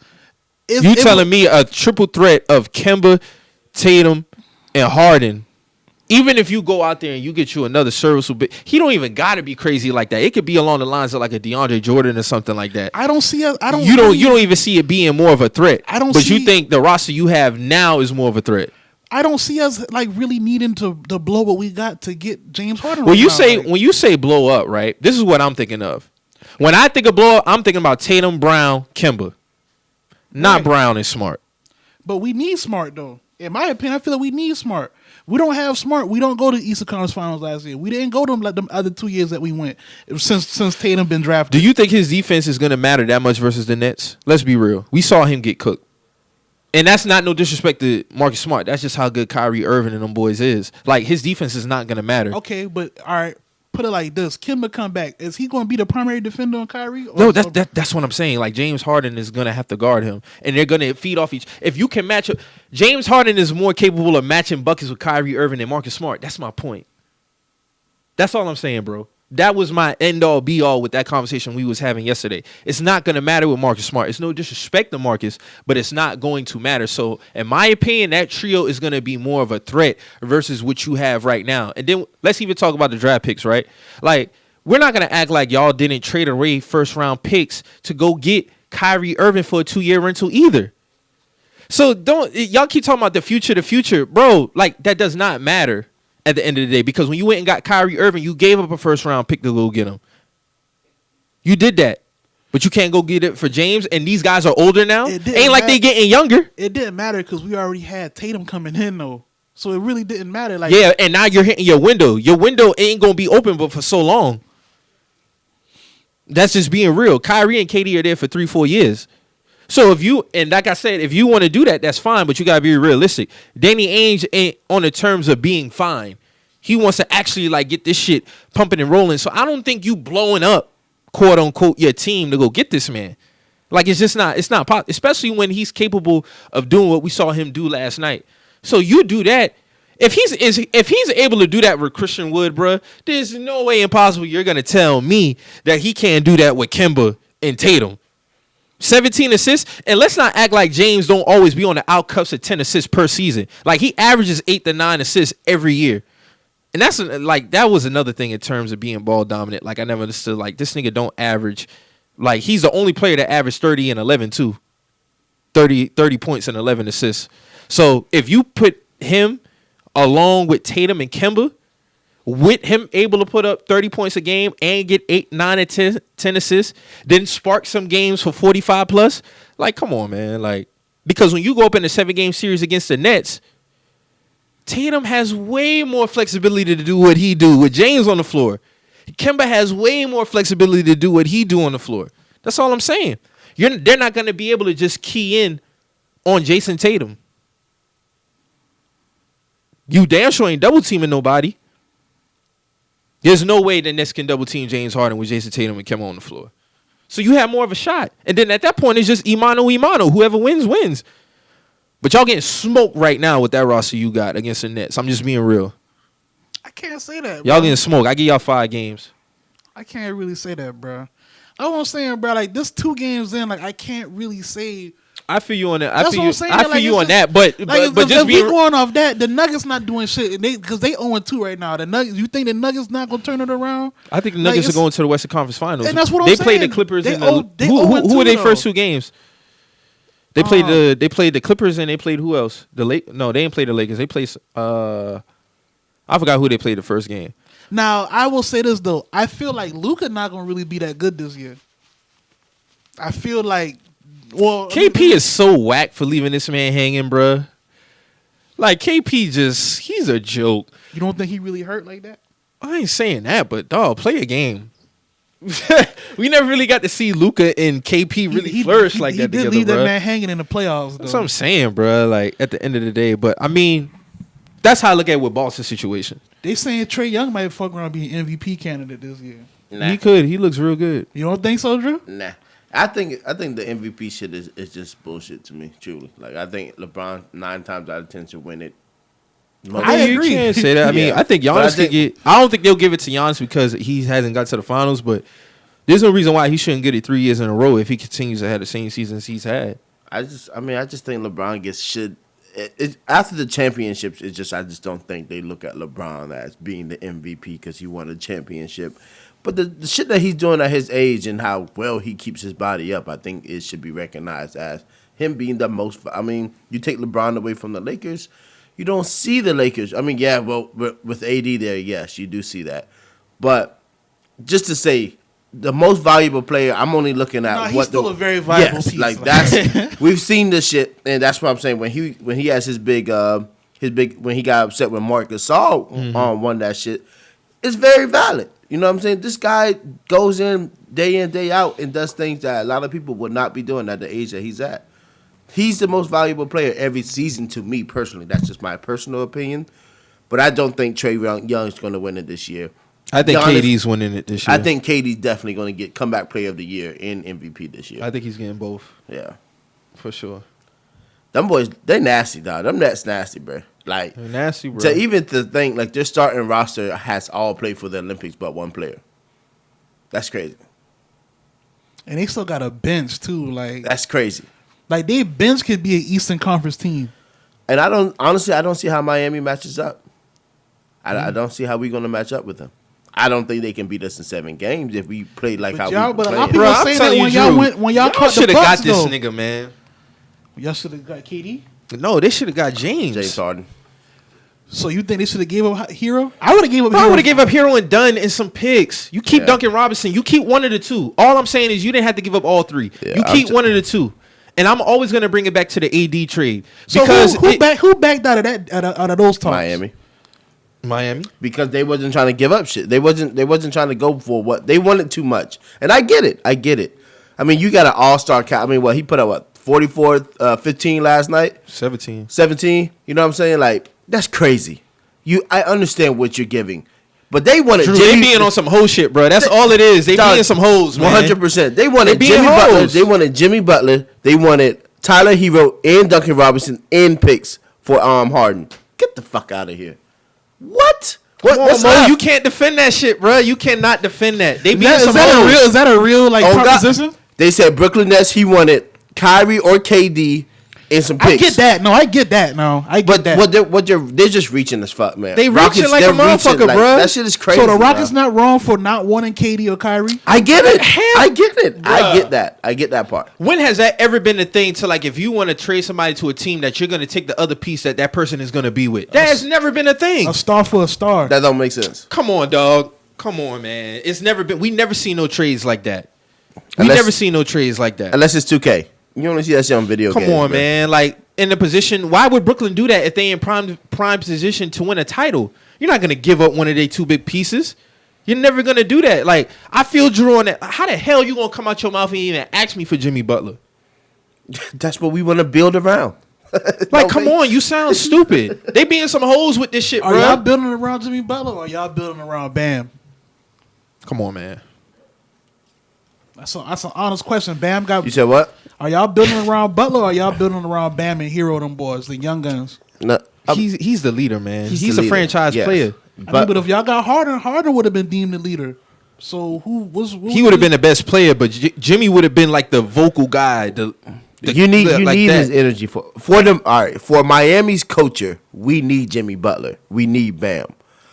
You telling me a triple threat of Kemba, Tatum, and Harden, even if you go out there and you get you another serviceable, he don't even got to be crazy like that. It could be along the lines of like a DeAndre Jordan or something like that. I don't see it. You don't even see it being more of a threat. But you see- think the roster you have now is more of a threat. I don't see us like really needing to blow what we got to get James Harden. When right you now. say Like, when you say blow up, right? This is what I'm thinking of. When I think of blow up, I'm thinking about Tatum, Brown, Kemba, not Right. Brown and Smart. but we need Smart though. In my opinion, I feel like we need Smart. We don't have Smart. We don't go to Eastern Conference Finals last year. We didn't go to them like them other 2 years that we went since Tatum been drafted. Do you think his defense is going to matter that much versus the Nets? Let's be real. We saw him get cooked. And that's not no disrespect to Marcus Smart. That's just how good Kyrie Irving and them boys is. Like, his defense is not going to matter. Okay, but all right, put it like this: Kemba come back. Is he going to be the primary defender on Kyrie? No, that's what I'm saying. Like, James Harden is going to have to guard him. And they're going to feed off each. If you can match up. James Harden is more capable of matching buckets with Kyrie Irving than Marcus Smart. That's my point. That's all I'm saying, bro. That was my end-all, be-all with that conversation we was having yesterday. It's not going to matter with Marcus Smart. It's no disrespect to Marcus, but it's not going to matter. So, in my opinion, that trio is going to be more of a threat versus what you have right now. And then let's even talk about the draft picks, right? Like, we're not going to act like y'all didn't trade away first-round picks to go get Kyrie Irving for a 2-year rental either. So, y'all keep talking about the future. Bro, like, that does not matter at the end of the day, because when you went and got Kyrie Irving, you gave up a first-round pick to go get him. You did that. But you can't go get it for James, and these guys are older now. It didn't Ain't like they matter. getting younger. It didn't matter because we already had Tatum coming in though, so it really didn't matter. Like, Yeah, and now you're hitting your window. Your window ain't going to be open but for so long. That's just being real. Kyrie and KD are there for 3-4 years. So if you, and like I said, if you want to do that, that's fine, but you got to be realistic. Danny Ainge ain't on the terms of being fine. He wants to actually like get this shit pumping and rolling. So I don't think you blowing up, quote unquote, your team to go get this man. Like, it's just not, especially when he's capable of doing what we saw him do last night. So you do that. If he's able to do that with Christian Wood, bruh, there's no way impossible you're going to tell me that he can't do that with Kemba and Tatum. 17 assists, and let's not act like James don't always be on the outcuts of 10 assists per season. Like, he averages 8 to 9 assists every year. And that's like, that was another thing in terms of being ball dominant. Like, I never understood, like, this nigga don't average, like, he's the only player that averaged 30 and 11 too. 30 points and 11 assists. So if you put him along with Tatum and Kemba, with him able to put up 30 points a game and get 8, 9, and 10 assists, then spark some games for 45 plus, like, come on, man. Like, because when you go up in a 7-game series against the Nets, Tatum has way more flexibility to do what he do with James on the floor. Kemba has way more flexibility to do what he do on the floor. That's all I'm saying. They're not going to be able to just key in on Jason Tatum. You damn sure ain't double teaming nobody. There's no way the Nets can double team James Harden with Jason Tatum and Kemba on the floor. So you have more of a shot. And then at that point, it's just Imano. Whoever wins, wins. But y'all getting smoked right now with that roster you got against the Nets. I'm just being real. I can't say that. Y'all bro. getting smoked. I give y'all 5 games. I can't really say that, bro. I was saying, bro, like this 2 games in, like I can't really say. I feel you on that. That's what I'm saying. I feel like, you on just, that. But if just we being going off that, the Nuggets not doing shit, because they 0-2 right now. The Nuggets, you think the Nuggets not gonna turn it around? I think the Like, Nuggets are it's- going to the Western Conference Finals. And that's what I'm they saying. played the Clippers. They and owe- they who 0-2 were their though. first 2 games? They played the Clippers and they played who else? No, they didn't play the Lakers. They played I forgot who they played the first game. Now I will say this though, I feel like Luka not gonna really be that good this year. I feel like, well, KP is so whack for leaving this man hanging, bruh. Like KP he's a joke. You don't think he really hurt like that? I ain't saying that, but dog, play a game. We never really got to see Luka and KP really flourish like that He did together, leave that bruh. man hanging in the playoffs. Though. That's what I'm saying, bruh. Like at the end of the day, but I mean, that's how I look at it with Boston's situation. They saying Trae Young might fuck around being MVP candidate this year. Nah. He could. He looks real good. You don't think so, Drew? Nah. I think the MVP shit is just bullshit to me, truly. Like I think LeBron 9 times out of 10 should win it. I agree. You can't say that. I mean, Yeah. I think But I Giannis could get. I don't think they'll give it to Giannis because he hasn't got to the finals. But there's no reason why he shouldn't get it 3 years in a row if he continues to have the same seasons he's had. I just think LeBron should. After the championships, I just don't think they look at LeBron as being the MVP because he won a championship. But the shit that he's doing at his age and how well he keeps his body up, I think it should be recognized as him being the most. I mean, you take LeBron away from the Lakers, you don't see the Lakers. I mean, yeah, well, with AD there, yes, you do see that. But just to say, the most valuable player, I'm only looking at He's still a very valuable piece. Like that's we've seen this shit, and that's what I'm saying. When he has his big when he got upset when Marc Gasol won that shit, it's very valid. You know what I'm saying? This guy goes in, day out, and does things that a lot of people would not be doing at the age that he's at. He's the most valuable player every season to me personally. That's just my personal opinion. But I don't think Trae Young's going to win it this year. I think Giannis- KD's winning it this year. I think KD's definitely going to get comeback player of the year and MVP this year. I think he's getting both Yeah. for sure. Them boys, they nasty, dog. Them Nets nasty, bro. Like, They're nasty, bro. to think, like, their starting roster has all played for the Olympics but one player. That's crazy. And they still got a bench too. That's crazy. Like they bench could be an Eastern Conference team. And I don't see how Miami matches up. I don't see how we're going to match up with them. I don't think they can beat us in 7 games if we play like But how y'all, we but a play. lot of people Bro, I'm say that telling when you, y'all Drew, went when y'all caught the should have got Bucks this though. nigga, man. Y'all should have got KD. No, they should have got James. James Harden. So you think they should have gave up Hero? I would have gave up. Bro, I Hero. would have gave up Hero and Dunn and some picks. You keep Yeah. Duncan Robinson. You keep one of the 2. All I'm saying is you didn't have to give up all 3. Yeah, you I'm keep one of the 2. And I'm always going to bring it back to the AD trade. So Because who backed out of that out of those talks? Miami. Because they wasn't trying to give up shit. They wasn't trying to go for what they wanted too much. And I get it. I mean, you got an all-star cap. I mean, he put up 44, 15 last night, 17. 17. You know what I'm saying? Like, that's crazy. I understand what you're giving. But they wanted Drew, Jimmy. they being on some hoe shit, bro. That's all it is. They Dog, being some hoes, man. 100%. They wanted being Jimmy Butler. hoes. They wanted Jimmy Butler. They wanted Tyler Hero and Duncan Robinson in picks for Harden. Get the fuck out of here. What? Come on, What's Mo, left? you can't defend that shit, bro. You cannot defend that. They being Is some hoes. is that a real like Oh, God. proposition? They said Brooklyn Nets. He wanted Kyrie or KD and some picks. I get that. No, I get that. No, I get But that. they're just reaching as fuck, man. They reaching like a they're motherfucker, like, bruh. That shit is crazy. So the Rockets bro. not wrong for not wanting KD or Kyrie. I get it. Hell, I get it. I bruh. get that. I get that part. When has that ever been a thing to like if you want to trade somebody to a team that you're going to take the other piece that person is going to be with? That has never been a thing. A star for a star. That don't make sense. Come on, dog. Come on, man. It's never been. We never seen no trades like that. We Unless- never seen no trades like that. Unless it's 2K. You only see that shit on video Come games. on, bro. man. Like in the position, why would Brooklyn do that if they in prime position to win a title? You're not gonna give up one of their 2 big pieces. You're never gonna do that. Like, I feel Drew on that. How the hell you gonna come out your mouth and even ask me for Jimmy Butler? That's what we want to build around. Like, come on, you sound stupid. They being some hoes with this shit, Are bro. y'all building around Jimmy Butler or y'all building around Bam? Come on, man. That's an honest question. Bam got. You said what? Are y'all building around Butler or are y'all building around Bam and Hero them boys, the young guns? No, He's the leader, man. He's the a leader, franchise yes. player. But if y'all got Harden would have been deemed the leader. So He would have been the best player, but Jimmy would have been like the vocal guy. You need like that. his energy for them. All right, for Miami's culture, we need Jimmy Butler. We need Bam.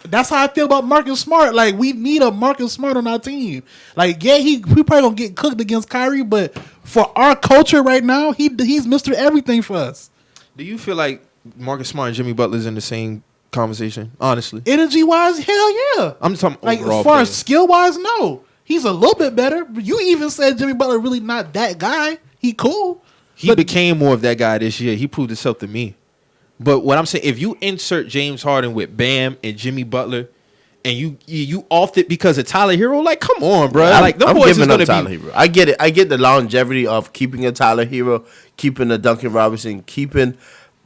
That's how I feel about Marcus Smart. Like, we need a Marcus Smart on our team. Like, yeah, we probably gonna get cooked against Kyrie, but for our culture right now, he's Mr. Everything for us. Do you feel like Marcus Smart and Jimmy Butler's in the same conversation? Honestly, Energy wise, hell yeah. I'm talking Like, overall as far player. as skill wise, no. He's a little bit better. You even said Jimmy Butler really not that guy. He cool. He became more of that guy this year. He proved himself to me. But what I'm saying, if you insert James Harden with Bam and Jimmy Butler, and you off it because of Tyler Hero, like, come on, bro. Like, them boys is gonna Tyler be. Hero. I get it. I get the longevity of keeping a Tyler Hero, keeping a Duncan Robinson, keeping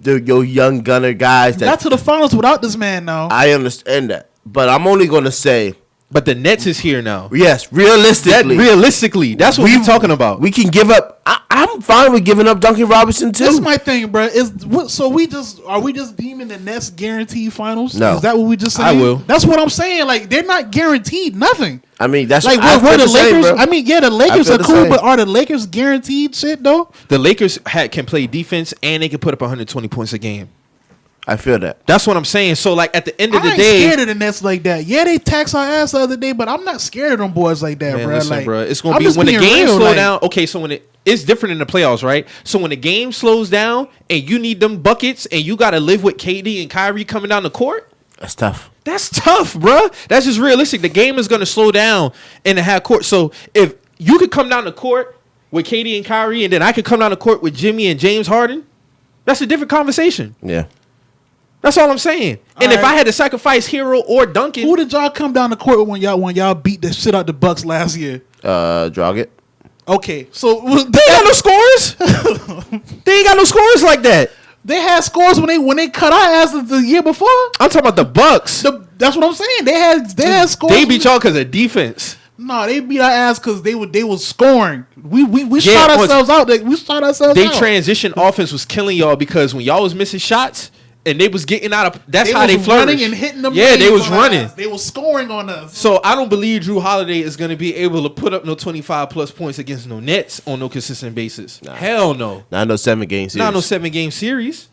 your young gunner guys. Got to the finals without this man now. I understand that, but I'm only going to say, But the Nets is here now. yes, realistically, That's what we're talking about. We can give up. I'm fine with giving up Duncan Robinson too. That's my thing, bro. So are we just deeming the Nets guaranteed finals? No. Is that what we just saying? I will. That's what I'm saying. Like, they're not guaranteed nothing. I mean, that's Like, I we're feel the the same, Lakers. bro. I mean, yeah, the Lakers feel are the cool, same. but are the Lakers guaranteed shit though? The Lakers can play defense and they can put up 120 points a game. I feel that. That's what I'm saying. So, like, at the end of I the ain't day, scared of the Nets like that. Yeah, they tax our ass the other day, but I'm not scared of them boys like that, man, bro. listen, Like, bro, it's gonna I'm be just when the being game real, slow like, down. Okay, so it's different in the playoffs, right? So when the game slows down and you need them buckets and you got to live with KD and Kyrie coming down the court, That's tough. that's tough, bro. That's just realistic. The game is gonna slow down in the half court. So if you could come down the court with KD and Kyrie, and then I could come down the court with Jimmy and James Harden, that's a different conversation. Yeah. That's all I'm saying. And All if right. I had to sacrifice Hero or Duncan, who did y'all come down the court when y'all beat the shit out the Bucks last year? Dragic. Okay, so they ain't got no scores. They ain't got no scores like that. they had scores when they cut our asses the year before. I'm talking about the Bucks. That's what I'm saying. They had scores. They beat y'all because of defense. No, they beat our ass because they were scoring. We Yeah, shot ourselves out. We shot ourselves They out. transition offense was killing y'all because when y'all was missing shots and they was getting out of, that's They how they was flourished. running and hitting them. Yeah, they lanes was on our running. ass. They was scoring on us. So I don't believe Drew Holiday is going to be able to put up no 25 plus points against no Nets on no consistent basis. Hell no. Not no 7-game series. Not no 7-game series.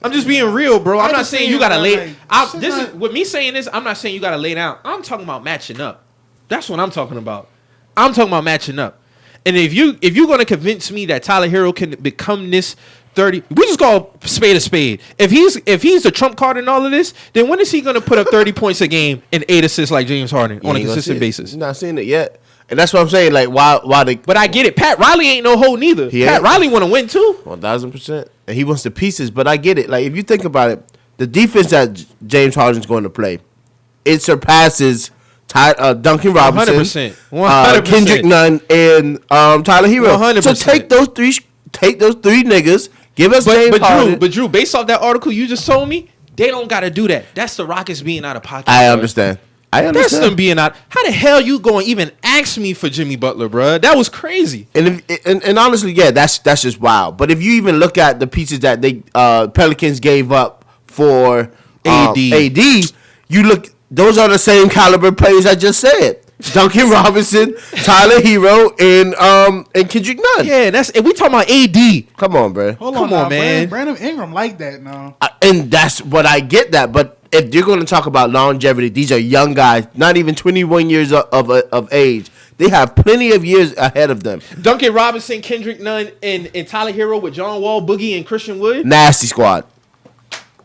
I'm just being real, bro. I'm I not just saying saying, you gotta bro, lay. like, shit This is not- with me saying this. I'm not saying you gotta lay down. I'm talking about matching up. That's what I'm talking about. I'm talking about matching up. And if you're gonna convince me that Tyler Hero can become this 30, we just call spade a spade. If he's the trump card in all of this, then when is he gonna put up 30 points a game and 8 assists like James Harden You on a ain't gonna consistent see it. basis? You're not seeing it yet. And that's what I'm saying. Like, why the. But I get it. Pat Riley ain't no hoe neither. He Pat ain't. Riley want to win too. 1,000%. And he wants the pieces, but I get it. Like, if you think about it, the defense that James Harden's going to play, it surpasses Duncan Robinson, 100%. 100%. Kendrick Nunn, and Tyler Hero. 100%. So take those three niggas, give us James Harden. But Drew, based off that article you just told me, they don't got to do that. That's the Rockets being out of pocket. I bro. understand. That's them being out. How the hell you going to even ask me for Jimmy Butler, bro? That was crazy. And honestly, yeah, that's just wild. But if you even look at the pieces that they Pelicans gave up for AD. You look; those are the same caliber players I just said: Duncan Robinson, Tyler Hero, and Kendrick Nunn. Yeah, and we talking about AD. Come on, bro. Hold Come on, on, now, man. Brandon Ingram like that now. And that's what I get that. But if you're going to talk about longevity, these are young guys, not even 21 years of age. They have plenty of years ahead of them. Duncan Robinson, Kendrick Nunn, and Tyler Hero with John Wall, Boogie, and Christian Wood. Nasty squad.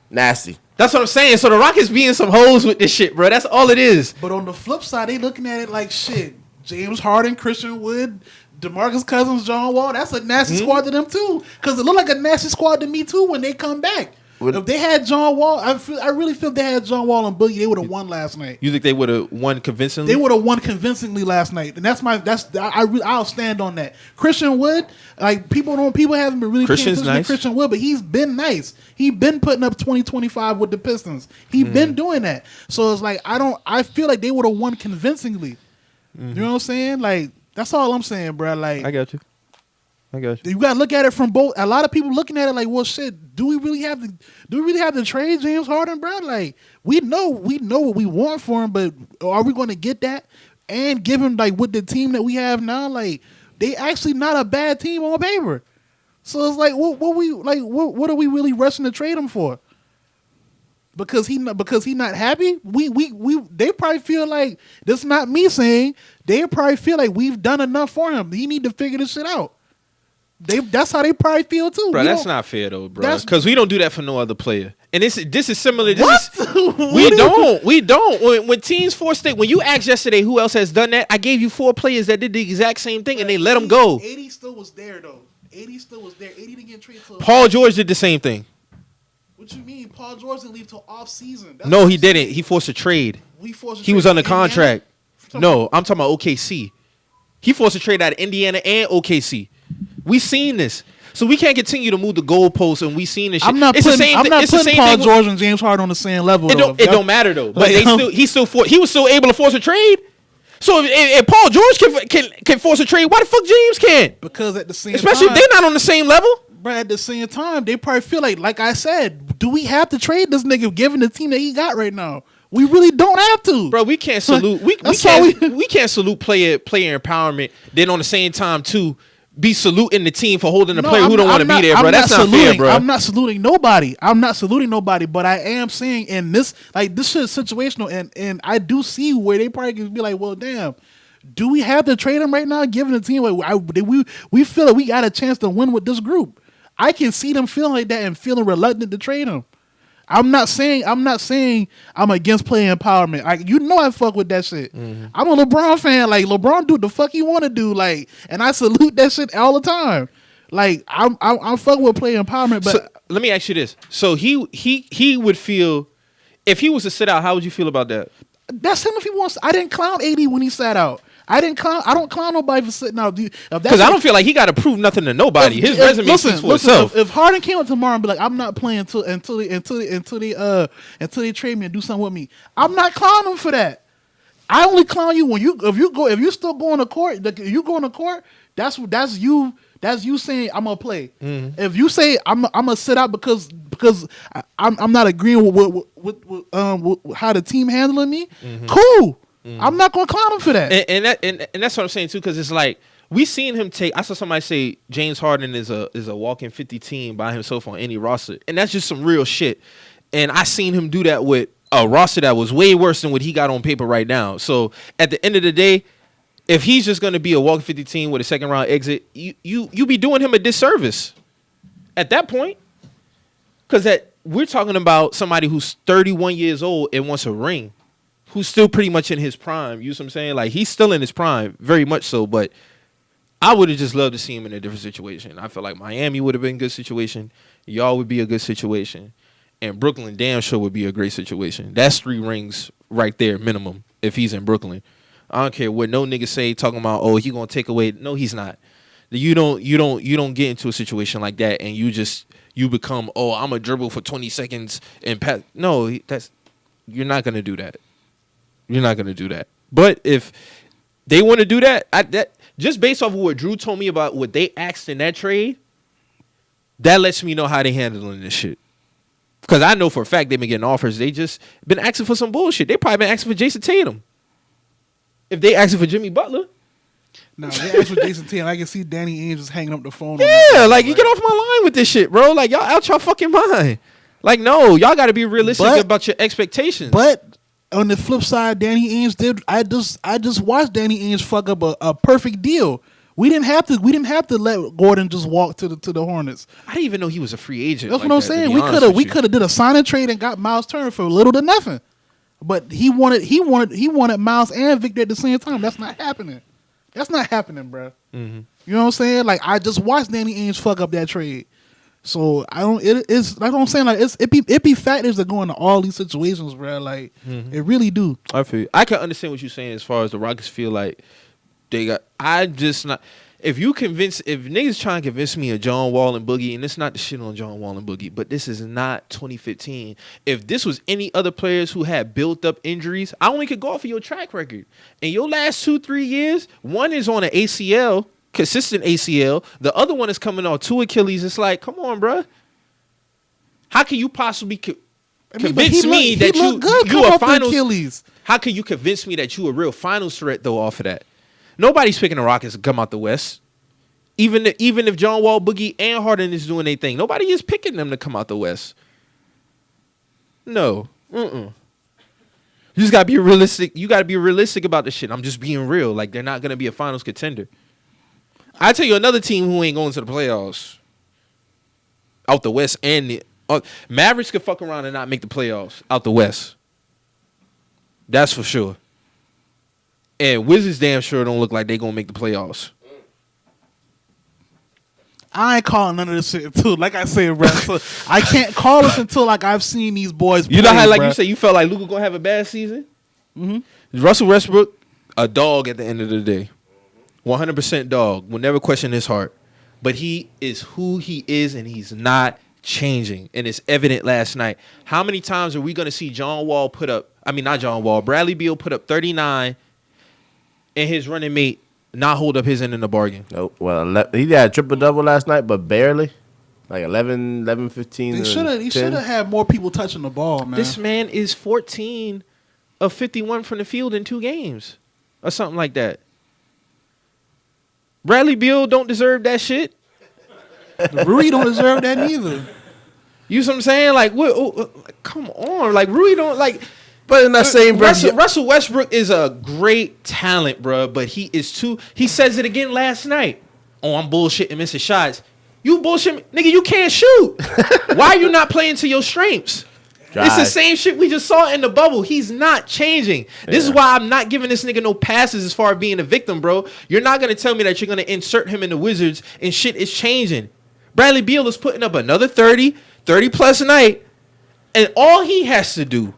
Nasty. That's what I'm saying. So the Rockets being some hoes with this shit, bro. That's all it is. But on the flip side, they looking at it like shit. James Harden, Christian Wood, DeMarcus Cousins, John Wall. That's a nasty squad to them too. Because it look like a nasty squad to me too when they come back. If they had John Wall, I really feel if they had John Wall and Boogie, they would have won last night. You think they would have won convincingly? They would have won convincingly last night, and I'll stand on that. Christian Wood, like people haven't been really paying attention to Christian Wood, but he's been nice. He's been putting up 20-25 with the Pistons. He's been doing that. So it's like I feel like they would have won convincingly. You know what I'm saying? Like that's all I'm saying, bro. Like I got you. You gotta look at it from both. A lot of people looking at it like, well, shit. Do we really have to trade James Harden, bro? Like we know what we want for him, but are we going to get that and give him like with the team that we have now? Like they actually not a bad team on paper. So it's like, what are we really rushing to trade him for? Because he not happy. They probably feel like this. Is not me saying. They probably feel like we've done enough for him. He need to figure this shit out. That's how they probably feel too. Bro, that's not fair though, bro. Because we don't do that for no other player. And this is similar. We don't. When teams force it, when you asked yesterday who else has done that, I gave you 4 players that did the exact same thing, and they let them go. 80 still was there though. 80 still was there. 80 didn't get traded to. Paul George did the same thing. What you mean? Paul George didn't leave till off season. No, he didn't. He forced a trade. He was under contract. No, I'm talking about OKC. He forced a trade out of Indiana and OKC. We seen this, so we can't continue to move the goalposts, and we seen this shit. I'm not putting Paul George and James Harden on the same level. It don't matter though. But he was still able to force a trade. So if Paul George can force a trade, why the fuck James can't? Because at the same especially time, if they're not on the same level. But at the same time, they probably feel like I said, do we have to trade this nigga given the team that he got right now? We really don't have to, bro. We can't salute. We can't salute player empowerment. Then on the same time too, be saluting the team for holding the player who don't want to be there, bro. That's not fair, bro. I'm not saluting nobody. But I am saying in this, like this shit is situational, and I do see where they probably can be like, well, damn, do we have to trade him right now? Given the team, we feel that we got a chance to win with this group. I can see them feeling like that and feeling reluctant to trade him. I'm not saying I'm against player empowerment. I fuck with that shit. Mm-hmm. I'm a LeBron fan. Like LeBron do the fuck he want to do. Like, and I salute that shit all the time. Like I'm fucking with player empowerment. But so, let me ask you this: so he would feel if he was to sit out. How would you feel about that? That's him if he wants. I didn't clown 80 when he sat out. I don't clown nobody for sitting out. Because I don't feel like he got to prove nothing to nobody. His resume speaks for itself. If Harden came up tomorrow and be like, I'm not playing until they trade me and do something with me, I'm not clowning him for that. I only clown you when if you still going to court. If you going to court, that's you saying I'm gonna play. Mm-hmm. If you say I'm gonna sit out because I'm not agreeing with how the team handling me, mm-hmm. Cool. Mm-hmm. I'm not gonna clown him for that. And that's what I'm saying too, because it's like we seen him take. I saw somebody say James Harden is a walking 50 team by himself on any roster, and that's just some real shit. And I seen him do that with a roster that was way worse than what he got on paper right now. So at the end of the day, if he's just gonna be a walking 50 team with a second round exit, you be doing him a disservice at that point, because we're talking about somebody who's 31 years old and wants a ring. Who's still pretty much in his prime. You know what I'm saying? Like, he's still in his prime, very much so. But I would have just loved to see him in a different situation. I feel like Miami would have been a good situation. Y'all would be a good situation. And Brooklyn damn sure would be a great situation. That's 3 rings right there, minimum, if he's in Brooklyn. I don't care what no nigga say talking about, oh, he gonna take away. No, he's not. You don't get into a situation like that and you become, oh, I'm a dribble for 20 seconds and pass. No, you're not gonna do that. You're not gonna do that. But if they want to do that, just based off of what Drew told me about what they asked in that trade, that lets me know how they handling this shit. Because I know for a fact they've been getting offers. They just been asking for some bullshit. They probably been asking for Jason Tatum. If they asking for Jimmy Butler. No, they asked for Jason Tatum. I can see Danny Ainge just hanging up the phone. Yeah, like you get off my line with this shit, bro. Like y'all out your fucking mind. Like no, y'all got to be realistic about your expectations. But on the flip side, Danny Ainge did. I just watched Danny Ainge fuck up a perfect deal. We didn't have to let Gordon just walk to the Hornets. I didn't even know he was a free agent. That's what I'm saying. We could have did a sign and trade and got Miles Turner for little to nothing. But he wanted Miles and Victor at the same time. That's not happening. That's not happening, bro. Mm-hmm. You know what I'm saying? Like I just watched Danny Ainge fuck up that trade. So I don't. It's like what I'm saying. Like it be factors that go into all these situations, bro. Like it really do. I feel I can understand what you're saying as far as the Rockets feel like they got. I just not. If niggas trying to convince me of John Wall and Boogie, and it's not the shit on John Wall and Boogie, but this is not 2015. If this was any other players who had built up injuries, I only could go off of your track record. In your last 2-3 years, one is on an ACL, consistent ACL. The other one is coming on 2 Achilles. It's like, come on, bro. How can you possibly convince me that you a finals? Achilles. How can you convince me that you a real finals threat though off of that? Nobody's picking the Rockets to come out the West. Even if John Wall, Boogie, and Harden is doing their thing, nobody is picking them to come out the West. No. You just gotta be realistic. You gotta be realistic about this shit. I'm just being real. Like, they're not gonna be a finals contender. I tell you another team who ain't going to the playoffs out the West, and the Mavericks could fuck around and not make the playoffs out the West. That's for sure. And Wizards damn sure don't look like they gonna make the playoffs. I ain't calling none of this shit until, like I said, bro. So I can't call this until like I've seen these boys play. You know how, like bruh. you say, you felt like Luka gonna have a bad season? Mm-hmm. Russell Westbrook, a dog at the end of the day. 100% dog. Will never question his heart. But he is who he is, and he's not changing. And it's evident last night. How many times are we gonna see Bradley Beal put up 39 and his running mate not hold up his end in the bargain? Nope. Well, he had a triple-double last night, but barely. Like 11, 15, He should have had more people touching the ball, man. This man is 14 of 51 from the field in 2 games. Or something like that. Bradley Beal don't deserve that shit. Rui don't deserve that neither. You see what I'm saying? Like, what? Come on. Like, Rui don't, like... But in that same breath, Russell Westbrook is a great talent, bro, but he is too... He says it again last night. Oh, I'm bullshitting missing shots. You bullshit... Nigga, you can't shoot. Why are you not playing to your strengths? It's the same shit we just saw in the bubble. He's not changing. This is why I'm not giving this nigga no passes as far as being a victim, bro. You're not going to tell me that you're going to insert him in the Wizards and shit is changing. Bradley Beal is putting up another 30-plus a night, and all he has to do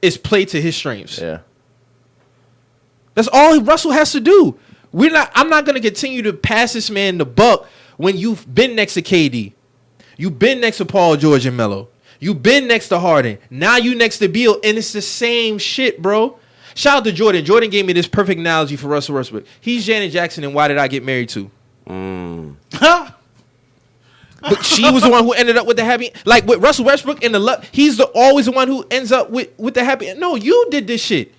is play to his strengths. Yeah. That's all Russell has to do. I'm not going to continue to pass this man the buck when you've been next to KD. You've been next to Paul George and Melo. You've been next to Harden. Now you next to Beal, and it's the same shit, bro. Shout out to Jordan. Jordan gave me this perfect analogy for Russell Westbrook. He's Janet Jackson, and Why Did I Get Married To? But she was the one who ended up with the happy, like with Russell Westbrook and the love. He's always the one who ends up with the happy. No, you did this shit.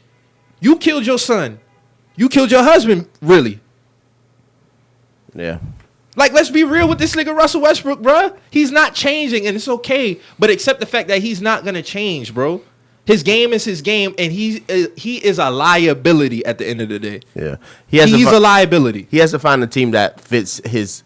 You killed your son. You killed your husband, really. Yeah. Like, let's be real with this nigga Russell Westbrook, bro. He's not changing, and it's okay. But accept the fact that he's not gonna change, bro. His game is his game, and he is a liability at the end of the day. Yeah. He's a liability. He has to find a team that fits his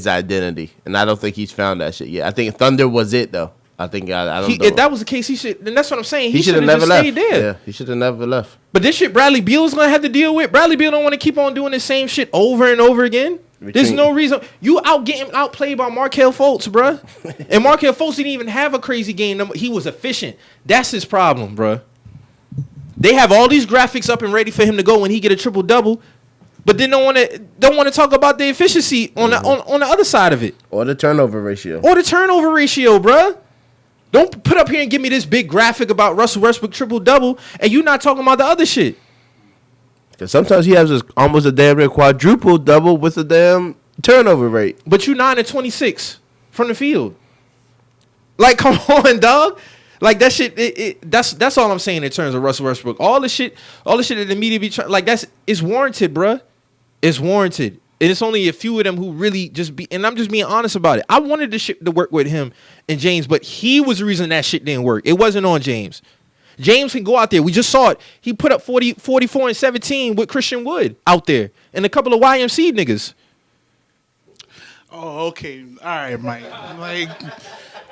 identity, and I don't think he's found that shit yet. I think Thunder was it though. I think I don't know. If that was the case, he should. And that's what I'm saying. He should have never left. Stayed there. Yeah, he should have never left. But this shit, Bradley Beal is gonna have to deal with. Bradley Beal don't want to keep on doing the same shit over and over again. There's no reason. You outplayed by Markelle Fultz, bro. And Markelle Fultz didn't even have a crazy game. He was efficient. That's his problem, bro. They have all these graphics up and ready for him to go when he get a triple double, but then don't want to talk about the efficiency on the other side of it, or the turnover ratio, bro. Don't put up here and give me this big graphic about Russell Westbrook triple double, and you not talking about the other shit. Because sometimes he has almost a damn near quadruple double with a damn turnover rate. But you 9 of 26 from the field. Like, come on, dog. Like, that shit. That's all I'm saying in terms of Russell Westbrook. All the shit that the media be trying, like, it's warranted, bruh. It's warranted. And it's only a few of them who really just be, and I'm just being honest about it. I wanted the shit to work with him and James, but he was the reason that shit didn't work. It wasn't on James. James can go out there. We just saw it. He put up 44 and 17 with Christian Wood out there and a couple of YMC niggas. Oh, okay. All right, Mike. Like,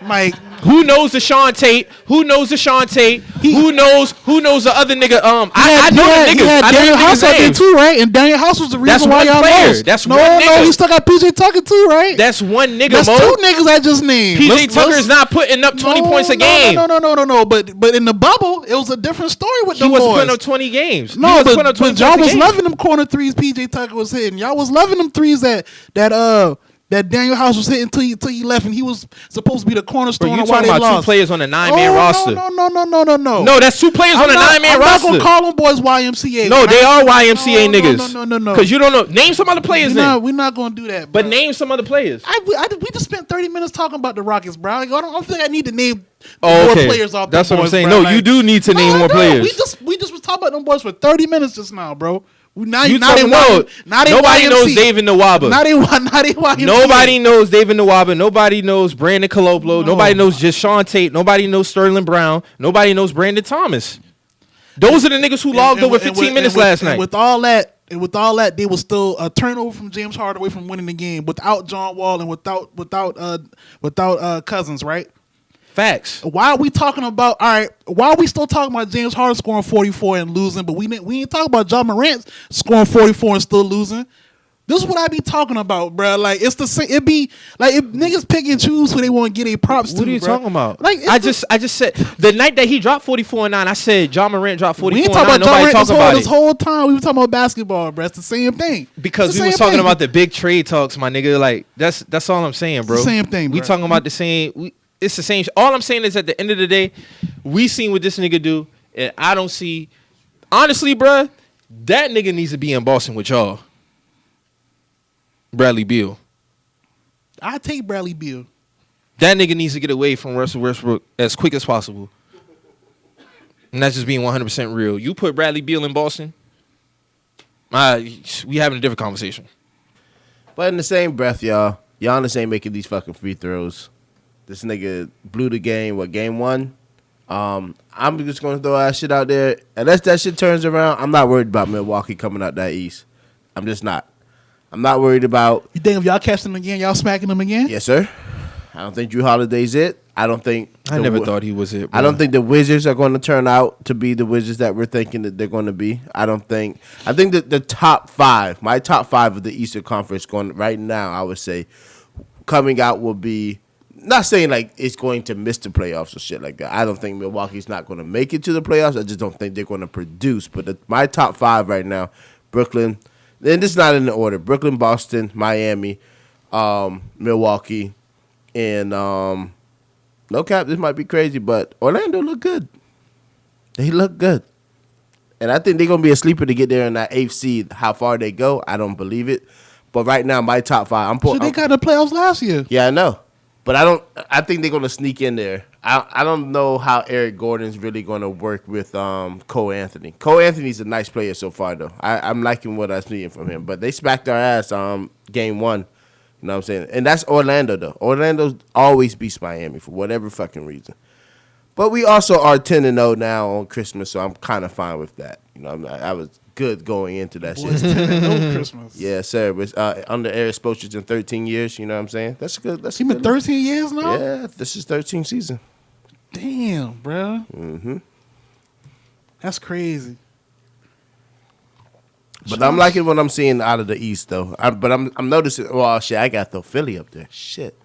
Mike. Who knows the Sean Tate? Who knows the Sean Tate? Who knows the other nigga? I know the niggas. I know Daniel the House niggas' out there names. too, right? And Daniel House was the That's reason why one y'all player. lost. That's no, one no, nigga. he still got PJ Tucker too, right? That's one nigga, That's Mo. two niggas I just named. PJ Tucker is not putting up 20 points a game. No. But in the bubble, it was a different story with He them wasn't boys. putting up 20 games. No, but y'all was loving loving them corner threes PJ Tucker was hitting. Y'all was loving them threes that Daniel House was hitting till he left, and he was supposed to be the cornerstone. Bro, you of why talking they about lost. 2 players on a 9-man roster. No. No, that's 2 players on a 9-man roster. I'm not gonna call them boys YMCA. No, they are YMCA niggas. No. Because you don't know. Name some other players then. We're not gonna do that. But bro. name some other players. We just spent 30 minutes talking about the Rockets, bro. Like, I don't think I need to name Oh, more okay. players off. That's them what I'm boys, saying. bro. No, you do need to name more players. We just was talking about them boys for 30 minutes just now, bro. Nobody knows David Nwaba. Not YMCA. Nobody knows David Nwaba. Nobody knows Brandon Coloplo. Nobody knows just Sean Tate. Nobody knows Sterling Brown. Nobody knows Brandon Thomas. Those are the niggas who logged over 15 minutes last night. With all that, they was still a turnover from James Harden away from winning the game without John Wall and without Cousins, right? Facts. Why are we talking about? All right, why are we still talking about James Harden scoring 44 and losing? But we ain't talking about John Morant scoring 44 and still losing. This is what I be talking about, bro. Like it's the same. It be like if niggas pick and choose who they want to get a props to. What are you bro. talking about? Like I just said the night that he dropped 44 and 9. I said John Morant dropped 44 we ain't and 9. talking about John Nobody Morant talking about this whole time. We were talking about basketball, bro. It's the same thing. Because It's the we was same talking thing. about the big trade talks, my nigga. Like that's all I'm saying, bro. It's the same thing, We bro. talking about the same. It's the same. All I'm saying is at the end of the day, we seen what this nigga do, and I don't see. Honestly, bro, that nigga needs to be in Boston with y'all. Bradley Beal. I take Bradley Beal. That nigga needs to get away from Russell Westbrook as quick as possible. And that's just being 100% real. You put Bradley Beal in Boston, we having a different conversation. But in the same breath, y'all, Giannis ain't making these fucking free throws. This nigga blew the game. Game 1? I'm just going to throw that shit out there. Unless that shit turns around, I'm not worried about Milwaukee coming out that East. I'm just not. I'm not worried about. You think if y'all catch them again, y'all smacking them again? Yes, sir. I don't think Drew Holiday's it. I don't think. I never thought he was it, bro. I don't think the Wizards are going to turn out to be the Wizards that we're thinking that they're going to be. I think that the top 5, my top 5 of the Eastern Conference going right now, I would say, coming out will be. Not saying like it's going to miss the playoffs or shit like that. I don't think Milwaukee's not going to make it to the playoffs. I just don't think they're going to produce. But my top 5 right now, Brooklyn, and this is not in the order. Brooklyn, Boston, Miami, Milwaukee, and no cap, this might be crazy, but Orlando look good. They look good. And I think they're going to be a sleeper to get there in that 8th seed. How far they go, I don't believe it. But right now, my top 5, So they got the playoffs last year. Yeah, I know. But I think they're going to sneak in there. I don't know how Eric Gordon's really going to work with Cole Anthony. Cole Anthony's a nice player so far, though. I'm liking what I'm seeing from him. But they smacked our ass game 1. You know what I'm saying? And that's Orlando, though. Orlando always beats Miami for whatever fucking reason. But we also are 10-0 now on Christmas, so I'm kind of fine with that. You know, I was good going into that Boys, shit. 10-0 Christmas. Yeah, sir. It was under Eric Spoelstra's in 13 years. You know what I'm saying? That's good. That's He been good. 13 years now? Yeah, this is 13th season. Damn, bro. Mm-hmm. That's crazy. But I'm liking what I'm seeing out of the East, though. I'm noticing. Oh shit, I got the Philly up there. Shit.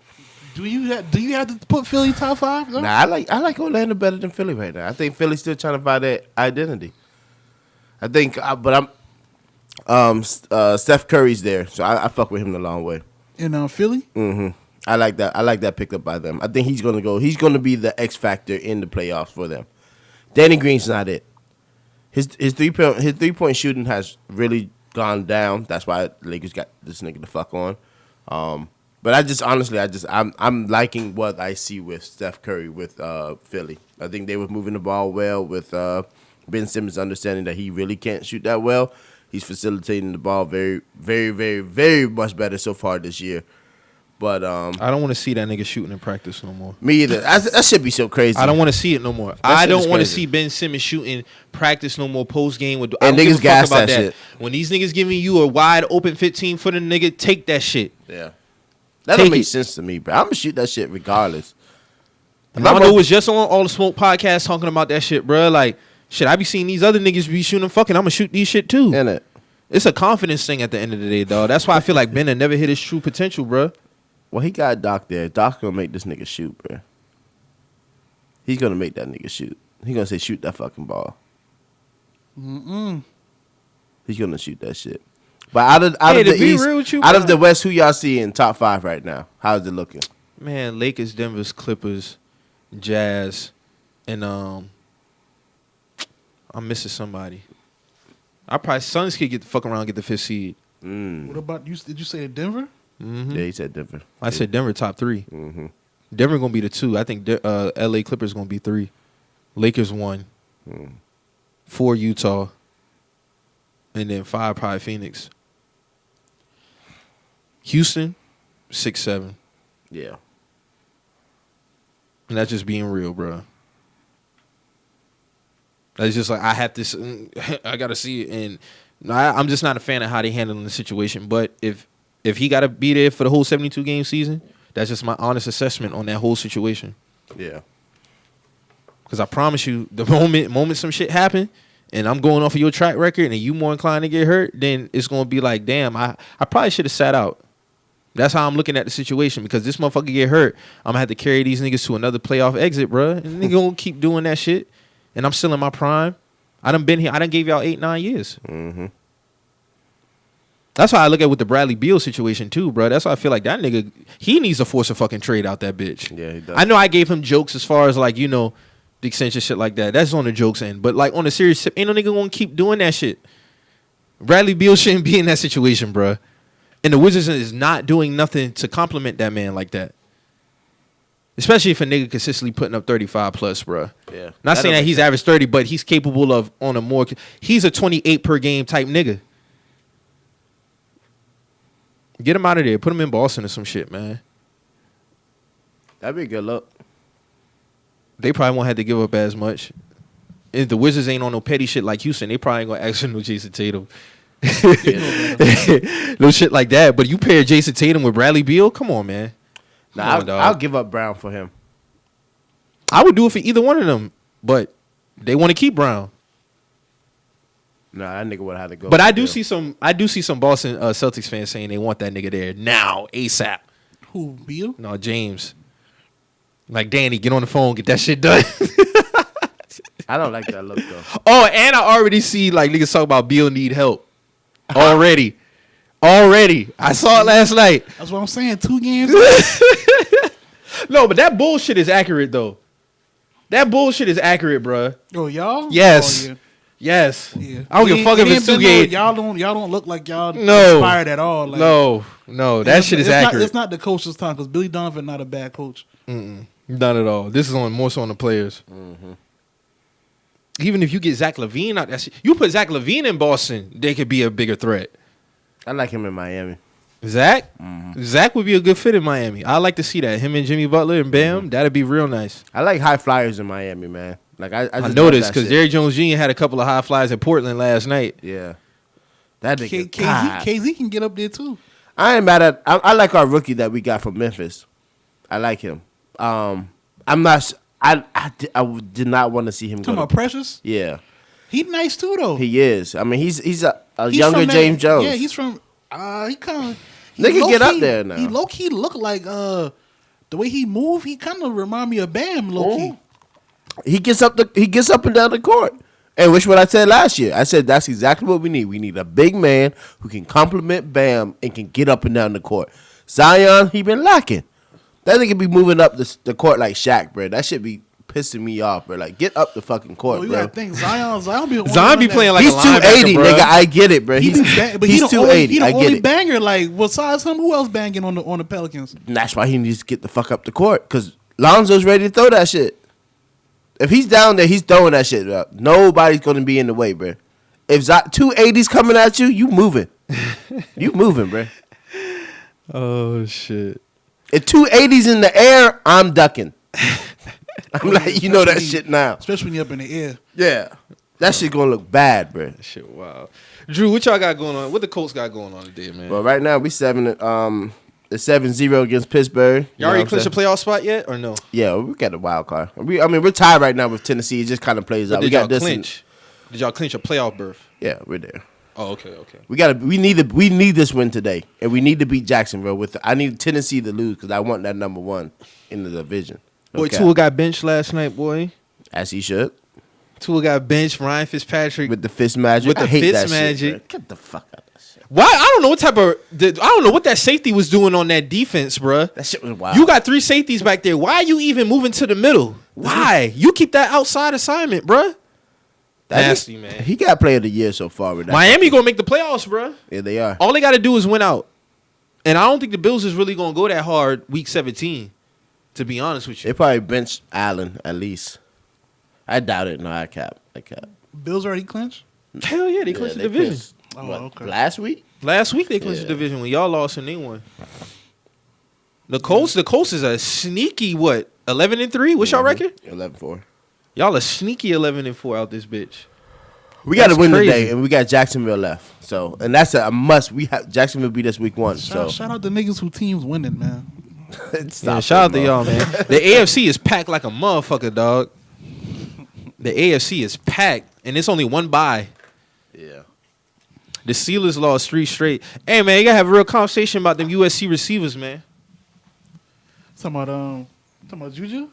Do you have to put Philly top 5? Though? Nah, I like Orlando better than Philly right now. I think Philly's still trying to find that identity. I think, but I'm Steph Curry's there, so I fuck with him the long way. In Philly? Mm-hmm. I like that. I like that pickup by them. I think he's gonna go. He's gonna be the X factor in the playoffs for them. Danny Green's not it. His 3-point shooting has really gone down. That's why the Lakers got this nigga the fuck on. But I'm liking what I see with Steph Curry with Philly. I think they were moving the ball well with Ben Simmons understanding that he really can't shoot that well. He's facilitating the ball very, very, very, very much better so far this year. But I don't want to see that nigga shooting in practice no more. me either. That should be so crazy. I don't want to see it no more. shit I don't is want to crazy. see Ben Simmons shooting practice no more post game. I And don't give niggas a fuck gas about that shit. When these niggas giving you a wide open 15-footer, nigga, take that shit. Yeah. That Take don't make it. sense to me, bro. I'm gonna shoot that shit regardless. And I know it was just on All the Smoke podcast talking about that shit, bro. Like, shit, I be seeing these other niggas be shooting fucking. I'm gonna shoot these shit too. In it. It's a confidence thing at the end of the day, dog. That's why I feel like Bennett never hit his true potential, bro. Well, he got Doc there. Doc gonna make this nigga shoot, bro. He's gonna make that nigga shoot. He gonna say shoot that fucking ball. He's gonna shoot that shit. But out of the East, real with you, out of bro. the West, who y'all see in top 5 right now? How's it looking? Man, Lakers, Denver's, Clippers, Jazz, and I'm missing somebody. I probably Suns could get the fuck around and get the 5th seed. What about you? Did you say Denver? Yeah, he said Denver. I said Denver top 3. Denver gonna be the 2. I think L.A. Clippers gonna be 3. Lakers 1. 4 Utah. And then 5 probably Phoenix. Houston 6, 7. Yeah. And that's just being real, bro. That's just like I have to. I gotta see it, and I'm just not a fan of how they handling the situation. But if he gotta be there for the whole 72 game season, that's just my honest assessment on that whole situation. Yeah. Because I promise you, the moment some shit happen, and I'm going off of your track record, and you more inclined to get hurt, then it's gonna be like, damn, I probably should have sat out. That's how I'm looking at the situation, because this motherfucker get hurt, I'm gonna have to carry these niggas to another playoff exit, bro. And nigga gonna keep doing that shit. And I'm still in my prime. I done been here. I done gave y'all 8, 9 years. That's why I look at with the Bradley Beal situation too, bro. That's why I feel like that nigga, he needs to force a fucking trade out that bitch. Yeah, he does. I know I gave him jokes as far as like, you know, the extension shit like that. That's on the jokes end. But like on the serious tip, ain't no nigga gonna keep doing that shit. Bradley Beal shouldn't be in that situation, bro. And the Wizards is not doing nothing to compliment that man like that. Especially if a nigga consistently putting up 35 plus, bro. Yeah. Not saying that he's average 30, but he's capable of on a more. He's a 28 per game type nigga. Get him out of there. Put him in Boston or some shit, man. That'd be a good look. They probably won't have to give up as much. If the Wizards ain't on no petty shit like Houston, they probably ain't gonna ask for no Jason Tatum. No shit like that. But you pair Jason Tatum with Bradley Beal? Come on, man. Nah, Come on, I'll dog. give up Brown for him. I would do it for either one of them, but they want to keep Brown. Nah, that nigga would have to go. But for I do Beal. see some Boston Celtics fans saying they want that nigga there now, ASAP. Who, Beal? No, James. Like, Danny, get on the phone, get that shit done. I don't like that look though. Oh, and I already see like niggas talk about Beal need help. Already. I saw it last night. That's what I'm saying. 2 games. No, but that bullshit is accurate though. That bullshit is accurate, bruh. Oh, y'all? Yes. Oh, yeah. Yes. Yeah. I don't give a fuck if it's 2 games. Y'all don't look like y'all No. inspired at all. Like, No, that shit is it's accurate. It's not the coach's time because Billy Donovan not a bad coach. Not at all. This is more so on the players. Even if you get Zach LaVine out, you put Zach LaVine in Boston, they could be a bigger threat. I like him in Miami. Zach would be a good fit in Miami. I like to see that. Him and Jimmy Butler and Bam, that'd be real nice. I like high flyers in Miami, man. Like I I just noticed love that because shit. Jerry Jones Jr. had a couple of high flies in Portland last night. Yeah. That nigga. God. KZ can get up there too. I ain't mad at. I like our rookie that we got from Memphis. I like him. I'm not. I did not want to see him go. Talking about Precious, Yeah, he nice too though. he is. I mean, he's a He's younger from that- James Jones. Yeah, he's from. He kind of. Nigga get up there now. He low key look like the way he move. He kind of remind me of Bam low key. He gets up and down the court. And which what I said last year. I said that's exactly what we need. We need a big man who can complement Bam and can get up and down the court. Zion, he been lacking. That nigga be moving up the court like Shaq, bro. That shit be pissing me off, bro. Like, get up the fucking court, Oh, you bro. gotta think Zion be the only Zion one be that- playing like He's a linebacker, 280, bruh. nigga. I get it, bro. He He's but he the 280. He the I get only it. banger. Like besides him, who else banging on the Pelicans? And that's why he needs to get the fuck up the court. Because Lonzo's ready to throw that shit. If he's down there, he's throwing that shit up. Nobody's going to be in the way, bro. If 280's coming at you, you moving. You moving, bro. Oh shit. If 280's in the air, I'm ducking. I'm like, you know that shit now. Especially when you're up in the air. Yeah. That shit going to look bad, bro. Shit, wow. Drew, what y'all got going on? What the Colts got going on today, man? Well, right now, we 7 and the 7-0 against Pittsburgh. Y'all already know what I'm clinched a saying? playoff spot yet or no? Yeah, we got the wild card. We're tied right now with Tennessee. It just kind of plays out. Did We got y'all this. clinch? Did y'all clinch a playoff berth? Yeah, we're there. Oh, okay. We need this win today, and we need to beat Jacksonville. I need Tennessee to lose because I want that number 1 in the division. No Boy, cap. Tua got benched last night, boy. As he should. Tua got benched. Ryan Fitzpatrick. With the fist magic. With the I hate fist that magic. shit, bro. Get the fuck out of that shit. Why? I don't know what type of. I don't know what that safety was doing on that defense, bruh. That shit was wild. You got 3 safeties back there. Why are you even moving to the middle? Why? You keep that outside assignment, bruh. Nasty, man. He got player of the year so far with that. Miami gonna make the playoffs, bruh. Yeah, they are. All they got to do is win out. And I don't think the Bills is really gonna go that hard week 17. To be honest with They you, probably bench Allen at least. I doubt it. No, I cap. Bills already clinched. hell yeah, they clinched the division. clinched, Oh, okay. Last week? Last week they clinched the division when y'all lost and they won. The Colts is a sneaky 11-3. What's y'all record? 11-4. Y'all a sneaky 11-4 out this bitch. We got to That's win crazy. today, and we got Jacksonville left. So, and that's a must. We have Jacksonville beat us week 1. Shout out to niggas who teams winning, man. Yeah, shout out to y'all, man. The AFC is packed like a motherfucker, dog. The AFC is packed, and it's only one bye. Yeah. The Steelers lost 3 straight. Hey, man, you gotta have a real conversation about them USC receivers, man. Talking about Juju.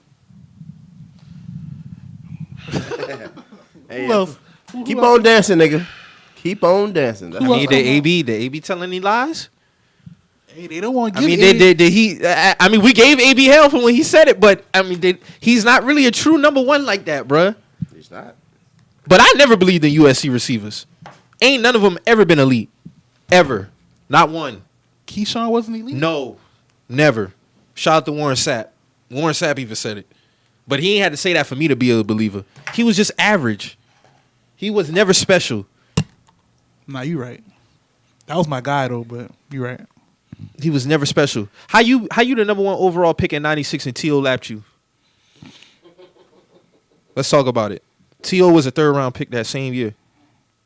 Hey, Who else? keep on dancing, nigga. Keep on dancing. That's I mean, else? the AB telling any lies? Hey, they don't want to I give. mean, we gave AB hell for when he said it, but I mean, he's not really a true number 1 like that, bruh. He's not. But I never believed in USC receivers. Ain't none of them ever been elite, ever, not one. Keyshawn wasn't elite. No, never. Shout out to Warren Sapp. Warren Sapp even said it, but he ain't had to say that for me to be a believer. He was just average. He was never special. Nah, you right. That was my guy though, but you right. He was never special. How you the number 1 overall pick at 96 and T.O. lapped you? Let's talk about it. T.O. was a 3rd round pick that same year,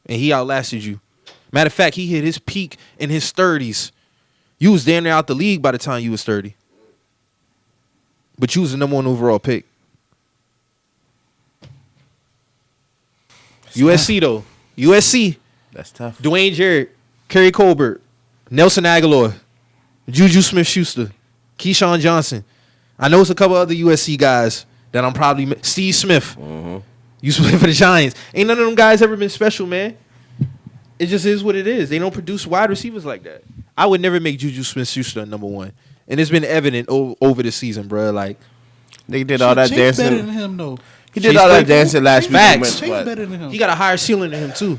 and he outlasted you. Matter of fact, he hit his peak in his 30s. You was damn near out the league by the time you was 30. But you was the number 1 overall pick. USC though. USC. That's tough. Dwayne Jarrett, Kerry Colbert, Nelson Aguilar, Juju Smith-Schuster, Keyshawn Johnson. I know it's a couple other USC guys that I'm probably Steve Smith. Used to play for the Giants. Ain't none of them guys ever been special, man. It just is what it is. They don't produce wide receivers like that. I would never make Juju Smith-Schuster number 1, and it's been evident over the season, bro. Like They did all that Chase better dancing. than him though. He did Chase all that Claypool? dancing last week. Facts. and went, Chase what? better than him. he got a higher ceiling than him too.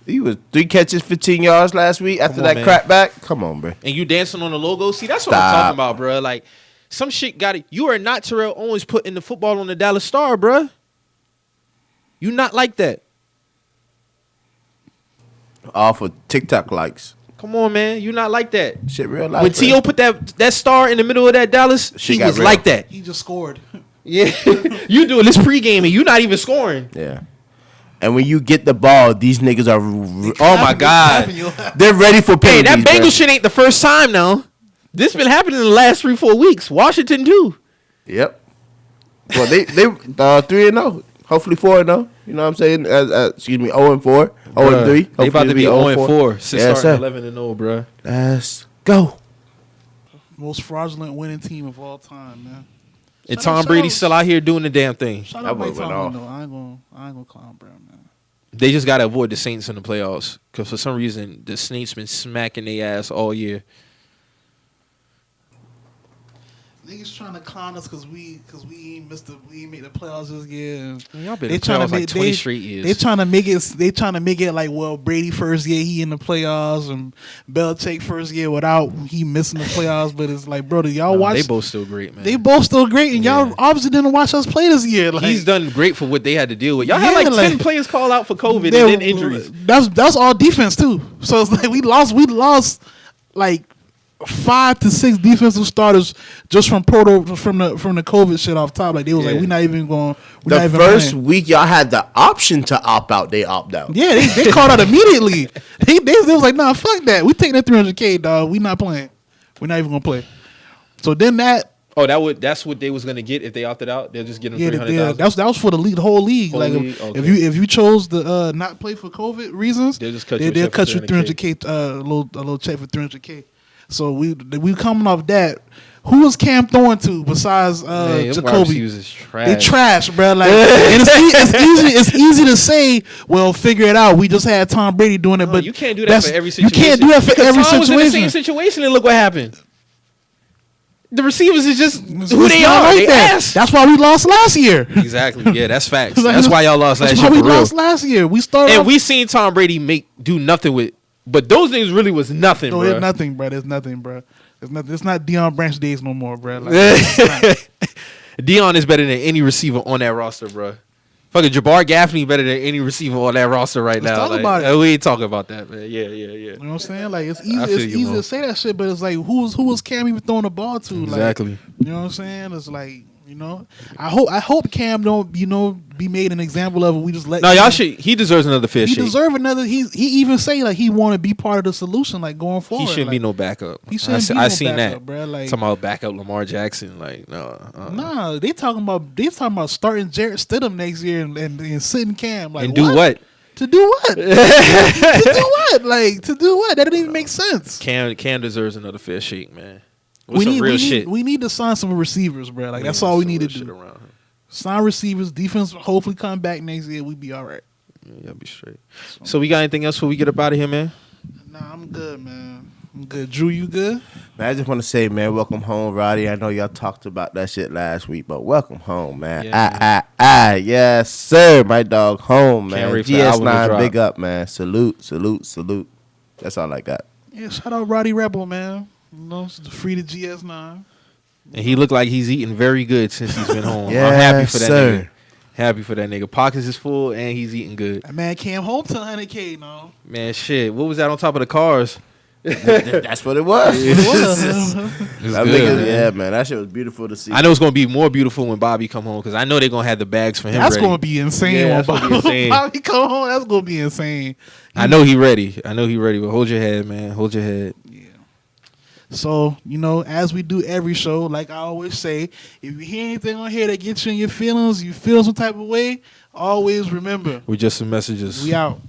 He was 3 catches, 15 yards last week after Come on, that man. crackback. Come on, bro. And you dancing on the logo. See, that's what I'm Stop. talking about, bro. Like some shit got it. You are not Terrell Owens putting the football on the Dallas Star, bro. You not like that. All for TikTok likes. Come on, man. You not like that. Shit, real life. When bro. T.O. put that star in the middle of that Dallas, Shit he got was real. like that. He just scored. Yeah. You doing this pregame and you not even scoring. Yeah. And when you get the ball, these niggas are. Oh, my God. They're ready for Hey, penalties. that Bengals shit ain't the first time now. This been happening in the last 3-4 weeks. Washington, too. Yep. Well, they 3-0. Hopefully 4-0. You know what I'm saying? Excuse me, 0-4, 0-3. They about to be 0-4 since Yes, starting sir. 11-0, bro. Let's go. Most fraudulent winning team of all time, man. And Shout Tom out- Brady's still out here doing the damn thing. Shout That out Mike boy went Tomlin off. though. I ain't gonna clown Brown, man. They just got to avoid the Saints in the playoffs because for some reason the Saints been smacking their ass all year. Niggas trying to clown us because we ain't made the playoffs this year. And Y'all been they in trying playoffs to like make 20 straight years. They trying to make it like, well, Brady first year he in the playoffs and Belichick first year without he missing the playoffs. But it's like, bro, did y'all watch? They both still great, man. They both still great, and y'all Yeah. obviously didn't watch us play this year. Like, He's done great for what they had to deal with. Y'all Yeah, had like 10 like- players call out for COVID and they- then injuries. That's all defense too. So it's like we lost like 5 to 6 defensive starters just from from the COVID shit off top. Like they was Yeah. like, we're not even going. The first week y'all had the option to opt out. They opt out. Yeah, they called out immediately. They was like, nah, fuck that. We taking that $300K, dog. We not playing. We're not even gonna play. So then that. Oh, that's what they was gonna get if they opted out. They'll just get them Yeah, $300,000. that was for the league, the whole league. Whole like league? if you chose to not play for COVID reasons, They'll just cut they'll cut you 300K, a little check for 300K. So we coming off that. Who was Cam throwing to besides Jacoby? They trash, bro. Like, and it's easy to say, well, figure it out. We just had Tom Brady doing it, but you can't do that for every situation. You can't do that for every Tom situation. was in the same situation, and look what happened. The receivers is just who they not are. like They that. ass. That's why we lost last year. Exactly. Yeah, that's facts. That's why y'all lost last year. That's why For we real. lost last year. We started, and we seen Tom Brady do nothing with, but those things really was nothing, no, bro. there's nothing, bro. There's nothing, bro. It's not Deion Branch days no more, bro. Like, Deion is better than any receiver on that roster, bro. Fucking Jabbar Gaffney better than any receiver on that roster right now. Let's talk about it. We ain't talking about that, man. Yeah. You know what I'm saying? Like, it's I feel easy. you, It's easy Mo. to say that shit, but it's like who was Cam even throwing the ball to? Exactly. Like, you know what I'm saying? It's like, you know, I hope Cam don't, you know, be made an example of it. We just let. No, y'all should. He deserves another fair He shake. deserve another. He even say like he want to be part of the solution, like going forward. He shouldn't like, be no backup. He shouldn't be I no seen backup, that, bro. Like, talking about backup Lamar Jackson. Like, no. nah, they talking about starting Jarrett Stidham next year and sitting Cam. Like, And do what? To do what? To do what? Like, to do what? That didn't even make sense. Cam deserves another fair shake, man. With some real shit. We need to sign some receivers, bro. Like, that's all we need to do. Sign receivers, defense. Hopefully, come back next year. We be all right. Yeah, be straight. So we got anything else before we get up out of here, man? Nah, I'm good, man. I'm good. Drew, you good? Man, I just want to say, man, welcome home, Roddy. I know y'all talked about that shit last week, but welcome home, man. Yeah, Yes, sir. My dog home, man. Can't wait for the album to GS9, drop. big up, man. Salute. That's all I got. Yeah, shout out Roddy Rebel, man. You know, free to GS9. And he looked like he's eating very good since he's been home. I'm Yes, happy for that sir. nigga. Happy for that nigga. Pockets is full and he's eating good. That man came home to 100K, no. Man, shit. What was that on top of the cars? That's what it was. It's That good, nigga- man. yeah, man. That shit was beautiful to see. I know it's gonna be more beautiful when Bobby come home because I know they're gonna have the bags for him. That's ready. gonna be insane. Yeah, when that's gonna be insane. Bobby come home. That's gonna be insane. I know he ready. But hold your head, man. Hold your head. So, you know, as we do every show, like I always say, if you hear anything on here that gets you in your feelings, you feel some type of way, always remember, We're just some messages. we out.